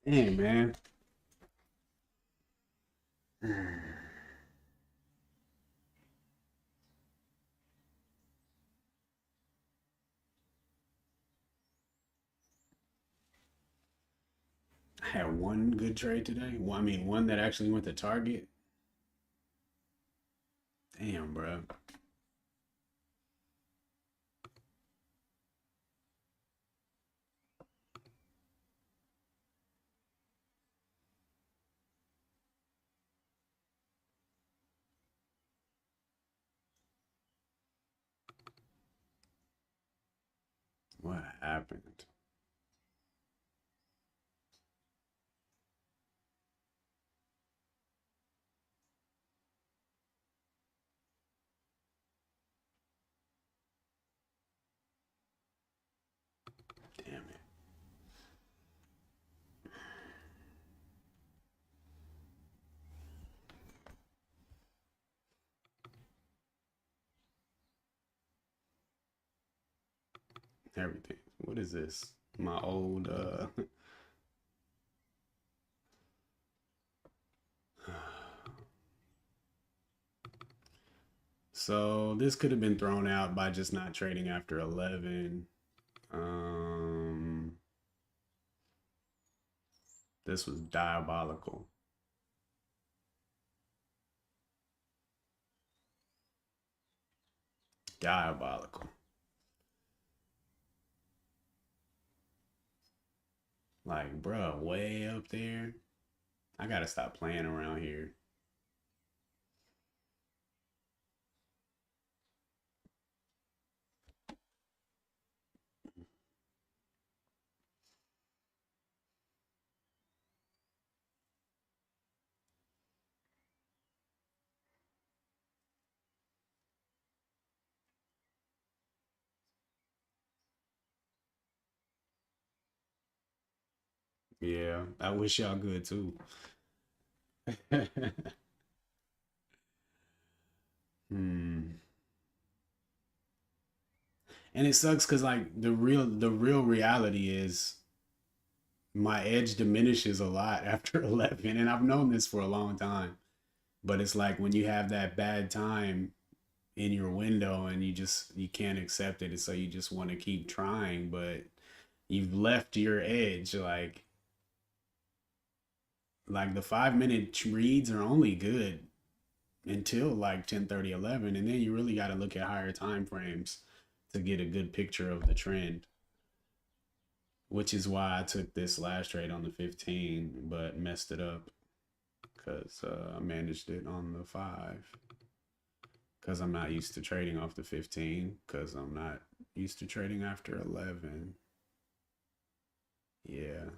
Damn, man. I had one good trade today. Well, I mean, one that actually went to target. Damn, bro. What happened? Damn it. Everything. What is this? My old So this could have been thrown out by just not trading after 11. Um this was diabolical. Diabolical. Like, bro, way up there. I gotta stop playing around here. Yeah, I wish y'all good too. Hmm. And it sucks because like the real reality is my edge diminishes a lot after 11, and I've known this for a long time. But it's like when you have that bad time in your window and you can't accept it, and so you just want to keep trying, but you've left your edge. Like the 5 minute reads are only good until like 10:30, 11, and then you really got to look at higher time frames to get a good picture of the trend, which is why I took this last trade on the 15 but messed it up because I managed it on the 5 because I'm not used to trading off the 15 because I'm not used to trading after 11. Yeah.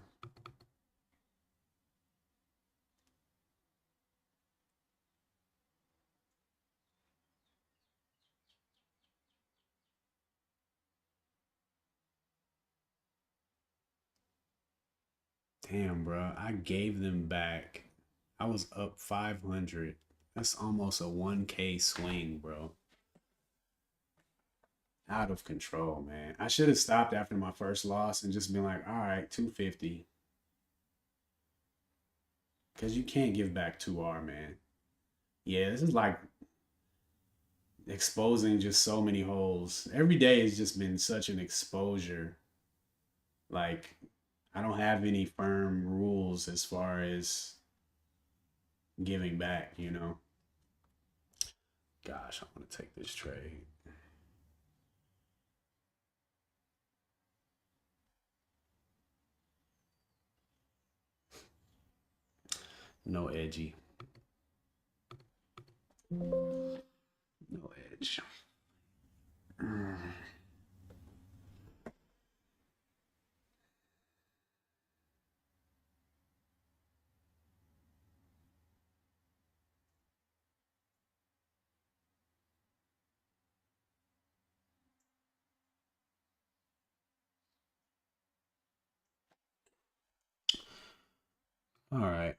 Damn, bro. I gave them back. I was up 500. That's almost a 1K swing, bro. Out of control, man. I should have stopped after my first loss and just been like, all right, 250. Because you can't give back 2R, man. Yeah, this is like exposing just so many holes. Every day has just been such an exposure. Like, I don't have any firm rules as far as giving back, you know? Gosh, I want to take this trade. No edgy. No edge. All right.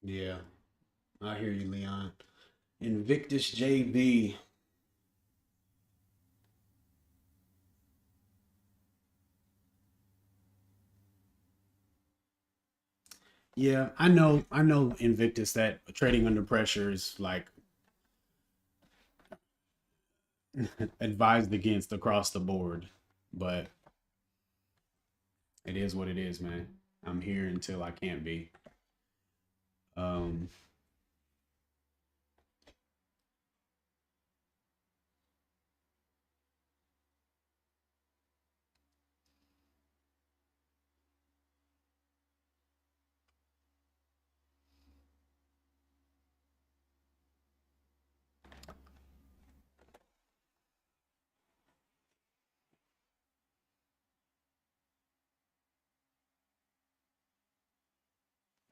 Yeah, I hear you, Leon. Invictus JV. Yeah, I know Invictus that trading under pressure is like advised against across the board, but it is what it is, man. I'm here until I can't be. Um,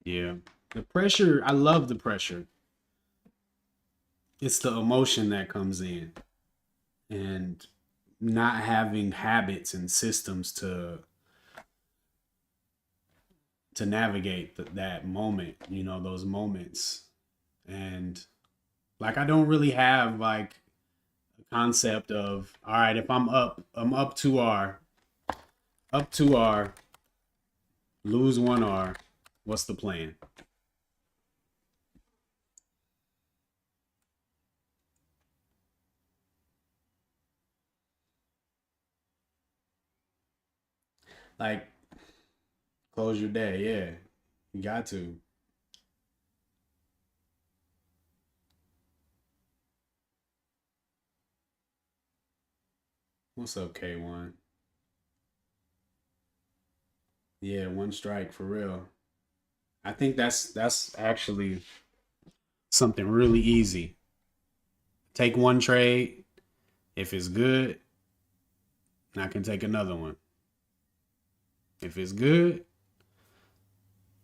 yeah, the pressure. I love the pressure. It's the emotion that comes in, and not having habits and systems to navigate that moment. You know, those moments, and like I don't really have like a concept of all right. If I'm up 2R, up 2R, lose 1R. What's the plan? Like close your day. Yeah, you got to. What's up, K1? Yeah, one strike for real. I think that's actually something really easy. Take one trade. If it's good, I can take another one. If it's good,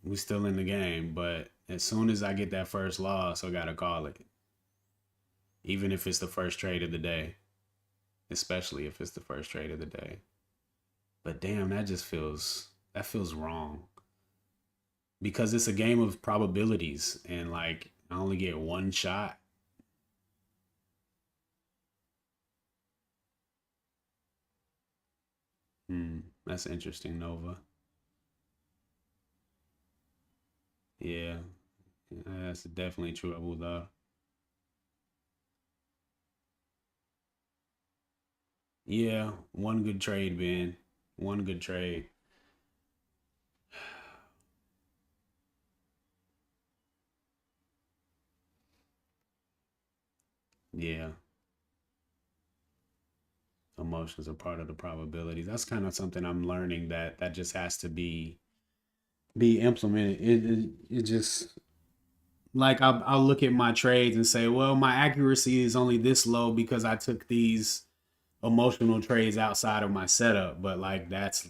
we still in the game. But as soon as I get that first loss, I gotta call it. Even if it's the first trade of the day. Especially if it's the first trade of the day. But damn, that feels wrong. Because it's a game of probabilities and like I only get one shot. That's interesting, Nova. Yeah, that's definitely trouble though. Yeah, one good trade, Ben. One good trade. Yeah, emotions are part of the probabilities. That's kind of something I'm learning that just has to be implemented. It just like I'll look at my trades and say, well, my accuracy is only this low because I took these emotional trades outside of my setup. But like that's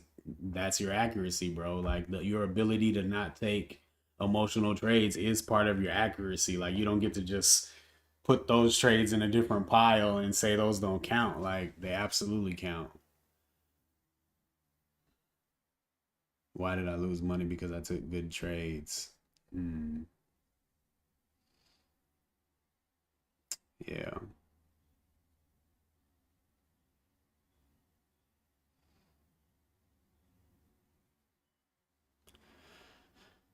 your accuracy, bro. Like your ability to not take emotional trades is part of your accuracy. Like you don't get to just put those trades in a different pile and say those don't count. Like they absolutely count. Why did I lose money? Because I took good trades. Mm, yeah.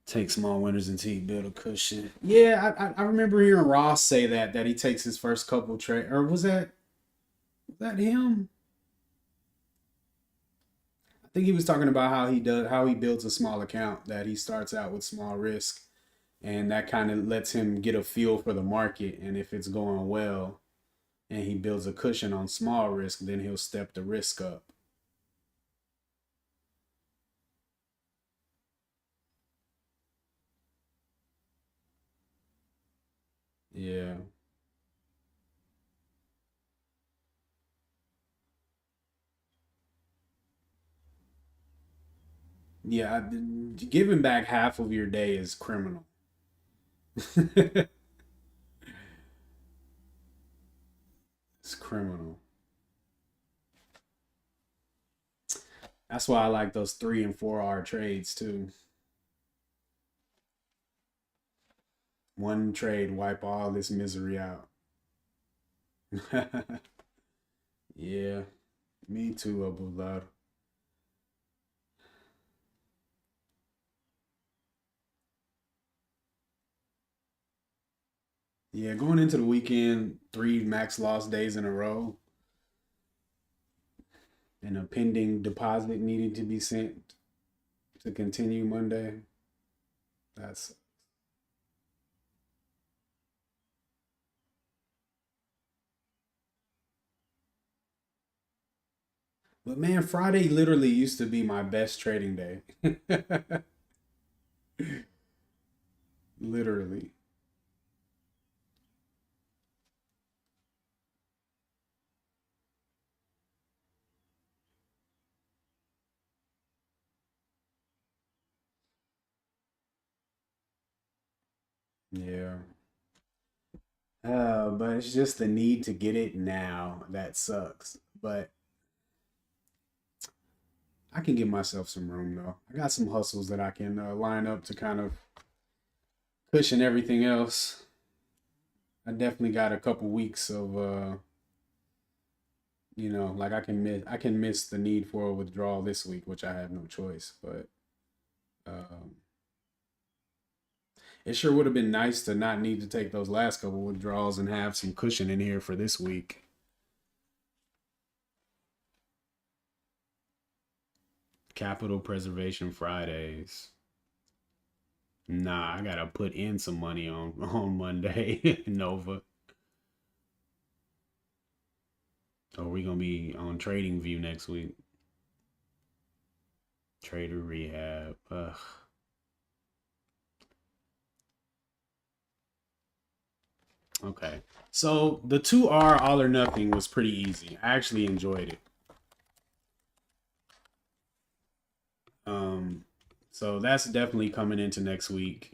Take small winners until you build a cushion. Yeah, I remember hearing Ross say that he takes his first couple trade, or was that him? I think he was talking about how he builds a small account, that he starts out with small risk, and that kind of lets him get a feel for the market, and if it's going well, and he builds a cushion on small risk, then he'll step the risk up. Yeah. Yeah, giving back half of your day is criminal. It's criminal. That's why I like those 3 and 4 hour trades too. One trade wipe all this misery out. Yeah, me too, Abulard. Yeah, going into the weekend, 3 max loss days in a row, and a pending deposit needing to be sent to continue Monday. That's But man, Friday literally used to be my best trading day. Literally. Yeah. But it's just the need to get it now that sucks. But I can give myself some room though. I got some hustles that I can line up to kind of cushion everything else. I definitely got a couple weeks of like I can miss the need for a withdrawal this week, which I have no choice. But um, it sure would have been nice to not need to take those last couple withdrawals and have some cushion in here for this week. Capital Preservation Fridays. Nah, I gotta put in some money on Monday, Nova. Or we gonna be on Trading View next week. Trader Rehab. Ugh. Okay. So the 2R All or Nothing was pretty easy. I actually enjoyed it. So that's definitely coming into next week.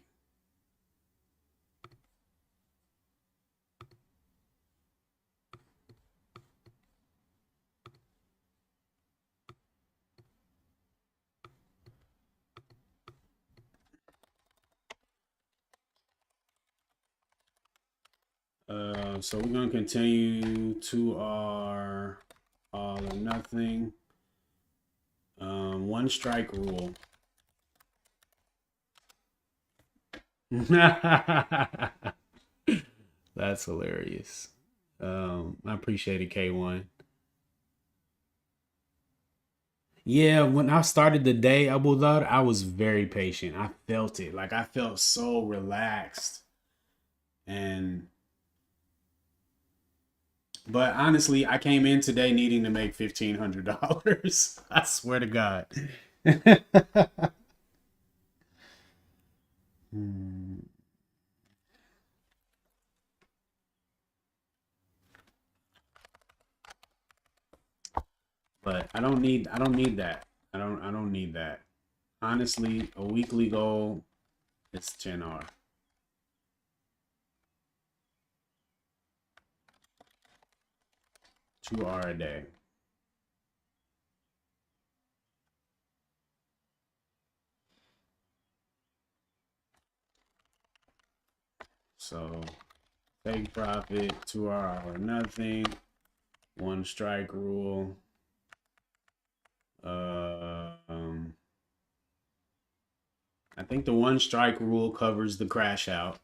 So we're gonna continue to our all or nothing. One strike rule. That's hilarious. I appreciate it, K1. Yeah, when I started the day, Abu Dhar, I was very patient. I felt it. Like I felt so relaxed. And but honestly, I came in today needing to make $1,500. I swear to God. Hmm. But I don't need that. I don't need that. Honestly, a weekly goal is 10R. 2R a day. So take profit, 2R or nothing, one strike rule. I think the one strike rule covers the crash out.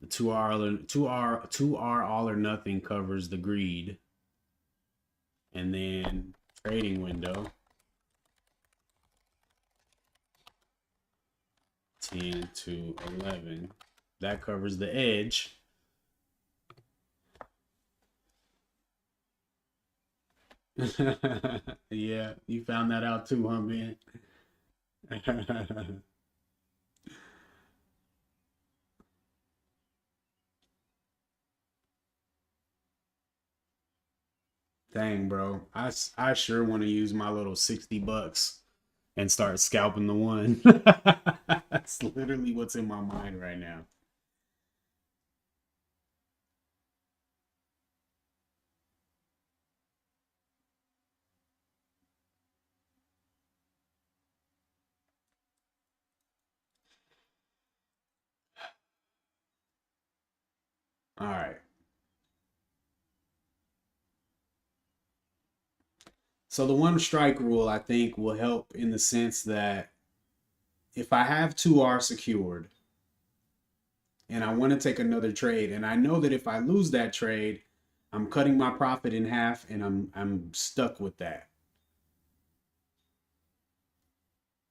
The 2R all or nothing covers the greed. And then trading window 10 to 11. That covers the edge. Yeah, you found that out too, huh, man? Dang, bro. I sure want to use my little $60 and start scalping the one. That's literally what's in my mind right now. All right. So the one strike rule I think will help in the sense that if I have 2R secured and I want to take another trade and I know that if I lose that trade, I'm cutting my profit in half and I'm stuck with that.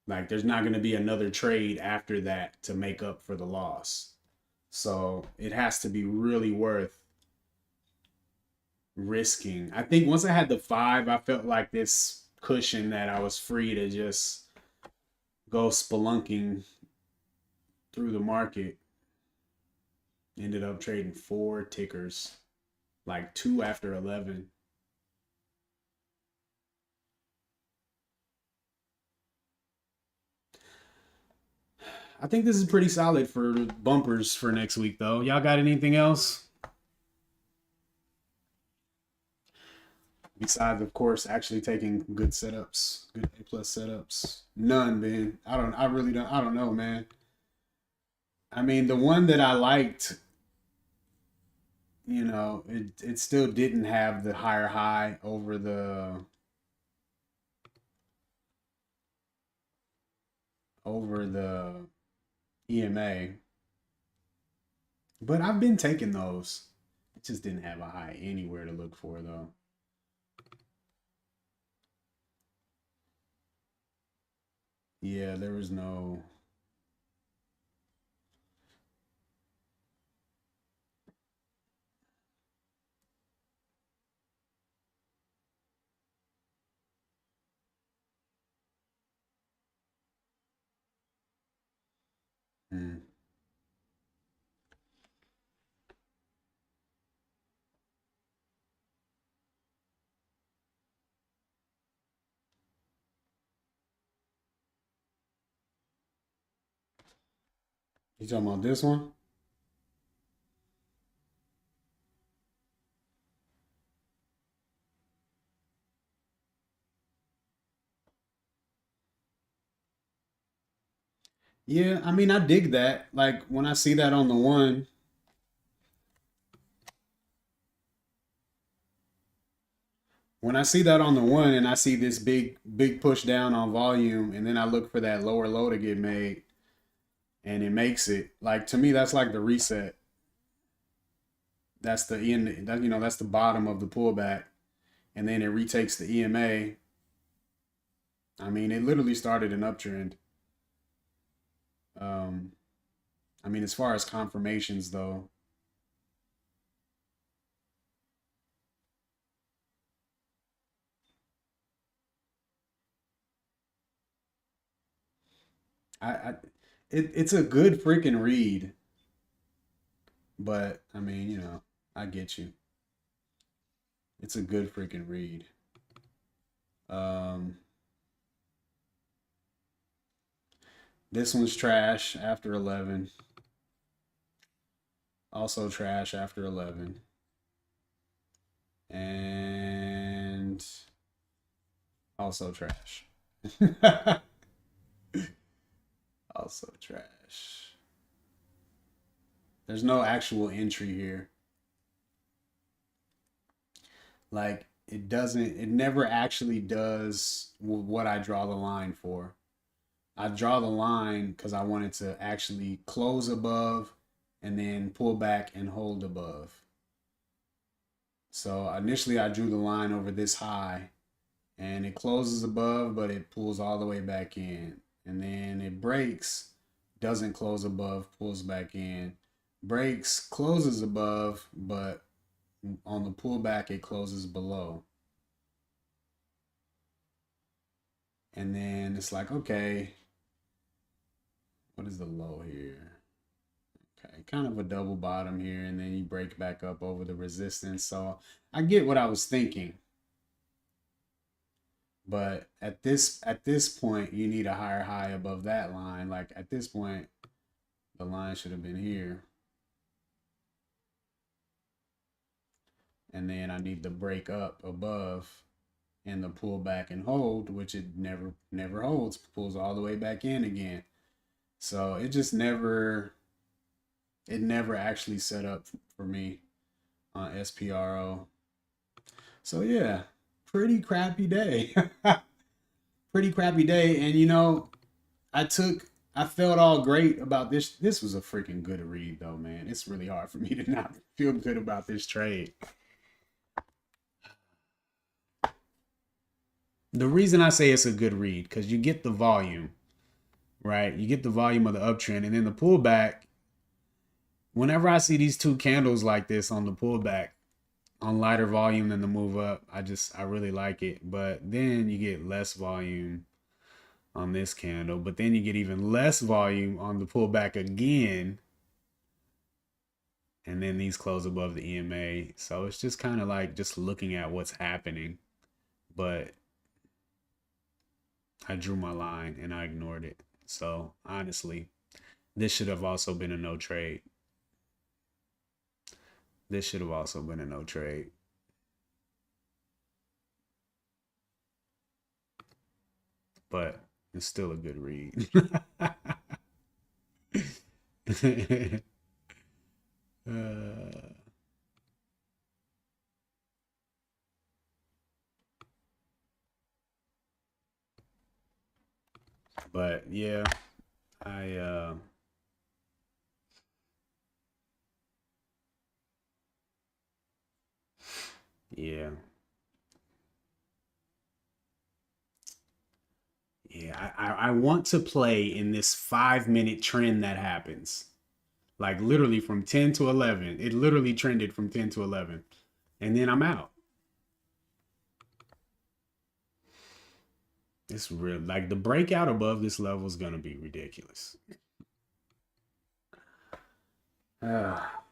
Like there's not going to be another trade after that to make up for the loss. So it has to be really worth risking. I think once I had the 5, I felt like this cushion that I was free to just go spelunking through the market. Ended up trading 4 tickers, like 2 after 11. I think this is pretty solid for bumpers for next week, though. Y'all got anything else? Besides, of course, actually taking good setups, good A plus setups. None, man. I really don't. I don't know, man. I mean, the one that I liked, it still didn't have the higher high over the EMA. But I've been taking those. It just didn't have a high anywhere to look for though. Yeah, there was no. Hmm. You talking about this one? Yeah, I mean, I dig that. Like when I see that on the one, when I see that on the one and I see this big push down on volume and then I look for that lower low to get made and it makes it, like to me that's like the reset. That's the end, that, that's the bottom of the pullback and then it retakes the EMA. I mean, it literally started an uptrend. Um I mean, as far as confirmations though, I it's a good freaking read, but I mean, I get you. It's a good freaking read. Um, this one's trash after 11. Also trash after 11. And also trash. Also trash. There's no actual entry here. Like, it never actually does what I draw the line for. I draw the line because I wanted to actually close above and then pull back and hold above. So initially I drew the line over this high and it closes above, but it pulls all the way back in. And then it breaks, doesn't close above, pulls back in. Breaks, closes above, but on the pullback it closes below. And then it's like, okay, what is the low here? Okay, kind of a double bottom here, and then you break back up over the resistance. So I get what I was thinking. But at this point, you need a higher high above that line. Like at this point, the line should have been here. And then I need the break up above and the pull back and hold, which it never holds, pulls all the way back in again. So it never actually set up for me on SPRO. So yeah, pretty crappy day. Pretty crappy day. And I felt all great about this. This was a freaking good read though, man. It's really hard for me to not feel good about this trade. The reason I say it's a good read, because you get the volume, right? You get the volume of the uptrend, and then the pullback. Whenever I see these two candles like this on the pullback, on lighter volume than the move up, I really like it. But then you get less volume on this candle, but then you get even less volume on the pullback again. And then these close above the EMA. So it's just kind of like just looking at what's happening. But I drew my line and I ignored it. So honestly, this should have also been a no trade. This should have also been a no trade. But it's still a good read. But yeah, I yeah. Yeah, I want to play in this 5 minute trend that happens. Like literally from 10 to 11. It literally trended from 10 to 11. And then I'm out. It's real. Like the breakout above this level is going to be ridiculous. Ah,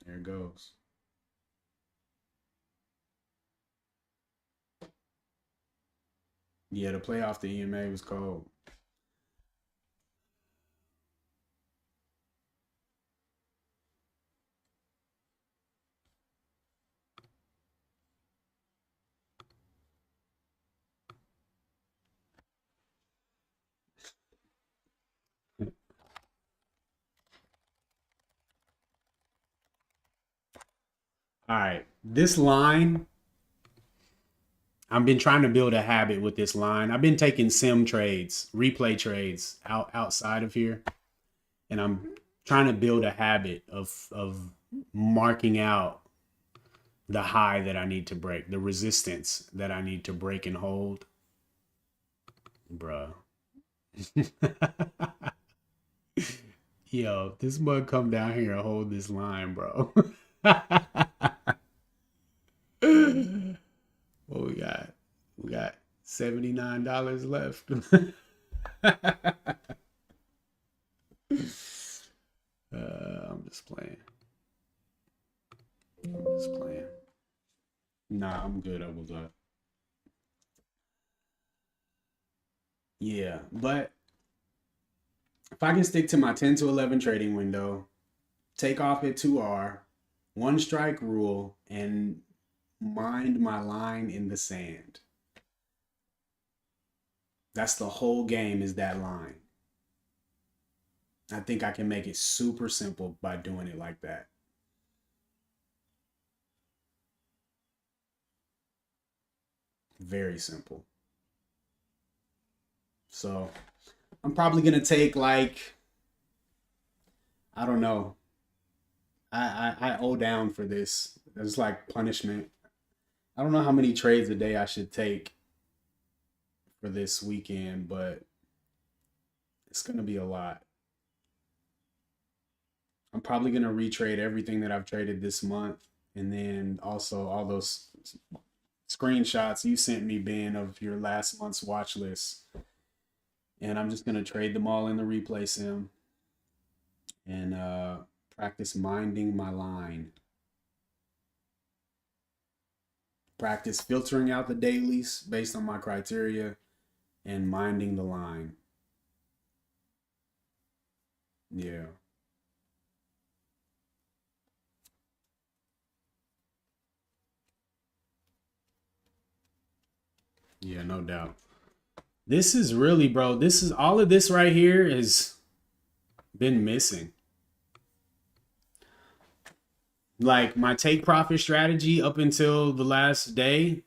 there it goes. Yeah, the play off the EMA was cold. All right. This line, I've been trying to build a habit with this line. I've been taking sim trades, replay trades outside of here, and I'm trying to build a habit of marking out the high that I need to break, the resistance that I need to break and hold. Bruh. Yo, this mug come down here and hold this line, bro. What we got? We got $79 left. I'm just playing. I'm just playing. Nah, I'm good. I was yeah, but if I can stick to my 10 to 11 trading window, take off at 2R, one strike rule, and mind my line in the sand. That's the whole game, is that line. I think I can make it super simple by doing it like that. Very simple. So I'm probably gonna take like, I don't know. I owe down for this. It's like punishment. I don't know how many trades a day I should take for this weekend, but it's gonna be a lot. I'm probably gonna retrade everything that I've traded this month, and then also all those screenshots you sent me, Ben, of your last month's watch list. And I'm just gonna trade them all in the replay sim and practice minding my line. Practice filtering out the dailies based on my criteria and minding the line. Yeah. Yeah, no doubt. This is really, bro, this is all of this right here has been missing. Like my take profit strategy up until the last day,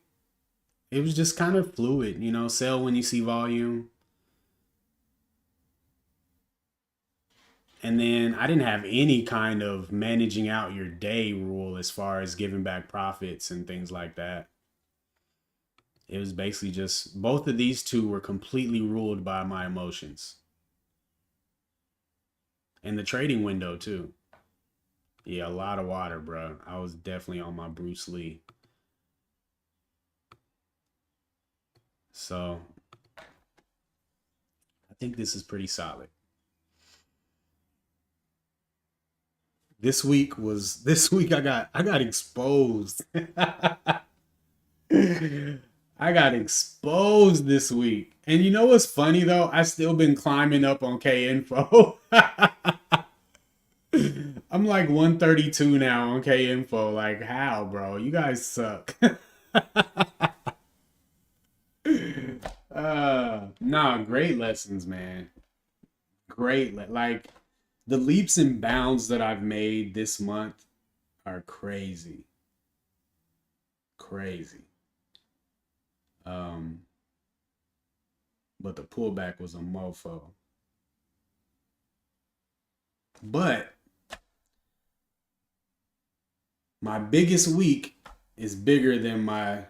it was just kind of fluid, you know, sell when you see volume. And then I didn't have any kind of managing out your day rule as far as giving back profits and things like that. It was basically just both of these two were completely ruled by my emotions. And the trading window too. Yeah, a lot of water, bro. I was definitely on my Bruce Lee. So I think this is pretty solid. This week I got exposed. I got exposed this week. And you know what's funny though? I still been climbing up on K info. I'm like 132 now on K info. Like how, bro? You guys suck. Nah, great lessons, man. Like the leaps and bounds that I've made this month are crazy. Crazy. But the pullback was a mofo. But my biggest week is bigger than my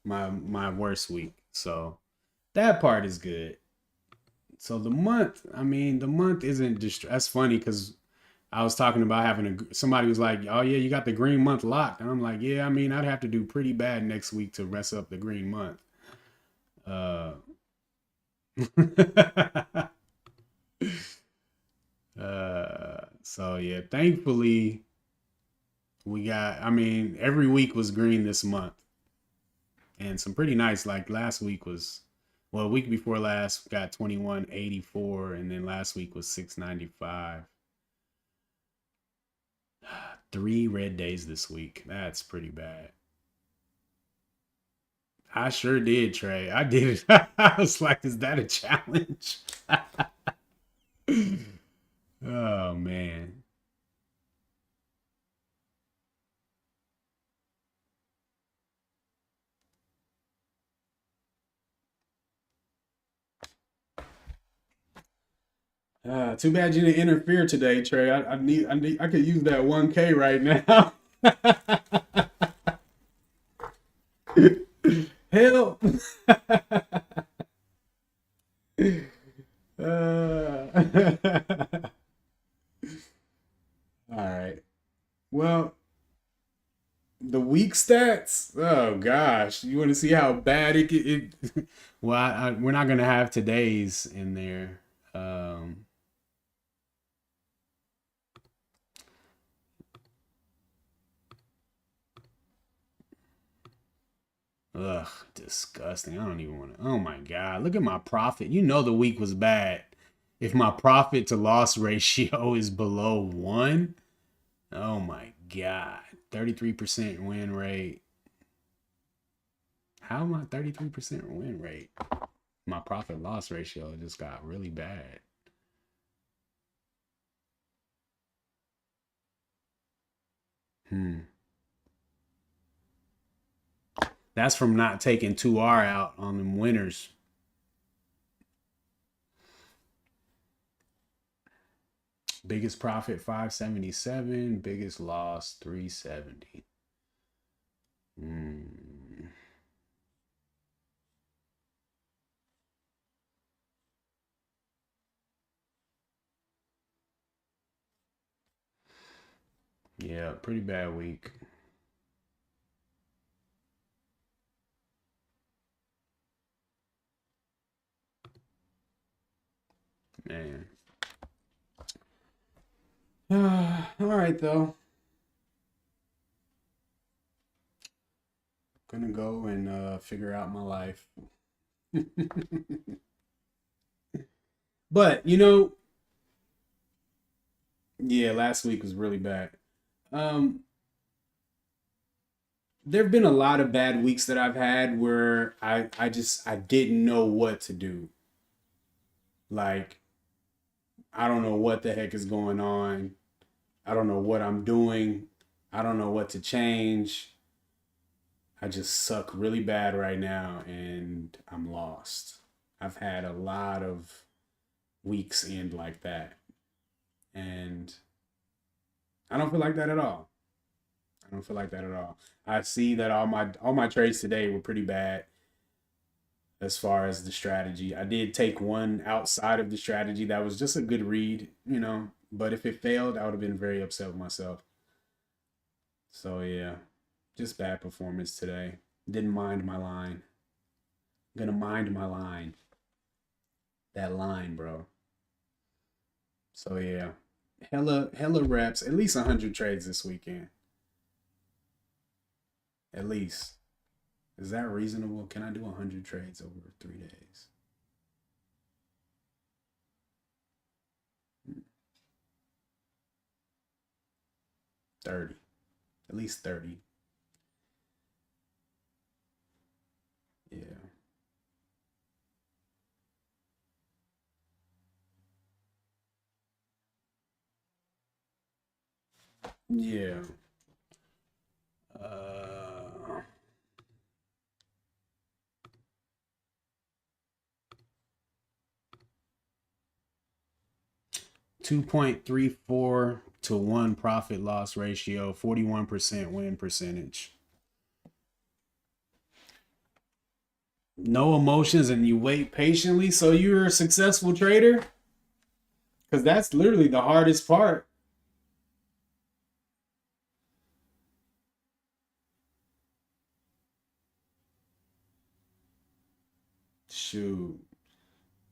worst week. So that part is good. So the month, I mean, the month isn't that's funny because I was talking about having somebody was like, oh yeah, you got the green month locked. And I'm like, yeah, I mean, I'd have to do pretty bad next week to mess up the green month. So yeah, thankfully we got, I mean, every week was green this month. And some pretty nice, like last week was, well, a week before last got 2184, and then last week was 695. 3 red days this week. That's pretty bad. I sure did, Trey. I did it. I was like, is that a challenge? Oh man. Too bad you didn't interfere today, Trey. I could use that 1K right now. Help. All right. Well, the week stats. Oh gosh, you want to see how bad it. Well, we're not gonna have today's in there. Um, Ugh, disgusting. I don't even want to. Oh my God. Look at my profit. You know the week was bad. If my profit to loss ratio is below 1, oh my God. 33% win rate. How am I 33% win rate? My profit loss ratio just got really bad. That's from not taking 2R out on them winners. Biggest profit 577, biggest loss 370. Yeah, pretty bad week. Man. All right, though. Gonna go and figure out my life. But yeah, last week was really bad. Um, there have been a lot of bad weeks that I've had where I didn't know what to do. Like, I don't know what the heck is going on. I don't know what I'm doing. I don't know what to change. I just suck really bad right now and I'm lost. I've had a lot of weeks end like that. And I don't feel like that at all. I don't feel like that at all. I see that all my trades today were pretty bad as far as the strategy. I did take one outside of the strategy that was just a good read. But if it failed, I would have been very upset with myself. So yeah, just bad performance today. Didn't mind my line. Gonna mind my line. That line, bro. So yeah, hella reps. At least 100 trades this weekend. At least. Is that reasonable? Can I do 100 trades over 3 days? 30. At least 30. Yeah. Yeah. Uh, 2.34 to 1 profit loss ratio, 41% win percentage. No emotions and you wait patiently, so you're a successful trader? Because that's literally the hardest part. Shoot.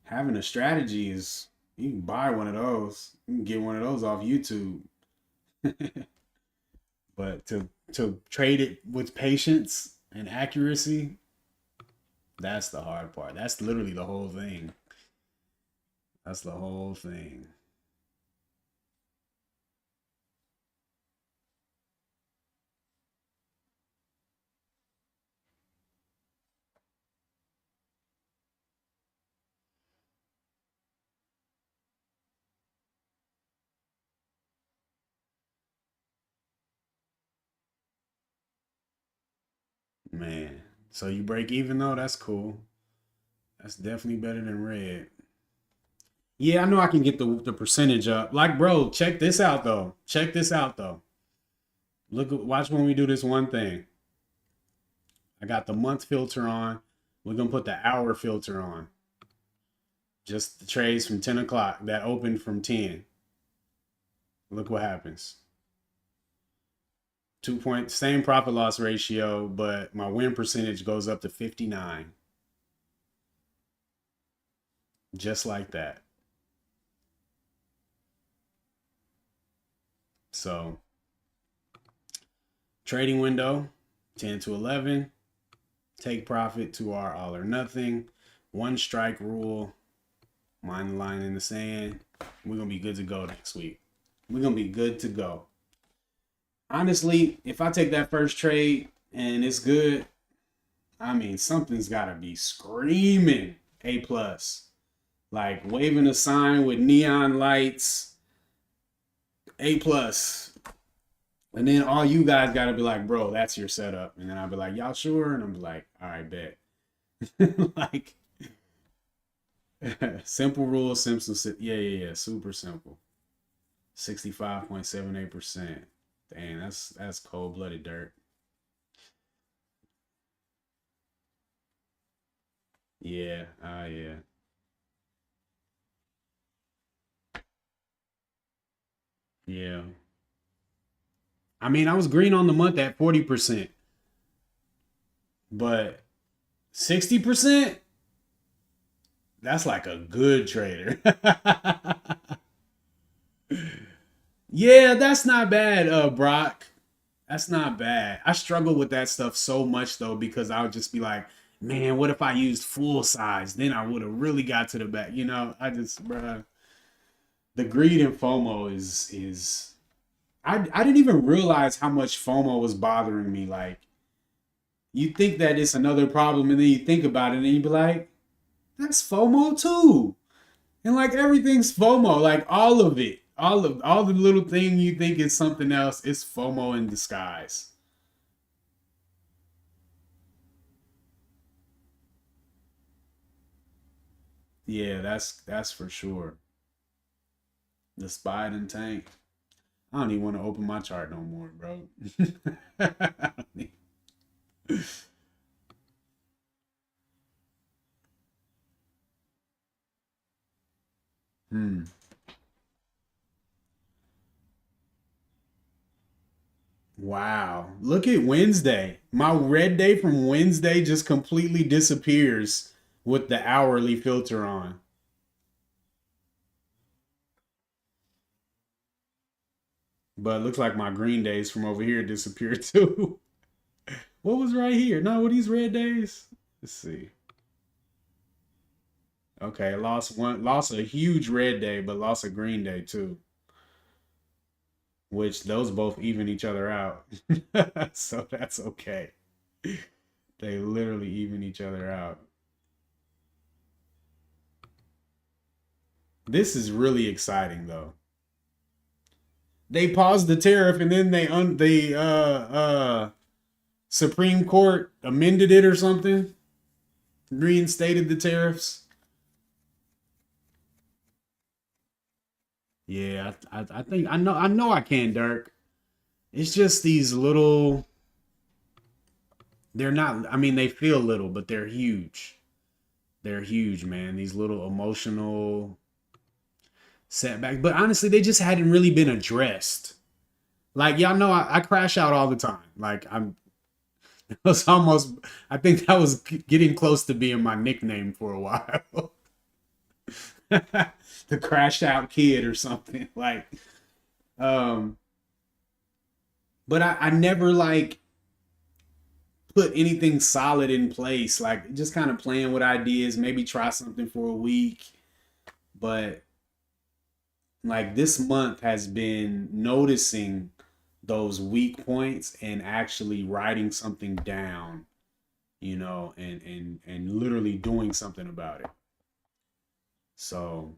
Having a strategy is, you can buy one of those. You can get one of those off YouTube. But to trade it with patience and accuracy, that's the hard part. That's literally the whole thing. That's the whole thing. Man. So you break even though? That's cool. That's definitely better than red. Yeah, I know I can get the percentage up. Like, bro, check this out though. Check this out though. Watch when we do this one thing. I got the month filter on. We're gonna put the hour filter on. Just the trades from 10 o'clock that opened from 10. Look what happens. 2 point, same profit loss ratio, but my win percentage goes up to 59. Just like that. So, trading window 10 to 11. Take profit to our all or nothing. One strike rule. Mind the line in the sand. We're going to be good to go next week. We're going to be good to go. Honestly, if I take that first trade and it's good, I mean, something's got to be screaming A+. Like waving a sign with neon lights, A+. And then all you guys got to be like, bro, that's your setup. And then I'll be like, y'all sure? And I'm like, all right, bet. Like, simple rules, simple. Yeah. Super simple. 65.78%. Dang, that's cold-blooded dirt. Yeah, yeah. Yeah. I mean, I was green on the month at 40%, but 60%, that's like a good trader. Yeah, that's not bad, Brock. That's not bad. I struggle with that stuff so much though, because I would just be like, man, what if I used full size? Then I would have really got to the back. You know, bruh, the greed and FOMO is I didn't even realize how much FOMO was bothering me. Like, you think that it's another problem, and then you think about it, and you be like, that's FOMO too. And like everything's FOMO, like all of it. All the little thing you think is something else, it's FOMO in disguise. Yeah, that's for sure. The spy and tank. I don't even want to open my chart no more, bro. Hmm. Wow. Look at Wednesday. My red day from Wednesday just completely disappears with the hourly filter on. But it looks like my green days from over here disappeared too. What was right here? No, what these red days? Let's see. Okay, lost a huge red day, but lost a green day too. Which those both even each other out. So that's okay. They literally even each other out. This is really exciting though. They paused the tariff and then the Supreme Court amended it or something, reinstated the tariffs. Yeah, I think I know I can, Dirk. It's just these little. They're not. I mean, they feel little, but they're huge. They're huge, man. These little emotional setbacks. But honestly, they just hadn't really been addressed. Like y'all know, I crash out all the time. Like I'm. It was almost. I think that was getting close to being my nickname for a while. The crash out kid or something like. Um. But I never like put anything solid in place. Like just kind of playing with ideas, maybe try something for a week. But like this month has been noticing those weak points and actually writing something down, and literally doing something about it. So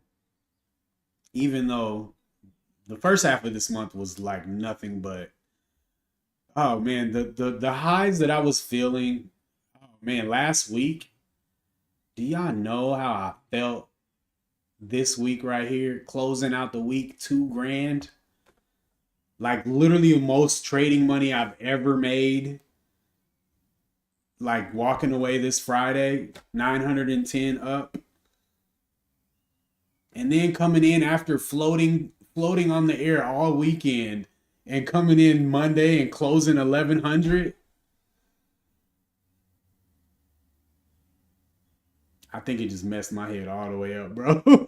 even though the first half of this month was like nothing but, oh man, the highs that I was feeling, oh man, last week, do y'all know how I felt this week right here, closing out the week, 2 grand. Like literally the most trading money I've ever made. Like walking away this Friday, 910 up. And then coming in after floating on the air all weekend and coming in Monday and closing 1100. I think it just messed my head all the way up, bro.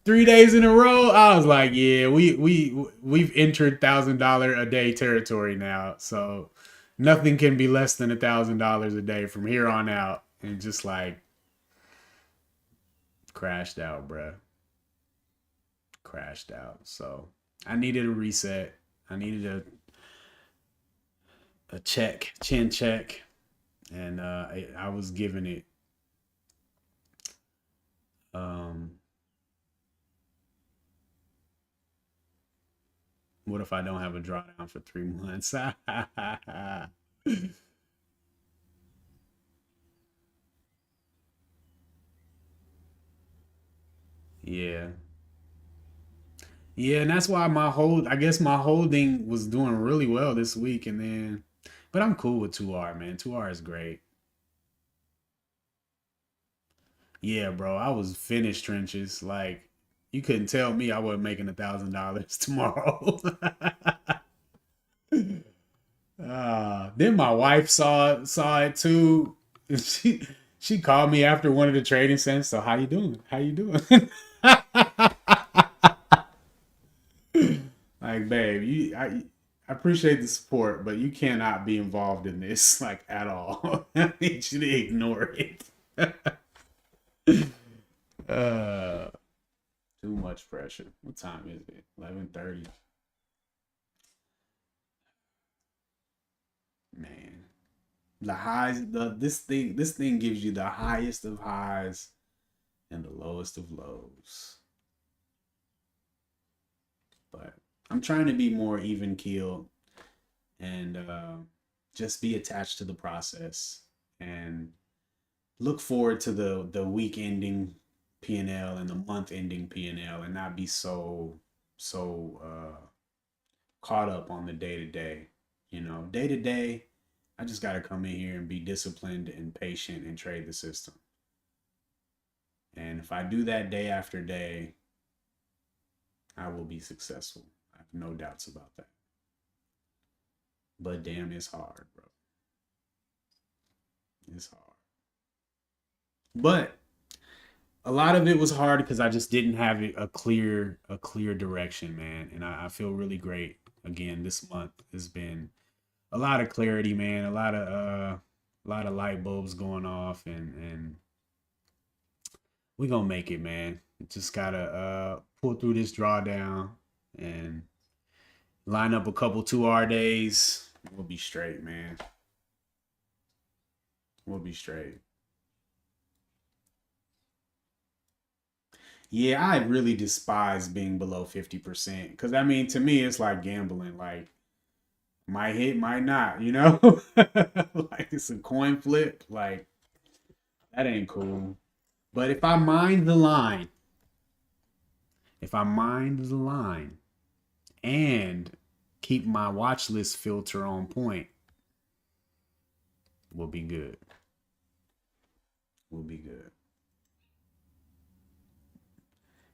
3 days in a row, I was like, yeah, we've entered $1,000 a day territory now. So nothing can be less than $1,000 a day from here on out. And just like crashed out, bro. Crashed out. So I needed a reset. I needed a check, chin check. And I was giving it what if I don't have a drawdown for 3 months? Yeah. Yeah, and that's why I guess my holding was doing really well this week, and then, but I'm cool with 2R, man. 2R is great. Yeah, bro, I was finished trenches. Like, you couldn't tell me I wasn't making $1,000 tomorrow. Then my wife saw it too. She called me after one of the trading sessions. So how you doing? How you doing? Like, babe, I appreciate the support, but you cannot be involved in this like at all. I need you to ignore it. uh, Too much pressure. What time is it? 11:30. Man, the highs. This thing gives you the highest of highs and the lowest of lows. But I'm trying to be more even keeled and just be attached to the process and look forward to the week ending P&L and L and the month ending P&L and not be so caught up on the day to day. Day to day, I just got to come in here and be disciplined and patient and trade the system. And if I do that day after day, I will be successful. I have no doubts about that. But damn, it's hard, bro. It's hard. But a lot of it was hard because I just didn't have a clear direction, man. And I feel really great. Again, this month has been a lot of clarity, man. A lot of light bulbs going off, and we gonna make it, man. Just gotta pull through this drawdown and line up a couple 2R days. We'll be straight, man. We'll be straight. Yeah, I really despise being below 50%. Because, I mean, to me, it's like gambling. Like, might hit, might not, you know? Like, it's a coin flip. Like, that ain't cool. But if I mind the line and keep my watch list filter on point, we'll be good. We'll be good.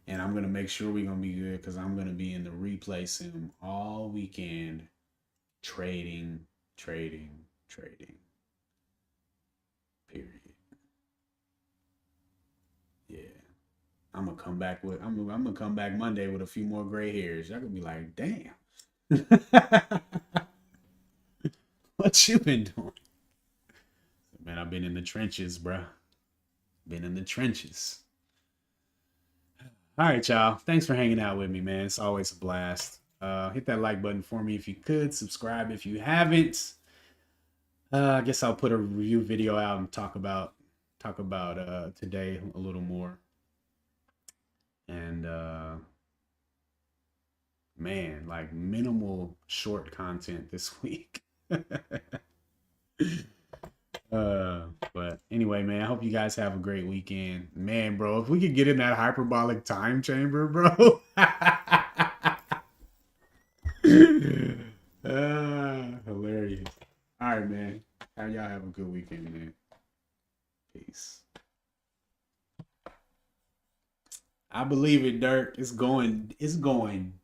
And I'm gonna make sure we're gonna be good because I'm gonna be in the replay sim all weekend, trading, trading, trading. Period. Yeah. I'm gonna come back Monday with a few more gray hairs. Y'all gonna be like, damn. What you been doing? Man, I've been in the trenches, bruh. Been in the trenches. All right, y'all. Thanks for hanging out with me, man. It's always a blast. Hit that like button for me if you could. Subscribe if you haven't. I guess I'll put a review video out and talk about today a little more. And man, like minimal short content this week. But anyway, man, I hope you guys have a great weekend. Man, bro, if we could get in that hyperbolic time chamber, bro. Hilarious. All right, man. Y'all have a good weekend, man. Peace. I believe it, Dirk. It's going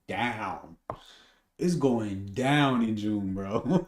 down. It's going down in June, bro.